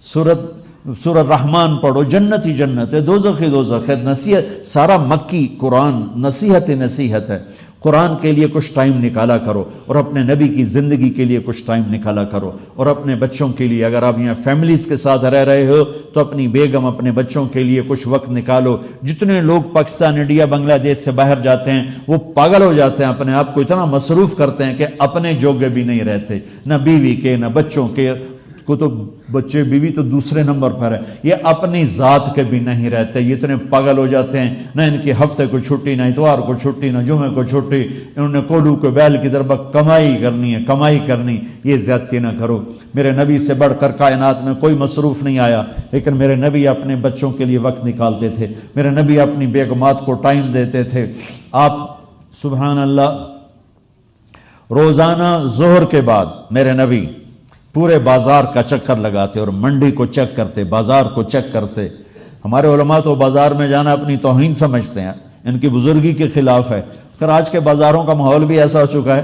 [SPEAKER 1] سورت رحمان پڑھو، جنت ہی جنت ہے، دوزخ ہی دوزخ ہے. نصیحت سارا مکی قرآن نصیحت ہی نصیحت ہے. قرآن کے لیے کچھ ٹائم نکالا کرو اور اپنے نبی کی زندگی کے لیے کچھ ٹائم نکالا کرو. اور اپنے بچوں کے لیے، اگر آپ یہاں فیملیز کے ساتھ رہ رہے ہو تو اپنی بیگم اپنے بچوں کے لیے کچھ وقت نکالو. جتنے لوگ پاکستان، انڈیا، بنگلہ دیش سے باہر جاتے ہیں وہ پاگل ہو جاتے ہیں، اپنے آپ کو اتنا مصروف کرتے ہیں کہ اپنے جوگے بھی نہیں رہتے، نہ بیوی کے نہ بچوں کے کو. تو بچے بیوی تو دوسرے نمبر پر ہے، یہ اپنی ذات کے بھی نہیں رہتے. یہ اتنے پاگل ہو جاتے ہیں، نہ ان کی ہفتے کو چھٹی، نہ اتوار کو چھٹی، نہ جمعے کو چھٹی. انہوں نے کوڈو کے بیل کی طرف کمائی کرنی ہے، کمائی کرنی. یہ زیادتی نہ کرو. میرے نبی سے بڑھ کر کائنات میں کوئی مصروف نہیں آیا، لیکن میرے نبی اپنے بچوں کے لیے وقت نکالتے تھے. میرے نبی اپنی بیگمات کو ٹائم دیتے تھے. آپ سبحان اللہ روزانہ ظہر کے بعد میرے نبی پورے بازار کا چکر لگاتے اور منڈی کو چیک کرتے، بازار کو چیک کرتے. ہمارے علماء تو بازار میں جانا اپنی توہین سمجھتے ہیں، ان کی بزرگی کے خلاف ہے. خیر آج کے بازاروں کا ماحول بھی ایسا ہو چکا ہے.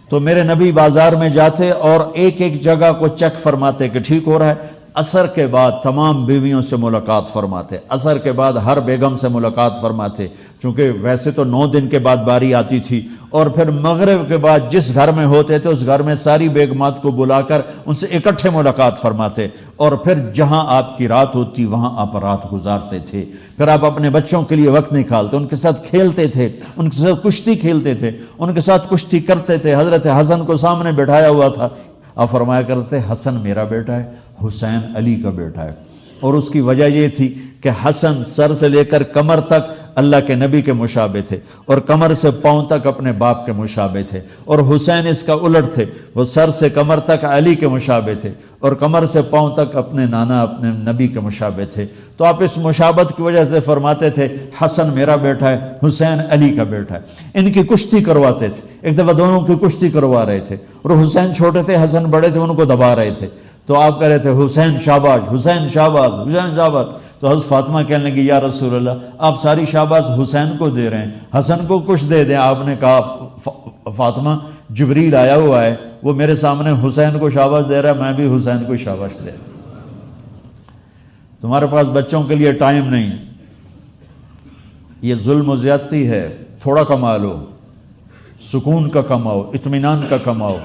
[SPEAKER 1] تو میرے نبی بازار میں جاتے اور ایک ایک جگہ کو چیک فرماتے کہ ٹھیک ہو رہا ہے. عصر کے بعد تمام بیویوں سے ملاقات فرماتے، عصر کے بعد ہر بیگم سے ملاقات فرماتے، چونکہ ویسے تو 9 دن کے بعد باری آتی تھی. اور پھر مغرب کے بعد جس گھر میں ہوتے تھے اس گھر میں ساری بیگمات کو بلا کر ان سے اکٹھے ملاقات فرماتے. اور پھر جہاں آپ کی رات ہوتی وہاں آپ رات گزارتے تھے. پھر آپ اپنے بچوں کے لیے وقت نکالتے، ان کے ساتھ کھیلتے تھے، ان کے ساتھ کشتی کھیلتے تھے، ان کے ساتھ کشتی کرتے تھے. حضرت حسن کو سامنے بٹھایا ہوا تھا، آپ فرمایا کرتے حسن میرا بیٹا ہے، حسین علی کا بیٹا ہے. اور اس کی وجہ یہ تھی کہ حسن سر سے لے کر کمر تک اللہ کے نبی کے مشابہ تھے اور کمر سے پاؤں تک اپنے باپ کے مشابہ تھے. اور حسین اس کا الٹ تھے، وہ سر سے کمر تک علی کے مشابہ تھے اور کمر سے پاؤں تک اپنے نانا اپنے نبی کے مشابہ تھے. تو آپ اس مشابہت کی وجہ سے فرماتے تھے حسن میرا بیٹا ہے، حسین علی کا بیٹا ہے. ان کی کشتی کرواتے تھے. ایک دفعہ دونوں کی کشتی کروا رہے تھے اور حسین چھوٹے تھے، حسن بڑے تھے، ان کو دبا رہے تھے. تو آپ کہہ رہے تھے حسین شاباش، حسین شاباش، حسین شاباش. تو حضرت فاطمہ کہنے لگی یا رسول اللہ آپ ساری شاباش حسین کو دے رہے ہیں، حسن کو کچھ دے دیں. آپ نے کہا فاطمہ جبریل آیا ہوا ہے، وہ میرے سامنے حسین کو شاباش دے رہا ہے، میں بھی حسین کو شاباش دے رہا ہوں. تمہارے پاس بچوں کے لیے ٹائم نہیں، یہ ظلم و زیادتی ہے. تھوڑا کما لو، سکون کا کماؤ، اطمینان کا کماؤ،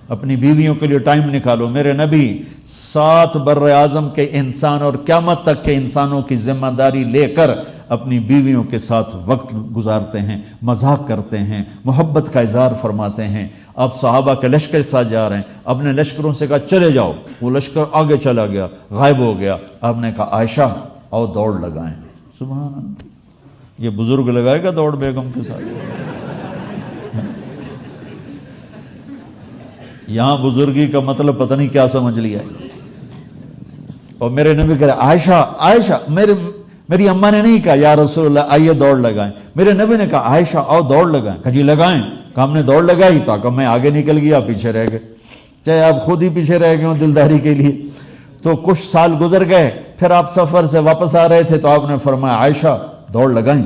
[SPEAKER 1] اپنی بیویوں کے لیے ٹائم نکالو. میرے نبی 7 بر اعظم کے انسان اور قیامت تک کے انسانوں کی ذمہ داری لے کر اپنی بیویوں کے ساتھ وقت گزارتے ہیں، مذاق کرتے ہیں، محبت کا اظہار فرماتے ہیں. آپ صحابہ کے لشکر کے ساتھ جا رہے ہیں، اپنے لشکروں سے کہا چلے جاؤ، وہ لشکر آگے چلا گیا، غائب ہو گیا. آپ نے کہا عائشہ آؤ دوڑ لگائیں. سبحان اللہ، یہ بزرگ لگائے گا دوڑ بیگم کے ساتھ؟ یہاں بزرگی کا مطلب پتہ نہیں کیا سمجھ لیا. اور میرے نبی کہہ رہے عائشہ عائشہ، میری اماں نے نہیں کہا یا رسول اللہ آئیے دوڑ لگائیں. میرے نبی نے کہا عائشہ آؤ دوڑ لگائیں. کہا جی لگائیں. کہا ہم نے دوڑ لگائی تاکہ میں آگے نکل گیا، پیچھے رہ گئے. چاہے آپ خود ہی پیچھے رہ گئے ہوں دلداری کے لیے. تو کچھ سال گزر گئے، پھر آپ سفر سے واپس آ رہے تھے تو آپ نے فرمایا عائشہ دوڑ لگائیں.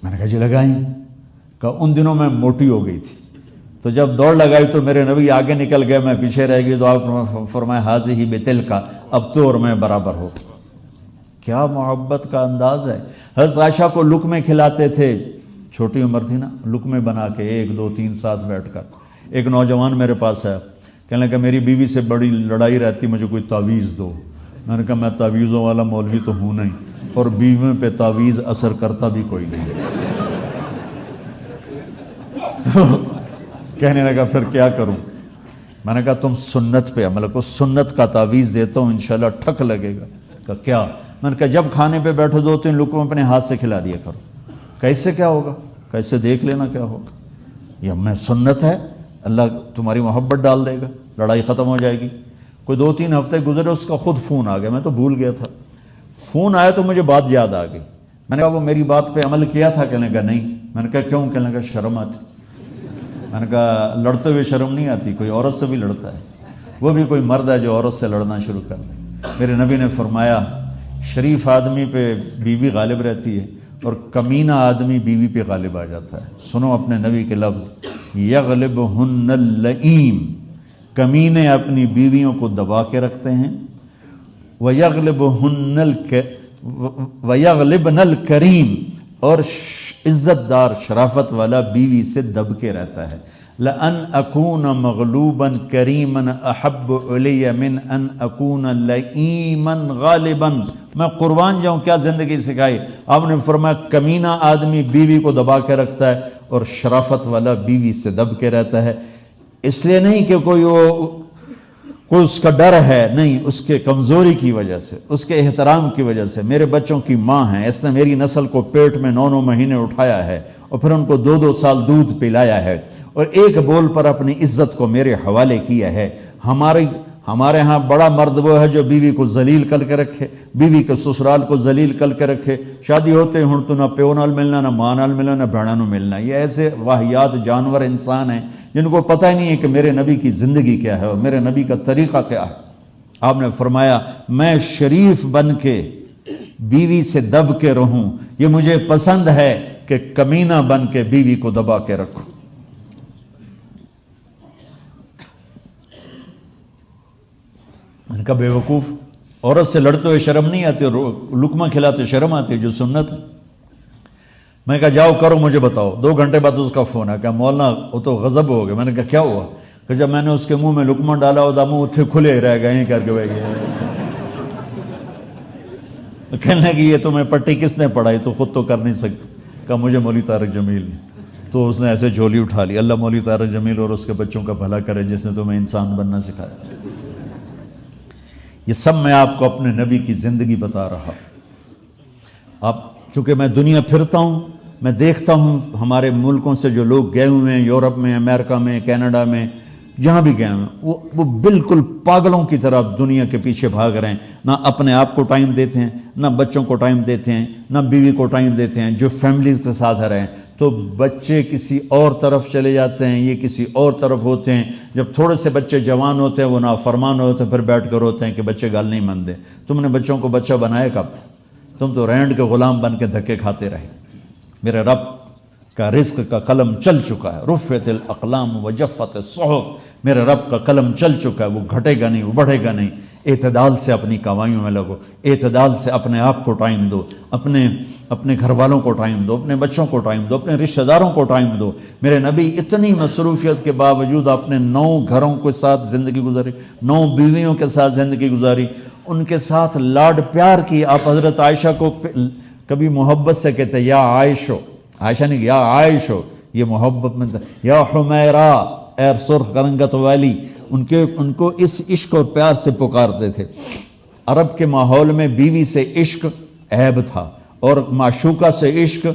[SPEAKER 1] میں نے کہا جی لگائیں. کہا ان دنوں میں موٹی ہو گئی تھی، تو جب دوڑ لگائی تو میرے نبی آگے نکل گئے، میں پیچھے رہ گئی. تو آپ فرمایا حاضی ہی بتل کا، اب تو اور میں برابر ہو. کیا محبت کا انداز ہے. حضرت عائشہ کو لقمے کھلاتے تھے، چھوٹی عمر تھی نا، لقمے بنا کے 1 2 3 ساتھ بیٹھ کر. ایک نوجوان میرے پاس ہے، کہنے لگا میری بیوی سے بڑی لڑائی رہتی، مجھے کوئی تعویذ دو. میں نے کہا میں تعویذوں والا مولوی تو ہوں نہیں، اور بیویوں پہ تعویذ اثر کرتا بھی کوئی نہیں. تو کہنے لگا پھر کیا کروں؟ میں نے کہا تم سنت پہ عمل کرو، سنت کا تعویذ دیتا ہوں انشاءاللہ ٹھک لگے گا. کہا کیا؟ میں نے کہا جب کھانے پہ بیٹھو 2 3 لقمے اپنے ہاتھ سے کھلا دیا کرو. کیسے کیا ہوگا؟ کیسے دیکھ لینا کیا ہوگا. یہ میں سنت ہے، اللہ تمہاری محبت ڈال دے گا، لڑائی ختم ہو جائے گی. کوئی 2 3 ہفتے گزرے، اس کا خود فون آ گیا، میں تو بھول گیا تھا. فون آیا تو مجھے بات یاد آ گئی. میں نے کہا وہ میری بات پہ عمل کیا تھا؟ کہنے لگا نہیں. میں نے کہا کیوں؟ کہنے لگا شرم آتی. میں نے کہا لڑتے ہوئے شرم نہیں آتی؟ کوئی عورت سے بھی لڑتا ہے، وہ بھی کوئی مرد ہے جو عورت سے لڑنا شروع کر دے. میرے نبی نے فرمایا شریف آدمی پہ بیوی غالب رہتی ہے اور کمینہ آدمی بیوی پہ غالب آ جاتا ہے. سنو اپنے نبی کے لفظ، یغلبہن اللئیم، کمینے اپنی بیویوں کو دبا کے رکھتے ہیں. وَيَغْلِبْنَ الْكَرِيمِ، اور عزت دار شرافت والا بیوی سے دب کے رہتا ہے. لَأَنْ أَكُونَ مَغْلُوبًا كَرِيمًا أَحَبُّ إِلَيَّ مِنْ أَنْ أَكُونَ لَئِيمًا غَالِبًا. میں قربان جاؤں، کیا زندگی سکھائی. آپ نے فرمایا کمینہ آدمی بیوی کو دبا کے رکھتا ہے اور شرافت والا بیوی سے دب کے رہتا ہے. اس لیے نہیں کہ کوئی اس کا ڈر ہے، نہیں، اس کے کمزوری کی وجہ سے، اس کے احترام کی وجہ سے. میرے بچوں کی ماں ہیں، اس نے میری نسل کو پیٹ میں 9 9 مہینے اٹھایا ہے اور پھر ان کو 2 2 سال دودھ پلایا ہے، اور ایک بول پر اپنی عزت کو میرے حوالے کیا ہے. ہمارے ہاں بڑا مرد وہ ہے جو بیوی کو ذلیل کر کے رکھے، بیوی کے سسرال کو ذلیل کر کے رکھے. شادی ہوتے ہوں تو نہ پیو نال ملنا، نہ ماں نال ملنا، نہ بہنا نال ملنا. یہ ایسے واہیات جانور انسان ہیں جن کو پتہ ہی نہیں ہے کہ میرے نبی کی زندگی کیا ہے اور میرے نبی کا طریقہ کیا ہے. آپ نے فرمایا میں شریف بن کے بیوی سے دب کے رہوں، یہ مجھے پسند ہے کہ کمینہ بن کے بیوی کو دبا کے رکھوں. میں نے کہا بے وقوف، عورت سے لڑتے ہوئے شرم نہیں آتی اور لقمہ کھلاتے شرم آتی ہے جو سنت ہے. میں نے کہا جاؤ کرو مجھے بتاؤ. 2 گھنٹے بعد اس کا فون ہے کہ مولانا وہ تو غضب ہو گیا. میں نے کہا کیا ہوا؟ کہ جب میں نے اس کے منہ میں لقمہ ڈالا وہ منہ اتنے کھلے رہ گئے ہیں کر کے بھائی. کہنے لگی یہ تمہیں پٹی کس نے پڑھائی؟ تو خود تو کر نہیں سکتی. کہا مجھے مولوی طارق جمیل نے. تو اس نے ایسے جھولی اٹھا لی. اللہ مولوی طارق جمیل اور اس کے بچوں کا بھلا کرے جس نے تمہیں انسان بننا سکھایا. یہ سب میں آپ کو اپنے نبی کی زندگی بتا رہا. اب چونکہ میں دنیا پھرتا ہوں، میں دیکھتا ہوں ہمارے ملکوں سے جو لوگ گئے ہوئے ہیں، یورپ میں، امریکہ میں، کینیڈا میں، جہاں بھی گئے ہیں، وہ بالکل پاگلوں کی طرح دنیا کے پیچھے بھاگ رہے ہیں. نہ اپنے آپ کو ٹائم دیتے ہیں، نہ بچوں کو ٹائم دیتے ہیں، نہ بیوی کو ٹائم دیتے ہیں. جو فیملیز کے ساتھ رہے ہیں تو بچے کسی اور طرف چلے جاتے ہیں، یہ کسی اور طرف ہوتے ہیں. جب تھوڑے سے بچے جوان ہوتے ہیں وہ نافرمان ہوتے ہیں، پھر بیٹھ کر روتے ہیں کہ بچے گال نہیں مانتے. تم نے بچوں کو بچہ بنایا کب تھا؟ تم تو رینڈ کے غلام بن کے دھکے کھاتے رہے. میرے رب کا رزق کا قلم چل چکا ہے. رفعت الاقلام وجفت الصحف. میرے رب کا قلم چل چکا ہے، وہ گھٹے گا نہیں، وہ بڑھے گا نہیں. اعتدال سے اپنی کمائیوں میں لگو، اعتدال سے اپنے آپ کو ٹائم دو، اپنے گھر والوں کو ٹائم دو، اپنے بچوں کو ٹائم دو، اپنے رشتہ داروں کو ٹائم دو. میرے نبی اتنی مصروفیت کے باوجود اپنے 9 گھروں کے ساتھ زندگی گزاری، 9 بیویوں کے ساتھ زندگی گزاری، ان کے ساتھ لاڈ پیار کی. آپ حضرت عائشہ کو کبھی محبت سے کہتے یا عائشو، عائشہ نہیں یا عائشو، یہ محبت میں یا حمیرہ، اے سرخ رنگت والی. ان کو اس عشق اور پیار سے پکارتے تھے. عرب کے ماحول میں بیوی سے عشق عیب تھا اور معشوقہ سے عشق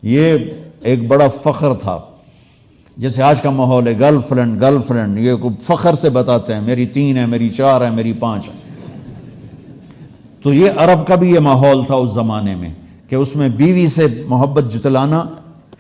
[SPEAKER 1] یہ ایک بڑا فخر تھا. جیسے آج کا ماحول ہے گرل فرینڈ یہ فخر سے بتاتے ہیں میری 3 ہے، میری 4 ہے، میری 5 ہے. تو یہ عرب کا بھی یہ ماحول تھا اس زمانے میں کہ اس میں بیوی سے محبت جتلانا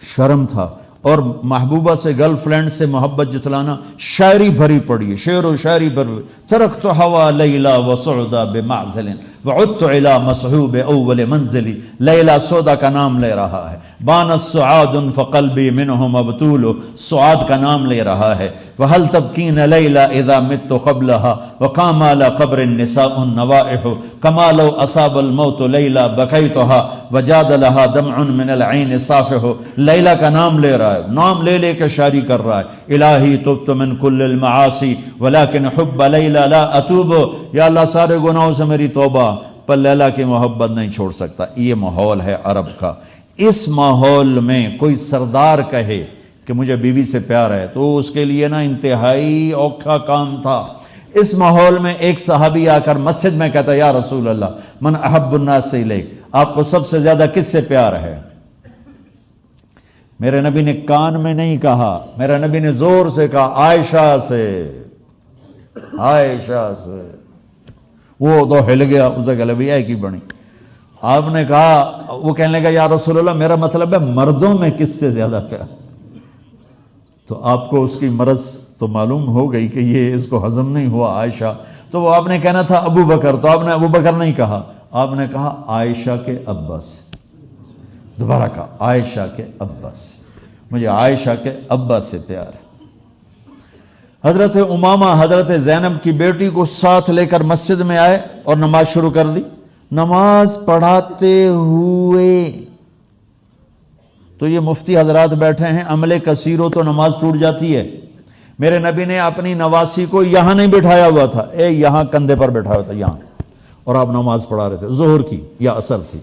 [SPEAKER 1] شرم تھا. اور محبوبہ سے گرل فرینڈ سے محبت جتلانا، شاعری بھری پڑی، شعر و شاعری بھری. ترکت ہوا لیلا و سعدا بمعزل وعدت الى مصحوب اول منزلی. لیلا سودا کا نام لے رہا ہے. بانت سعاد فقلبی منہ مبتول، سعاد کا نام لے رہا ہے. وہل تبکین لیلا اذا مت قبلها وقام على قبر النساء النوائح كما لو اصاب الموت لیلا بکیتها وجاد لها دمع من العین صافح. لیلا کا نام لے رہا ہے، نام لے لے کے شاعری کر رہا ہے. الہی تبت من کل المعاصی ولكن حب لیلا لا اتوب. یا اللہ سارے گناہوں سے میری توبہ، پر لیلا کی محبت نہیں چھوڑ سکتا. یہ ماحول ہے عرب کا. اس ماحول میں کوئی سردار کہے کہ مجھے بیوی سے پیار ہے تو اس کے لیے نا انتہائی اوکھا کام تھا. اس ماحول میں ایک صحابی آ کر مسجد میں کہتا یا رسول اللہ من احب الناس الیک، آپ کو سب سے زیادہ کس سے پیار ہے؟ میرے نبی نے کان میں نہیں کہا، میرے نبی نے زور سے کہا عائشہ سے، عائشہ سے. وہ تو ہل گیا، اسے کہ بھی ایک ہی بنی. آپ نے کہا، وہ کہنے لگا یا رسول اللہ میرا مطلب ہے مردوں میں کس سے زیادہ پیار؟ تو آپ کو اس کی مرض تو معلوم ہو گئی کہ یہ اس کو ہضم نہیں ہوا عائشہ. تو وہ آپ نے کہنا تھا ابو بکر، تو آپ نے ابو بکر نہیں کہا، آپ نے کہا عائشہ کے ابا سے. دوبارہ کہا عائشہ کے ابا سے، مجھے عائشہ کے ابا سے پیار ہے. حضرت امامہ حضرت زینب کی بیٹی کو ساتھ لے کر مسجد میں آئے اور نماز شروع کر دی. نماز پڑھاتے ہوئے تو یہ مفتی حضرات بیٹھے ہیں، عمل کثیر ہو تو نماز ٹوٹ جاتی ہے. میرے نبی نے اپنی نواسی کو یہاں نہیں بٹھایا ہوا تھا، یہاں کندھے پر بیٹھا ہوا تھا یہاں، اور آپ نماز پڑھا رہے تھے، ظہر کی یا عصر تھی.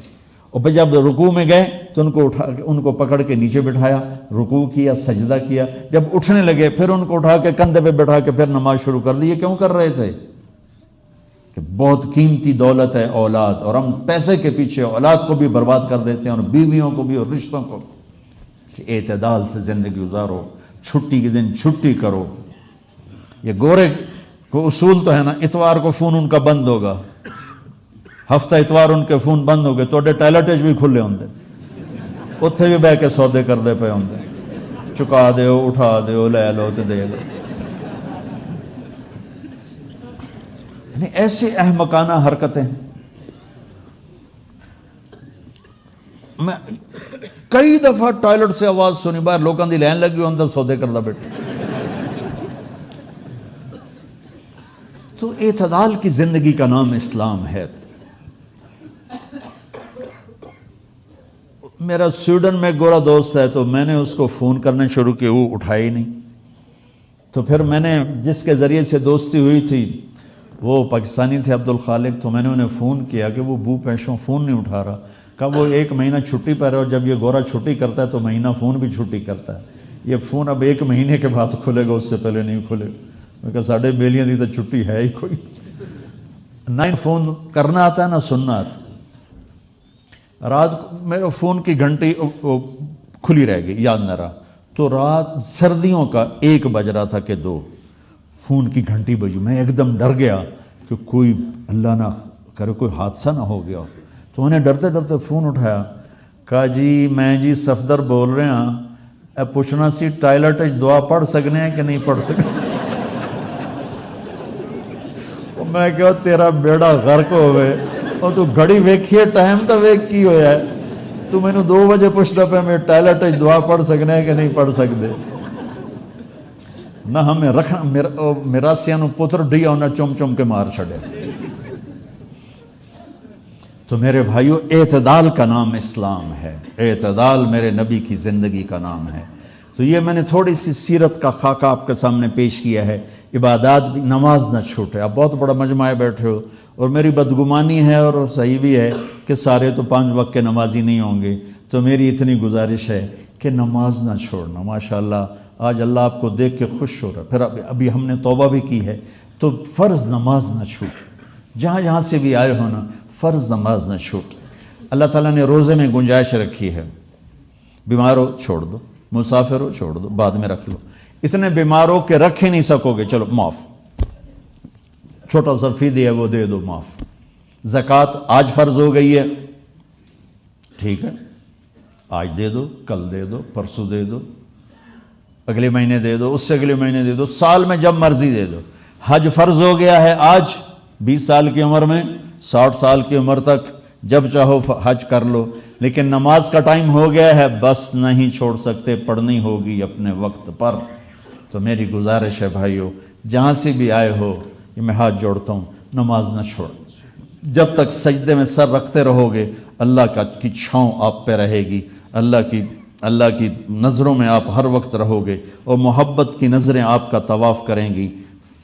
[SPEAKER 1] اور پھر جب رکوع میں گئے تو ان کو پکڑ کے نیچے بٹھایا، رکوع کیا، سجدہ کیا. جب اٹھنے لگے پھر ان کو اٹھا کے کندھے پہ بٹھا کے پھر نماز شروع کر دی. یہ کیوں کر رہے تھے؟ کہ بہت قیمتی دولت ہے اولاد، اور ہم پیسے کے پیچھے اولاد کو بھی برباد کر دیتے ہیں اور بیویوں کو بھی اور رشتوں کو. اس لیے اعتدال سے زندگی گزارو، چھٹی کے دن چھٹی کرو. یہ گورے کو اصول تو ہے نا، اتوار کو فون ان کا بند ہوگا، ہفتہ اتوار ان کے فون بند ہو گئے، تو ٹائلٹ بھی کھلے ہوں، اتنے بھی بہ کے سودے کرتے پے ہوں، چکا دیو، اٹھا دیو، لے لو تو دے لو. یعنی ایسے احمقانہ حرکتیں. میں کئی دفعہ ٹائلٹ سے آواز سنی، باہر لوگوں کی لائن لگی اندر سودے کرتا بیٹھا. تو اعتدال کی زندگی کا نام اسلام ہے. میرا سویڈن میں گورا دوست ہے، تو میں نے اس کو فون کرنے شروع کیے، وہ اٹھایا ہی نہیں. تو پھر میں نے جس کے ذریعے سے دوستی ہوئی تھی وہ پاکستانی تھے عبد الخالق، تو میں نے انہیں فون کیا کہ وہ بو پیشوں فون نہیں اٹھا رہا. کہا وہ 1 مہینہ چھٹی پر ہے، اور جب یہ گورا چھٹی کرتا ہے تو مہینہ فون بھی چھٹی کرتا ہے. یہ فون اب 1 مہینے کے بعد کھلے گا، اس سے پہلے نہیں کھلے گا. میں کہا ساڑھے بیلیاں دی تو چھٹی ہے ہی کوئی. نہ فون کرنا آتا ہے نہ سننا آتا. رات میرے فون کی گھنٹی کھلی رہ گئی، یاد نہ رہا. تو رات سردیوں کا 1 بج رہا تھا کہ 2 فون کی گھنٹی بجی. میں ایک دم ڈر گیا کہ کوئی اللہ نہ کرے کوئی حادثہ نہ ہو گیا. تو انہیں ڈرتے ڈرتے فون اٹھایا. کہا جی میں جی صفدر بول رہے ہیں، اے پوچھنا سی ٹائلٹ دعا پڑھ سکنے ہیں کہ نہیں پڑھ سکتے؟ میں کہا تیرا بیڑا غرق ہوئے، اور تو گھڑی ویکھیے ٹائم تو ویک کی ہویا ہے، تو میں نے 2 بجے پوچھتا پہ میں ٹائلٹ دعا پڑھ سکنے ہیں کہ نہیں پڑھ سکتے. نہ ہمیں رکھنا میراسیاں نو پتر ڈیا انہیں چم چم کے مار چھڑے. تو میرے بھائیو، اعتدال کا نام اسلام ہے، اعتدال میرے نبی کی زندگی کا نام ہے. تو یہ میں نے تھوڑی سی سیرت کا خاکہ آپ کے سامنے پیش کیا ہے. عبادات بھی، نماز نہ چھوٹے. آپ بہت بڑا مجمع بیٹھے ہو، اور میری بدگمانی ہے اور صحیح بھی ہے کہ سارے تو 5 وقت کے نمازی نہیں ہوں گے. تو میری اتنی گزارش ہے کہ نماز نہ چھوڑنا. ماشاءاللہ آج اللہ آپ کو دیکھ کے خوش ہو رہا. پھر ابھی ہم نے توبہ بھی کی ہے. تو فرض نماز نہ چھوٹ، جہاں سے بھی آئے ہونا فرض نماز نہ چھوٹ. اللہ تعالیٰ نے روزے میں گنجائش رکھی ہے. بیمار ہو چھوڑ دو، مسافر ہو چھوڑ دو، بعد میں رکھ لو. اتنے بیمار ہو کہ رکھ ہی نہیں سکو گے، چلو معاف، چھوٹا سا فدیہ ہے وہ دے دو، معاف. زکوٰۃ آج فرض ہو گئی ہے، ٹھیک ہے آج دے دو، کل دے دو، پرسوں دے دو. اگلے مہینے دے دو، اس سے اگلے مہینے دے دو، سال میں جب مرضی دے دو۔ حج فرض ہو گیا ہے آج 20 سال کی عمر میں، 60 سال کی عمر تک جب چاہو حج کر لو، لیکن نماز کا ٹائم ہو گیا ہے، بس نہیں چھوڑ سکتے، پڑھنی ہوگی اپنے وقت پر۔ تو میری گزارش ہے بھائیو، جہاں سے بھی آئے ہو، یہ میں ہاتھ جوڑتا ہوں، نماز نہ چھوڑ۔ جب تک سجدے میں سر رکھتے رہو گے، اللہ کی چھاؤں آپ پہ رہے گی، اللہ کی نظروں میں آپ ہر وقت رہو گے، اور محبت کی نظریں آپ کا طواف کریں گی۔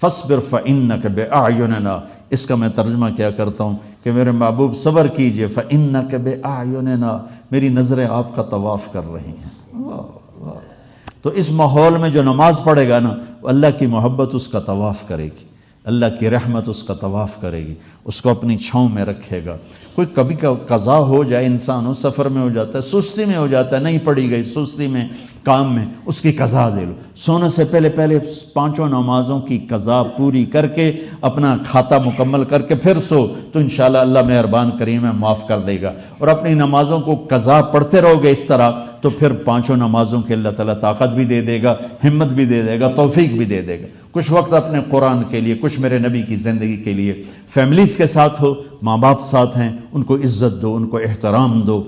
[SPEAKER 1] فاصبر فإنک بأعیننا، اس کا میں ترجمہ کیا کرتا ہوں کہ میرے محبوب صبر کیجئے، فإنک بأعیننا، میری نظریں آپ کا طواف کر رہی ہیں۔ واہ واہ۔ تو اس ماحول میں جو نماز پڑھے گا نا، اللہ کی محبت اس کا طواف کرے گی، اللہ کی رحمت اس کا طواف کرے گی، اس کو اپنی چھاؤں میں رکھے گا۔ کوئی کبھی قضا ہو جائے، انسان ہو سفر میں ہو جاتا ہے، سستی میں ہو جاتا ہے، نہیں پڑھی گئی، سستی میں، کام میں، اس کی قضا دے لو۔ سونے سے پہلے 5 نمازوں کی قضا پوری کر کے اپنا کھاتا مکمل کر کے پھر سو، تو انشاءاللہ اللہ مہربان کریم ہے، معاف کر دے گا۔ اور اپنی نمازوں کو قضا پڑھتے رہو گے اس طرح، تو پھر 5 نمازوں کے اللہ تعالیٰ طاقت بھی دے دے گا، ہمت بھی دے دے گا، توفیق بھی دے دے گا۔ کچھ وقت اپنے قرآن کے لیے، کچھ میرے نبی کی زندگی کے لیے، فیملیز کے ساتھ ہو، ماں باپ ساتھ ہیں، ان کو عزت دو، ان کو احترام دو،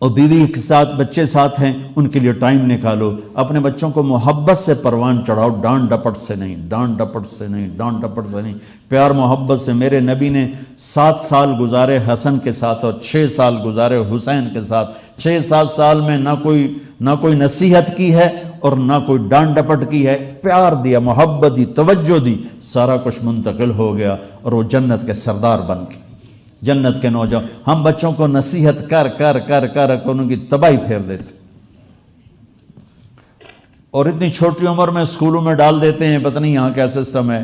[SPEAKER 1] اور بیوی کے ساتھ، بچے ساتھ ہیں، ان کے لیے ٹائم نکالو۔ اپنے بچوں کو محبت سے پروان چڑھاؤ، ڈانٹ ڈپٹ سے نہیں، ڈانٹ ڈپٹ سے نہیں، ڈانٹ ڈپٹ سے نہیں، پیار محبت سے۔ میرے نبی نے 7 سال گزارے حسن کے ساتھ اور 6 سال گزارے حسین کے ساتھ۔ 6-7 سال میں نہ کوئی نصیحت کی ہے اور نہ کوئی ڈانٹ ڈپٹ کی ہے، پیار دیا، محبت دی، توجہ دی، سارا کچھ منتقل ہو گیا، اور وہ جنت کے سردار بن کے، جنت کے نوجوان۔ ہم بچوں کو نصیحت کر ان کی تباہی پھیر دیتے، اور اتنی چھوٹی عمر میں اسکولوں میں ڈال دیتے ہیں، پتہ نہیں یہاں کیا سسٹم ہے۔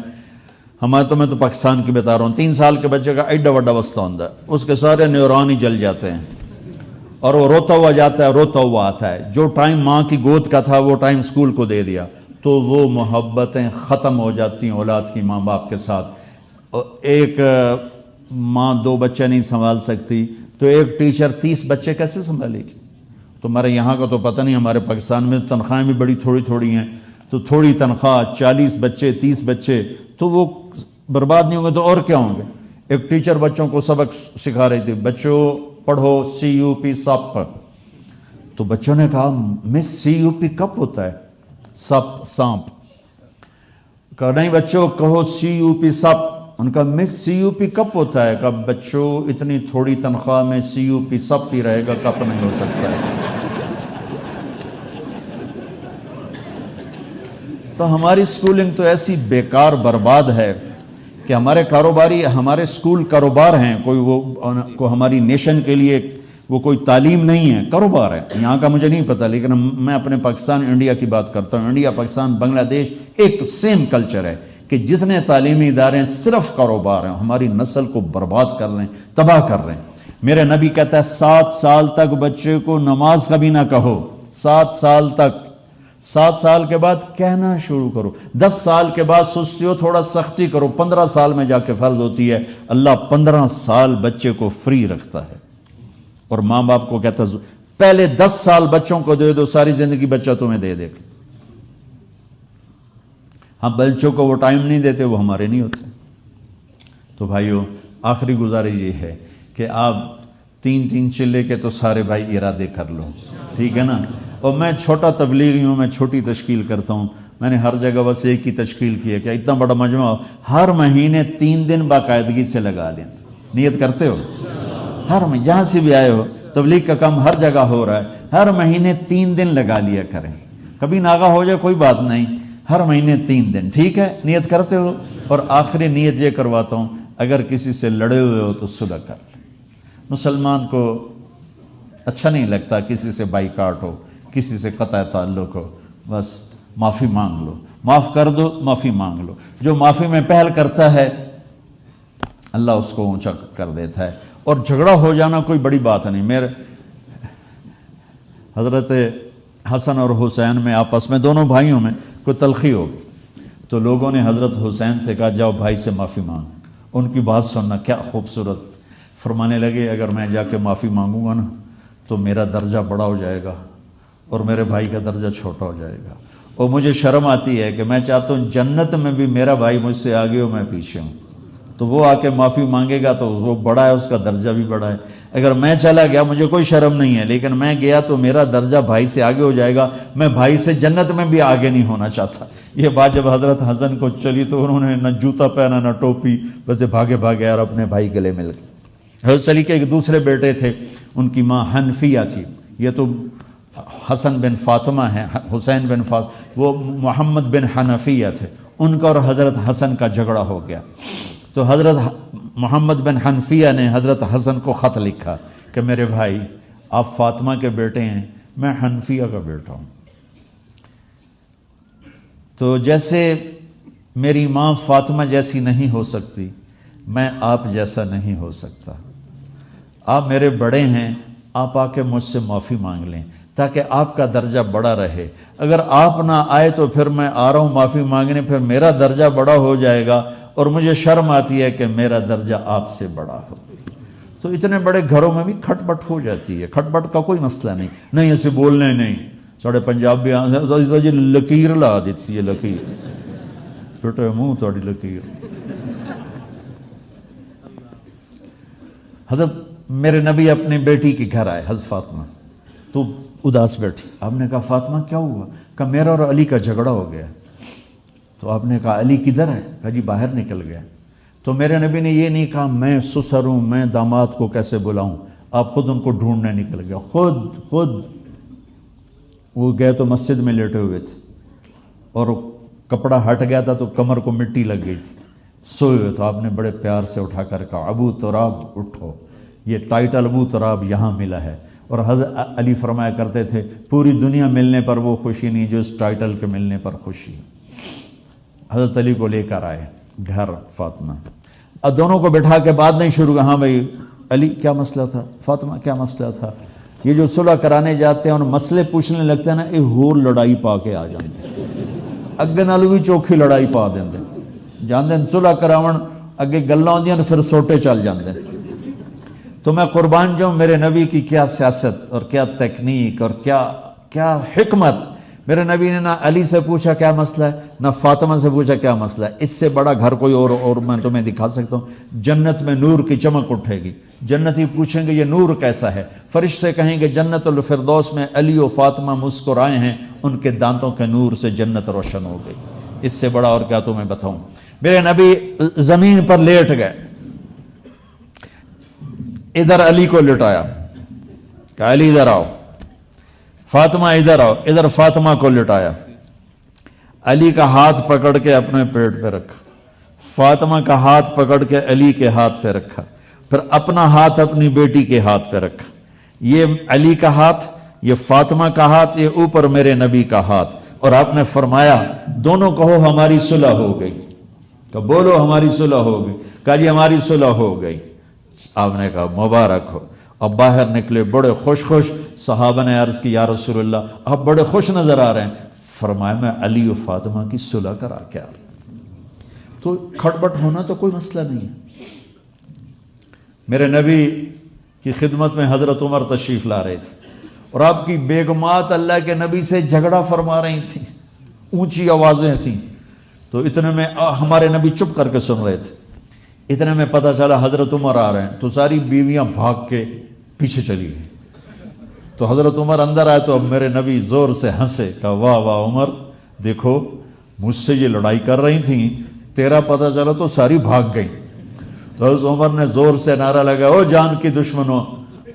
[SPEAKER 1] میں تو پاکستان کی بتا رہا ہوں، 3 سال کے بچے کا ایڈا وڈا وسطہ ہوتا ہے، اس کے سارے نیورون ہی جل جاتے ہیں، اور وہ روتا ہوا جاتا ہے، روتا ہوا آتا ہے۔ جو ٹائم ماں کی گود کا تھا وہ ٹائم اسکول کو دے دیا، تو وہ محبتیں ختم ہو جاتی ہیں اولاد کی ماں باپ کے ساتھ۔ ایک ماں 2 بچے نہیں سنبھال سکتی، تو ایک ٹیچر 30 بچے کیسے سنبھالے گی؟ تمہارے یہاں کا تو پتہ نہیں، ہمارے پاکستان میں تنخواہیں بھی بڑی تھوڑی ہیں، تو تھوڑی تنخواہ، 40 بچے، 30 بچے، تو وہ برباد نہیں ہوں گے تو اور کیا ہوں گے؟ ایک ٹیچر بچوں کو سبق سکھا رہی تھی، بچوں پڑھو CUP سپ، تو بچوں نے کہا مس CUP کب ہوتا ہے؟ سپ، سانپ۔ کہا نہیں بچوں کہو CUP سپ۔ ان کا مس CUP کب ہوتا ہے؟ کہا بچوں اتنی تھوڑی تنخواہ میں CUP سپ ہی رہے گا، کپ نہیں ہو سکتا ہے۔ تو ہماری سکولنگ تو ایسی بیکار برباد ہے کہ ہمارے کاروباری، ہمارے سکول کاروبار ہیں، کوئی ہماری نیشن کے لیے وہ کوئی تعلیم نہیں ہے، کاروبار ہے۔ یہاں کا مجھے نہیں پتہ، لیکن میں اپنے پاکستان انڈیا کی بات کرتا ہوں۔ انڈیا، پاکستان، بنگلہ دیش ایک سیم کلچر ہے کہ جتنے تعلیمی ادارے ہیں صرف کاروبار ہیں، ہماری نسل کو برباد کر رہے ہیں، تباہ کر رہے ہیں۔ میرے نبی کہتا ہے 7 سال تک بچے کو نماز کبھی نہ کہو، 7 سال تک۔ 7 سال کے بعد کہنا شروع کرو، 10 سال کے بعد سستی ہو تھوڑا سختی کرو، 15 سال میں جا کے فرض ہوتی ہے۔ اللہ 15 سال بچے کو فری رکھتا ہے، اور ماں باپ کو کہتا ہے پہلے 10 سال بچوں کو دے دو، ساری زندگی بچہ تمہیں دے دے گا۔ ہم بچوں کو وہ ٹائم نہیں دیتے، وہ ہمارے نہیں ہوتے۔ تو بھائیو، آخری گزارش یہ ہے کہ آپ 3 چلے کے تو سارے بھائی ارادے کر لو، ٹھیک ہے نا؟ اور میں چھوٹا تبلیغی ہوں، میں چھوٹی تشکیل کرتا ہوں، میں نے ہر جگہ بس ایک ہی تشکیل کی ہے کہ اتنا بڑا مجمع ہو، ہر مہینے 3 دن باقاعدگی سے لگا لیں۔ نیت کرتے ہو؟ ہر مہینے جہاں سے بھی آئے ہو، تبلیغ کا کام ہر جگہ ہو رہا ہے، ہر مہینے 3 دن لگا لیا کریں۔ کبھی ناغہ ہو جائے کوئی بات نہیں، ہر مہینے 3 دن، ٹھیک ہے؟ نیت کرتے ہو؟ اور آخری نیت یہ کرواتا ہوں، اگر کسی سے لڑے ہوئے ہو تو صلح کر لیں۔ مسلمان کو اچھا نہیں لگتا کسی سے بائیکاٹ ہو، کسی سے قطع تعلق ہو، بس معافی مانگ لو، معاف کر دو، معافی مانگ لو۔ جو معافی میں پہل کرتا ہے اللہ اس کو اونچا کر دیتا ہے، اور جھگڑا ہو جانا کوئی بڑی بات نہیں۔ میرے حضرت حسن اور حسین میں آپس میں، دونوں بھائیوں میں کوئی تلخی ہوگی، تو لوگوں نے حضرت حسین سے کہا جاؤ بھائی سے معافی مانگ۔ ان کی بات سننا کیا خوبصورت، فرمانے لگے اگر میں جا کے معافی مانگوں گا نا تو میرا درجہ بڑا ہو جائے گا اور میرے بھائی کا درجہ چھوٹا ہو جائے گا، اور مجھے شرم آتی ہے کہ میں چاہتا ہوں جنت میں بھی میرا بھائی مجھ سے آگے ہو، میں پیچھے ہوں، تو وہ آ کے معافی مانگے گا تو وہ بڑا ہے، اس کا درجہ بھی بڑا ہے۔ اگر میں چلا گیا مجھے کوئی شرم نہیں ہے، لیکن میں گیا تو میرا درجہ بھائی سے آگے ہو جائے گا، میں بھائی سے جنت میں بھی آگے نہیں ہونا چاہتا۔ یہ بات جب حضرت حسن کو چلی تو انہوں نے نہ جوتا پہنا نہ ٹوپی، بس بھاگے بھاگے اور اپنے بھائی گلے مل گئے۔ حضرت علی کے ایک دوسرے بیٹے تھے، ان کی ماں حنفیہ تھی، یہ تو حسن بن فاطمہ ہیں، حسین بن فاطمہ، وہ محمد بن حنفیہ تھے، ان کا اور حضرت حسن کا جھگڑا ہو گیا۔ تو حضرت محمد بن حنفیہ نے حضرت حسن کو خط لکھا کہ میرے بھائی آپ فاطمہ کے بیٹے ہیں، میں حنفیہ کا بیٹا ہوں، تو جیسے میری ماں فاطمہ جیسی نہیں ہو سکتی، میں آپ جیسا نہیں ہو سکتا، آپ میرے بڑے ہیں، آپ آ کے مجھ سے معافی مانگ لیں تاکہ آپ کا درجہ بڑا رہے۔ اگر آپ نہ آئے تو پھر میں آ رہا ہوں معافی مانگنے، پھر میرا درجہ بڑا ہو جائے گا اور مجھے شرم آتی ہے کہ میرا درجہ آپ سے بڑا ہو۔ تو اتنے بڑے گھروں میں بھی کھٹ پٹ ہو جاتی ہے، کھٹ پٹ کا کوئی مسئلہ نہیں اسے بولنے نہیں، ساڑھے پنجاب بھی جی لکیر لا دیتی ہے، لکیر چھوٹے منہ توڑی لکیر۔ حضرت میرے نبی اپنی بیٹی کے گھر آئے، حضرت فاطمہ تو اداس بیٹھی۔ آپ نے کہا فاطمہ کیا ہوا؟ کہا میرا اور علی کا جھگڑا ہو گیا۔ تو آپ نے کہا علی کدھر ہے؟ کہا جی باہر نکل گیا۔ تو میرے نبی نے یہ نہیں کہا میں سسر ہوں، میں داماد کو کیسے بلاؤں، آپ خود ان کو ڈھونڈنے نکل گیا، خود وہ گئے تو مسجد میں لیٹے ہوئے تھے اور کپڑا ہٹ گیا تھا تو کمر کو مٹی لگ گئی تھی، سوئے ہوئے، تو آپ نے بڑے پیار سے اٹھا کر کہا ابو تراب اٹھو، یہ ٹائٹل ابو تراب یہاں ملا ہے۔ اور حضرت علی فرمایا کرتے تھے پوری دنیا ملنے پر وہ خوشی نہیں جو اس ٹائٹل کے ملنے پر خوشی ہے۔ حضرت علی کو لے کر آئے گھر فاطمہ، اب دونوں کو بٹھا کے بات نہیں شروع ہاں بھائی علی کیا مسئلہ تھا، فاطمہ کیا مسئلہ تھا۔ یہ جو صلح کرانے جاتے ہیں اور مسئلے پوچھنے لگتے ہیں نا، یہ ہور لڑائی پا کے آ جاتے، اگے نالوں بھی چوکھی لڑائی پا دیندے، جاندے صلح کراون اگے گلاں ہوندیاں پھر سوٹے چل جاندے۔ تو میں قربان جاؤں میرے نبی کی کیا سیاست اور کیا تکنیک اور کیا حکمت۔ میرے نبی نے نہ علی سے پوچھا کیا مسئلہ ہے، نہ فاطمہ سے پوچھا کیا مسئلہ ہے۔ اس سے بڑا گھر کوئی اور میں تمہیں دکھا سکتا ہوں، جنت میں نور کی چمک اٹھے گی، جنتی پوچھیں گے یہ نور کیسا ہے، فرشتے کہیں گے جنت الفردوس میں علی و فاطمہ مسکرائے ہیں، ان کے دانتوں کے نور سے جنت روشن ہو گئی۔ اس سے بڑا اور کیا تمہیں بتاؤں۔ میرے نبی زمین پر لیٹ گئے، ادھر علی کو لٹایا کہ علی ادھر آؤ، فاطمہ ادھر آؤ، ادھر فاطمہ کو لٹایا، علی کا ہاتھ پکڑ کے اپنے پیٹ پہ رکھا، فاطمہ کا ہاتھ پکڑ کے علی کے ہاتھ پہ رکھا، پھر اپنا ہاتھ اپنی بیٹی کے ہاتھ پہ رکھا، یہ علی کا ہاتھ، یہ فاطمہ کا ہاتھ، یہ اوپر میرے نبی کا ہاتھ، اور آپ نے فرمایا دونوں کہو ہماری صلح ہو گئی، کہ بولو ہماری صلح ہو گئی، کہا جی ہماری صلح ہو گئی۔ آپ نے کہا مبارک ہو۔ اب باہر نکلے بڑے خوش، صحابہ نے عرض کی یا رسول اللہ آپ بڑے خوش نظر آ رہے ہیں۔ فرمایا میں علی و فاطمہ کی صلح کرا کے آ رہا ہوں۔ تو کھٹ پٹ ہونا تو کوئی مسئلہ نہیں ہے۔ میرے نبی کی خدمت میں حضرت عمر تشریف لا رہے تھے اور آپ کی بیگمات اللہ کے نبی سے جھگڑا فرما رہی تھیں، اونچی آوازیں تھیں، تو اتنے میں ہمارے نبی چپ کر کے سن رہے تھے۔ اتنے میں پتہ چلا حضرت عمر آ رہے ہیں، تو ساری بیویاں بھاگ کے پیچھے چلی گئی۔ تو حضرت عمر اندر آئے تو اب میرے نبی زور سے ہنسے، کہا واہ واہ عمر، دیکھو مجھ سے یہ لڑائی کر رہی تھیں، تیرا پتہ چلا تو ساری بھاگ گئی۔ تو حضرت عمر نے زور سے نعرہ لگا او جان کی دشمنوں،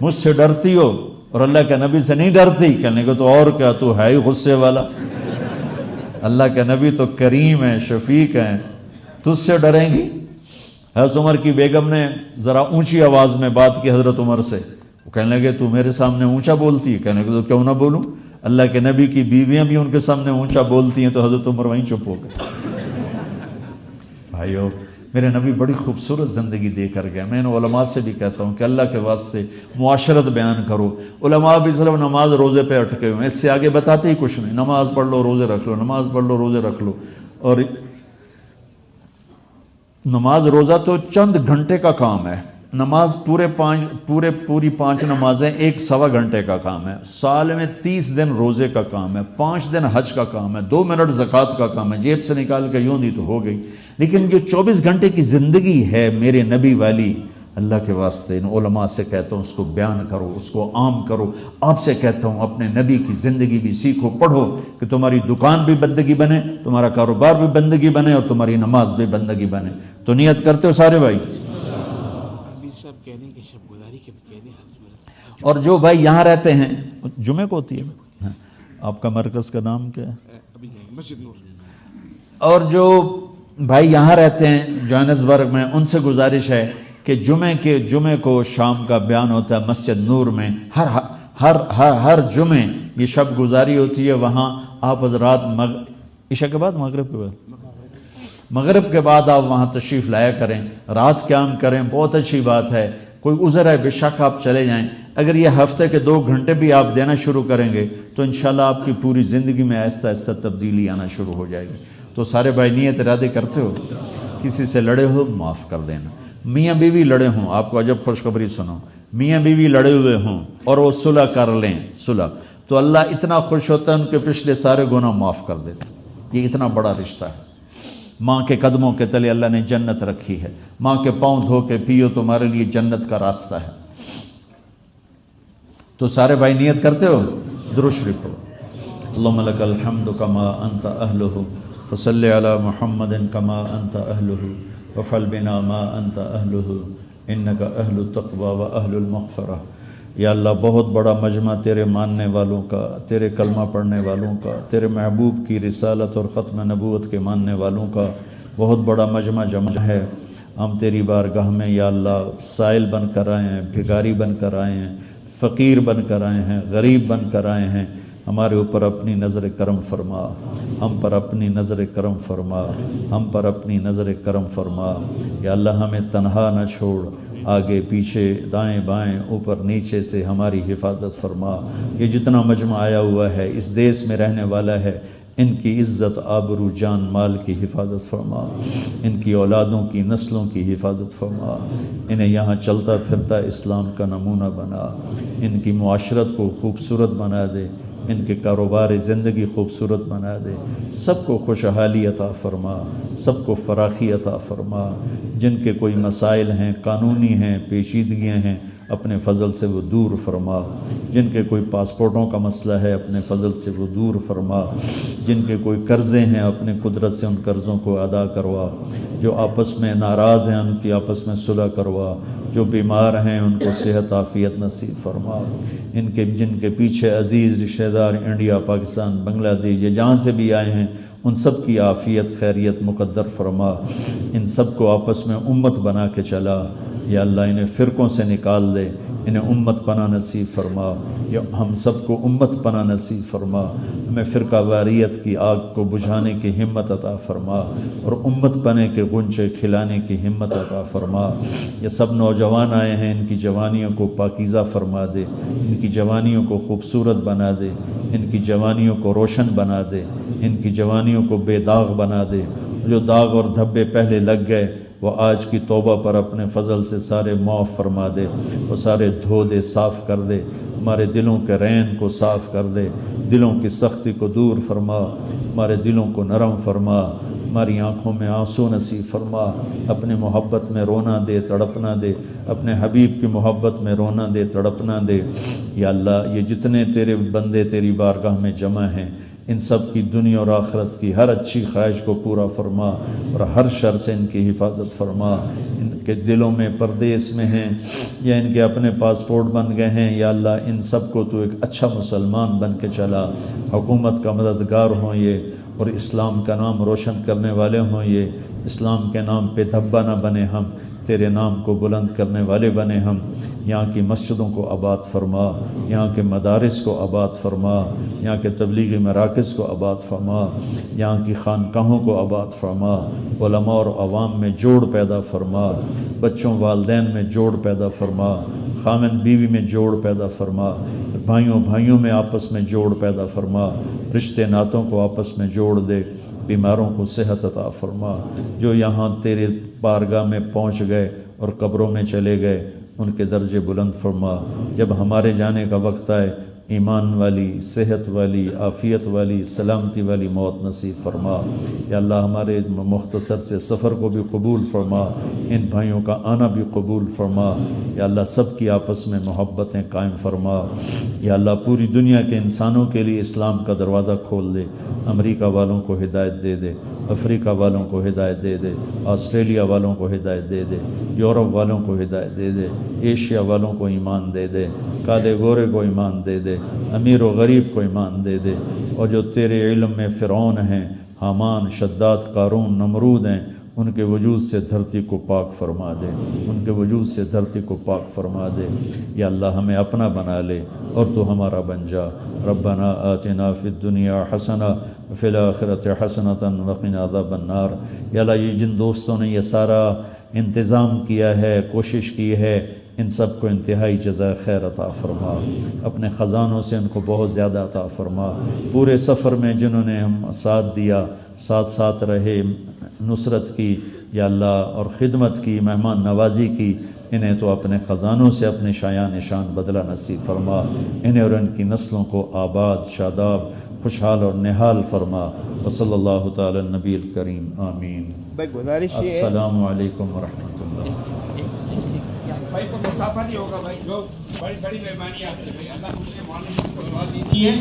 [SPEAKER 1] مجھ سے ڈرتی ہو اور اللہ کے نبی سے نہیں ڈرتی؟ کہنے کو تو اور کیا، تو ہے ہی غصے والا، اللہ کے نبی تو کریم ہیں، شفیق ہیں، تجھ سے ڈریں گی؟ حضرت عمر کی بیگم نے ذرا اونچی آواز میں بات کی حضرت عمر سے، وہ کہنے لگے تو میرے سامنے اونچا بولتی ہے؟ کہنے لگے تو کیوں نہ بولوں، اللہ کے نبی کی بیویاں بھی ان کے سامنے اونچا بولتی ہیں۔ تو حضرت عمر وہیں چپ ہو گئے۔ بھائیو میرے نبی بڑی خوبصورت زندگی دے کر گئے۔ میں ان علماء سے بھی کہتا ہوں کہ اللہ کے واسطے معاشرت بیان کرو۔ علماء بھی صرف نماز روزے پہ اٹکے ہوئے، اس سے آگے بتاتے ہی کچھ نہیں، نماز پڑھ لو روزے رکھ لو، نماز پڑھ لو روزے رکھ لو، اور نماز روزہ تو چند گھنٹے کا کام ہے، نماز پوری 5 نمازیں 1 سوا گھنٹے کا کام ہے، سال میں 30 دن روزے کا کام ہے، 5 دن حج کا کام ہے، 2 منٹ زکوٰۃ کا کام ہے، جیب سے نکال کے یوں دی تو ہو گئی۔ لیکن جو 24 گھنٹے کی زندگی ہے میرے نبی والی، اللہ کے واسطے ان علماء سے کہتا ہوں اس کو بیان کرو، اس کو عام کرو۔ آپ سے کہتا ہوں اپنے نبی کی زندگی بھی سیکھو، پڑھو، کہ تمہاری دکان بھی بندگی بنے، تمہارا کاروبار بھی بندگی بنے، اور تمہاری نماز بھی بندگی بنے۔ تو نیت کرتے ہو سارے بھائی؟ اور جو بھائی یہاں رہتے ہیں، جمعے کو ہوتی ہے آپ کا مرکز کا نام کیا ہے؟ اور جو بھائی یہاں رہتے ہیں جوہانسبرگ میں، ان سے گزارش ہے کہ جمعے کو شام کا بیان ہوتا ہے مسجد نور میں، ہر جمعے یہ شب گزاری ہوتی ہے وہاں۔ آپ حضرات عشاء کے بعد مغرب کے بعد آپ وہاں تشریف لایا کریں، رات قیام کریں، بہت اچھی بات ہے۔ کوئی عذر ہے بے شک آپ چلے جائیں، اگر یہ ہفتے کے 2 گھنٹے بھی آپ دینا شروع کریں گے تو انشاءاللہ آپ کی پوری زندگی میں آہستہ آہستہ تبدیلی آنا شروع ہو جائے گی۔ تو سارے بھائی نیت ارادے کرتے ہو؟ کسی سے لڑے ہو معاف کر دینا۔ میاں بیوی لڑے ہوں، آپ کو عجب خوشخبری سنو، میاں بیوی لڑے ہوئے ہوں اور وہ صلح کر لیں، صلح، تو اللہ اتنا خوش ہوتا ہے ان کے پچھلے سارے گناہ معاف کر دیتا ہے۔ یہ اتنا بڑا رشتہ ہے۔ ماں کے قدموں کے تلے اللہ نے جنت رکھی ہے، ماں کے پاؤں دھو کے پیو، تمہارے لیے جنت کا راستہ ہے۔ تو سارے بھائی نیت کرتے ہو؟ درود شریف پڑھو۔ اللہم لک الحمد کما انت اہلہ فصلی علی محمد کما انت اہلہ وفعل بنا ما انت اہلہ انک اہل التقوی و اہل المغفرہ۔ یا اللہ بہت بڑا مجمع تیرے ماننے والوں کا، تیرے کلمہ پڑھنے والوں کا، تیرے محبوب کی رسالت اور ختم نبوت کے ماننے والوں کا بہت بڑا مجمع جمع ہے۔ ہم تیری بارگاہ میں یا اللہ سائل بن کر آئے ہیں، بھکاری بن کر آئے ہیں، فقیر بن کر آئے ہیں، غریب بن کر آئے ہیں۔ ہمارے اوپر اپنی نظر کرم فرما، ہم پر اپنی نظر کرم فرما، ہم پر اپنی نظر کرم فرما۔ یا اللہ ہمیں تنہا نہ چھوڑ، آگے پیچھے دائیں بائیں اوپر نیچے سے ہماری حفاظت فرما۔ یہ جتنا مجمع آیا ہوا ہے اس دیس میں رہنے والا ہے، ان کی عزت آبرو جان مال کی حفاظت فرما، ان کی اولادوں کی نسلوں کی حفاظت فرما، انہیں یہاں چلتا پھرتا اسلام کا نمونہ بنا، ان کی معاشرت کو خوبصورت بنا دے، ان کے کاروبار زندگی خوبصورت بنا دے، سب کو خوشحالی عطا فرما، سب کو فراخی عطا فرما۔ جن کے کوئی مسائل ہیں، قانونی ہیں، پیچیدگیاں ہیں، اپنے فضل سے وہ دور فرما۔ جن کے کوئی پاسپورٹوں کا مسئلہ ہے اپنے فضل سے وہ دور فرما۔ جن کے کوئی قرضے ہیں اپنے قدرت سے ان قرضوں کو ادا کروا۔ جو آپس میں ناراض ہیں ان کی آپس میں صلح کروا۔ جو بیمار ہیں ان کو صحت عافیت نصیب فرما۔ جن کے پیچھے عزیز رشتہ دار انڈیا، پاکستان، بنگلہ دیش یا جہاں سے بھی آئے ہیں ان سب کی عافیت خیریت مقدر فرما۔ ان سب کو آپس میں امت بنا کے چلا۔ یا اللہ انہیں فرقوں سے نکال دے، انہیں امت پناہ نصیب فرما۔ یا ہم سب کو امت پناہ نصیب فرما، ہمیں فرقہ واریت کی آگ کو بجھانے کی ہمت عطا فرما اور امت پنے کے غنچے کھلانے کی ہمت عطا فرما۔ یہ سب نوجوان آئے ہیں، ان کی جوانیوں کو پاکیزہ فرما دے، ان کی جوانیوں کو خوبصورت بنا دے، ان کی جوانیوں کو روشن بنا دے، ان کی جوانیوں کو بے داغ بنا دے۔ جو داغ اور دھبے پہلے لگ گئے وہ آج کی توبہ پر اپنے فضل سے سارے معاف فرما دے، وہ سارے دھو دے، صاف کر دے، ہمارے دلوں کے رین کو صاف کر دے، دلوں کی سختی کو دور فرما، ہمارے دلوں کو نرم فرما، ہماری آنکھوں میں آنسو نصیب فرما، اپنے محبت میں رونا دے، تڑپنا دے، اپنے حبیب کی محبت میں رونا دے، تڑپنا دے۔ یا اللہ یہ جتنے تیرے بندے تیری بارگاہ میں جمع ہیں ان سب کی دنیا اور آخرت کی ہر اچھی خواہش کو پورا فرما اور ہر شر سے ان کی حفاظت فرما۔ ان کے دلوں میں پردیس میں ہیں یا ان کے اپنے پاسپورٹ بن گئے ہیں، یا اللہ ان سب کو تو ایک اچھا مسلمان بن کے چلا، حکومت کا مددگار ہوں یہ، اور اسلام کا نام روشن کرنے والے ہوں یہ، اسلام کے نام پہ دھبا نہ بنے ہم، تیرے نام کو بلند کرنے والے بنے ہم۔ یہاں کی مسجدوں کو آباد فرما، یہاں کے مدارس کو آباد فرما، یہاں کے تبلیغی مراکز کو آباد فرما، یہاں کی خانقاہوں کو آباد فرما، علماء اور عوام میں جوڑ پیدا فرما، بچوں والدین میں جوڑ پیدا فرما، خامن بیوی میں جوڑ پیدا فرما، بھائیوں میں آپس میں جوڑ پیدا فرما، رشتے ناتوں کو آپس میں جوڑ دے، بیماروں کو صحت عطا فرما۔ جو یہاں تیرے بارگاہ میں پہنچ گئے اور قبروں میں چلے گئے ان کے درجے بلند فرما۔ جب ہمارے جانے کا وقت آئے ایمان والی، صحت والی، عافیت والی، سلامتی والی موت نصیب فرما۔ یا اللہ ہمارے مختصر سے سفر کو بھی قبول فرما، ان بھائیوں کا آنا بھی قبول فرما۔ یا اللہ سب کی آپس میں محبتیں قائم فرما۔ یا اللہ پوری دنیا کے انسانوں کے لیے اسلام کا دروازہ کھول دے، امریکہ والوں کو ہدایت دے دے، افریقہ والوں کو ہدایت دے دے، آسٹریلیا والوں کو ہدایت دے دے، یورپ والوں کو ہدایت دے دے، ایشیا والوں کو ایمان دے دے، کالے گورے کو ایمان دے دے، امیر و غریب کو ایمان دے دے، اور جو تیرے علم میں فرعون ہیں، حامان، شداد، قارون، نمرود ہیں، ان کے وجود سے دھرتی کو پاک فرما دے، ان کے وجود سے دھرتی کو پاک فرما دے۔ یا اللہ ہمیں اپنا بنا لے اور تو ہمارا بن جا۔ ربنا آتنا فی الدنیا حسنہ وفی الآخرۃ حسنۃ وقنا عذاب النار۔ یا اللہ یہ جن دوستوں نے یہ سارا انتظام کیا ہے، کوشش کی ہے، ان سب کو انتہائی جزائے خیر عطا فرما، اپنے خزانوں سے ان کو بہت زیادہ عطا فرما۔ پورے سفر میں جنہوں نے ہم ساتھ دیا، ساتھ رہے، نصرت کی یا اللہ اور خدمت کی، مہمان نوازی کی، انہیں تو اپنے خزانوں سے اپنے شایان شان بدلہ نصیب فرما، انہیں اور ان کی نسلوں کو آباد، شاداب، خوشحال اور نہال فرما۔ وصلی اللہ تعالی النبی الکریم، آمین۔ السلام علیکم ورحمۃ اللہ۔
[SPEAKER 2] بھائی کو مسافہ نہیں ہوگا بھائی، جو بڑی بڑی مہربانی آپ نے بھائی، اللہ مجھے معلوم کو دعا دیتی ہے،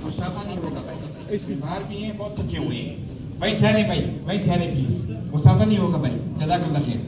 [SPEAKER 2] مسافہ نہیں ہوگا بھائی، اس باہر بھی ہیں بہت تھکے ہوئے ہیں بھائی، ٹھہرے پلیز، مسافہ نہیں ہوگا بھائی، جزاک اللہ خیر۔